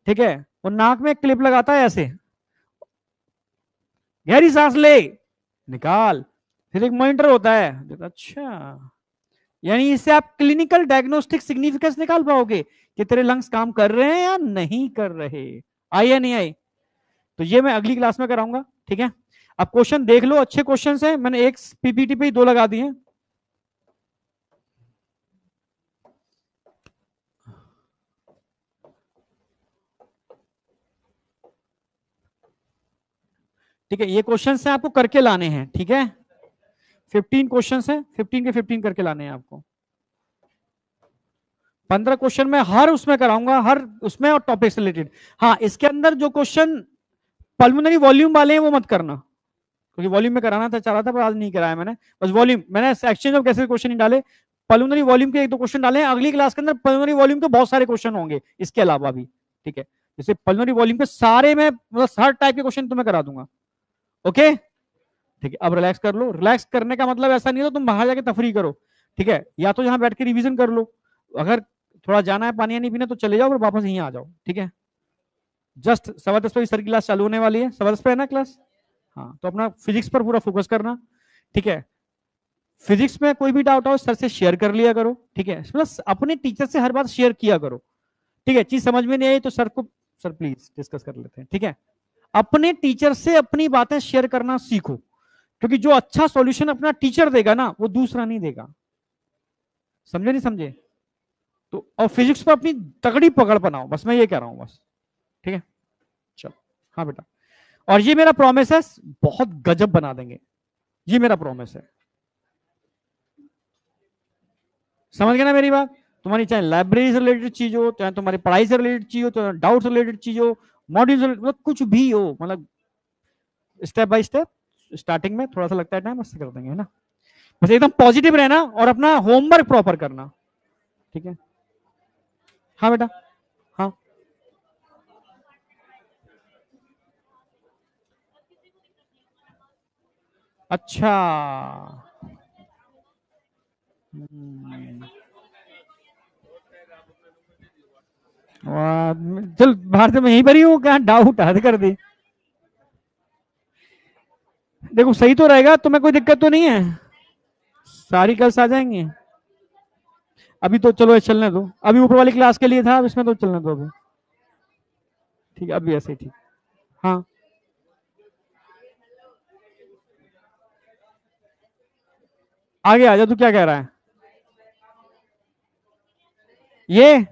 ठीक है। वो नाक में क्लिप लगाता है ऐसे, गहरी सांस ले, निकाल, फिर एक मॉनिटर होता है, अच्छा, यानी इससे आप क्लिनिकल डायग्नोस्टिक सिग्निफिकेंस निकाल पाओगे कि तेरे लंग्स काम कर रहे हैं या नहीं कर रहे, आई या नहीं आई। तो ये मैं अगली क्लास में कराऊंगा, ठीक है। अब क्वेश्चन देख लो, अच्छे क्वेश्चन है, मैंने एक पीपीटी पे ही 2 लगा दिए, ठीक है। ये क्वेश्चन है आपको करके लाने हैं, ठीक है। 15 क्वेश्चन है, 15 के 15 करके लाने हैं आपको, 15 क्वेश्चन में हर उसमें कराऊंगा, हर उसमें और टॉपिक से रिलेटेड। हाँ इसके अंदर जो क्वेश्चन पल्मोनरी वॉल्यूम वाले हैं वो मत करना, क्योंकि वॉल्यूम में कराना था, चाह रहा था पर आज नहीं कराया मैंने, बस वॉल्यूम मैंने एक्सचेंज ऑफ गैसेस क्वेश्चन नहीं डाले, पल्मोनरी वॉल्यूम के 1-2 क्वेश्चन डाले हैं। अगली क्लास के अंदर पल्मोनरी वॉल्यूम के बहुत सारे क्वेश्चन होंगे इसके अलावा भी, ठीक है। जैसे पल्मोनरी वॉल्यूम के सारे में मतलब हर टाइप के क्वेश्चन तुम्हें करा दूंगा, ओके, ठीक है। अब रिलैक्स कर लो, रिलैक्स करने का मतलब ऐसा नहीं है तो तुम बाहर जाके तफरी करो, ठीक है, या तो यहाँ बैठ के रिवीजन कर लो, अगर थोड़ा जाना है पानी नहीं पीना तो चले जाओ, फिर वापस यहीं आ जाओ, ठीक है। जस्ट 10:15 पे सर की क्लास चालू होने वाली है, 10:15 पे है ना क्लास। हाँ, तो अपना फिजिक्स पर पूरा फोकस करना, ठीक है। फिजिक्स में कोई भी डाउट हो सर से शेयर कर लिया करो, ठीक है, प्लस अपने टीचर से हर बात शेयर किया करो, ठीक है। चीज समझ में नहीं आई तो सर को, सर प्लीज डिस्कस कर लेते हैं, ठीक है। अपने टीचर से अपनी बातें शेयर करना सीखो, क्योंकि जो अच्छा सॉल्यूशन अपना टीचर देगा ना वो दूसरा नहीं देगा, समझे नहीं समझे। तो और फिजिक्स पर अपनी तगड़ी पकड़ बनाओ, बस मैं ये कह रहा हूं बस, ठीक है। चलो, हाँ बेटा, और ये मेरा प्रॉमिस है, बहुत गजब बना देंगे, ये मेरा प्रॉमिस है। समझ गए ना मेरी बात। तुम्हारी चाहे लाइब्रेरी से रिलेटेड चीज हो, चाहे तुम्हारी पढ़ाई से रिलेटेड चीज हो, चाहे डाउट से रिलेटेड चीज हो, मॉड्यूल से मतलब कुछ भी हो, मतलब स्टेप बाय स्टेप, स्टार्टिंग में थोड़ा सा लगता है टाइम, उससे कर देंगे, है ना। बस एकदम पॉजिटिव रहना और अपना होमवर्क प्रॉपर करना, ठीक है। हाँ बेटा, हाँ। अच्छा। चल बाहर से मैं यहीं पर ही हूँ, क्या डाउट हद कर दी। देखो सही तो रहेगा, तुम्हें कोई दिक्कत तो नहीं है, सारी कल्स आ जाएंगी। अभी तो चलो चलने दो, अभी ऊपर वाली क्लास के लिए था, अब इसमें तो चलने दो अभी, ठीक है, अभी ऐसे ही ठीक। हाँ, आगे आ जा, तू क्या कह रहा है। ये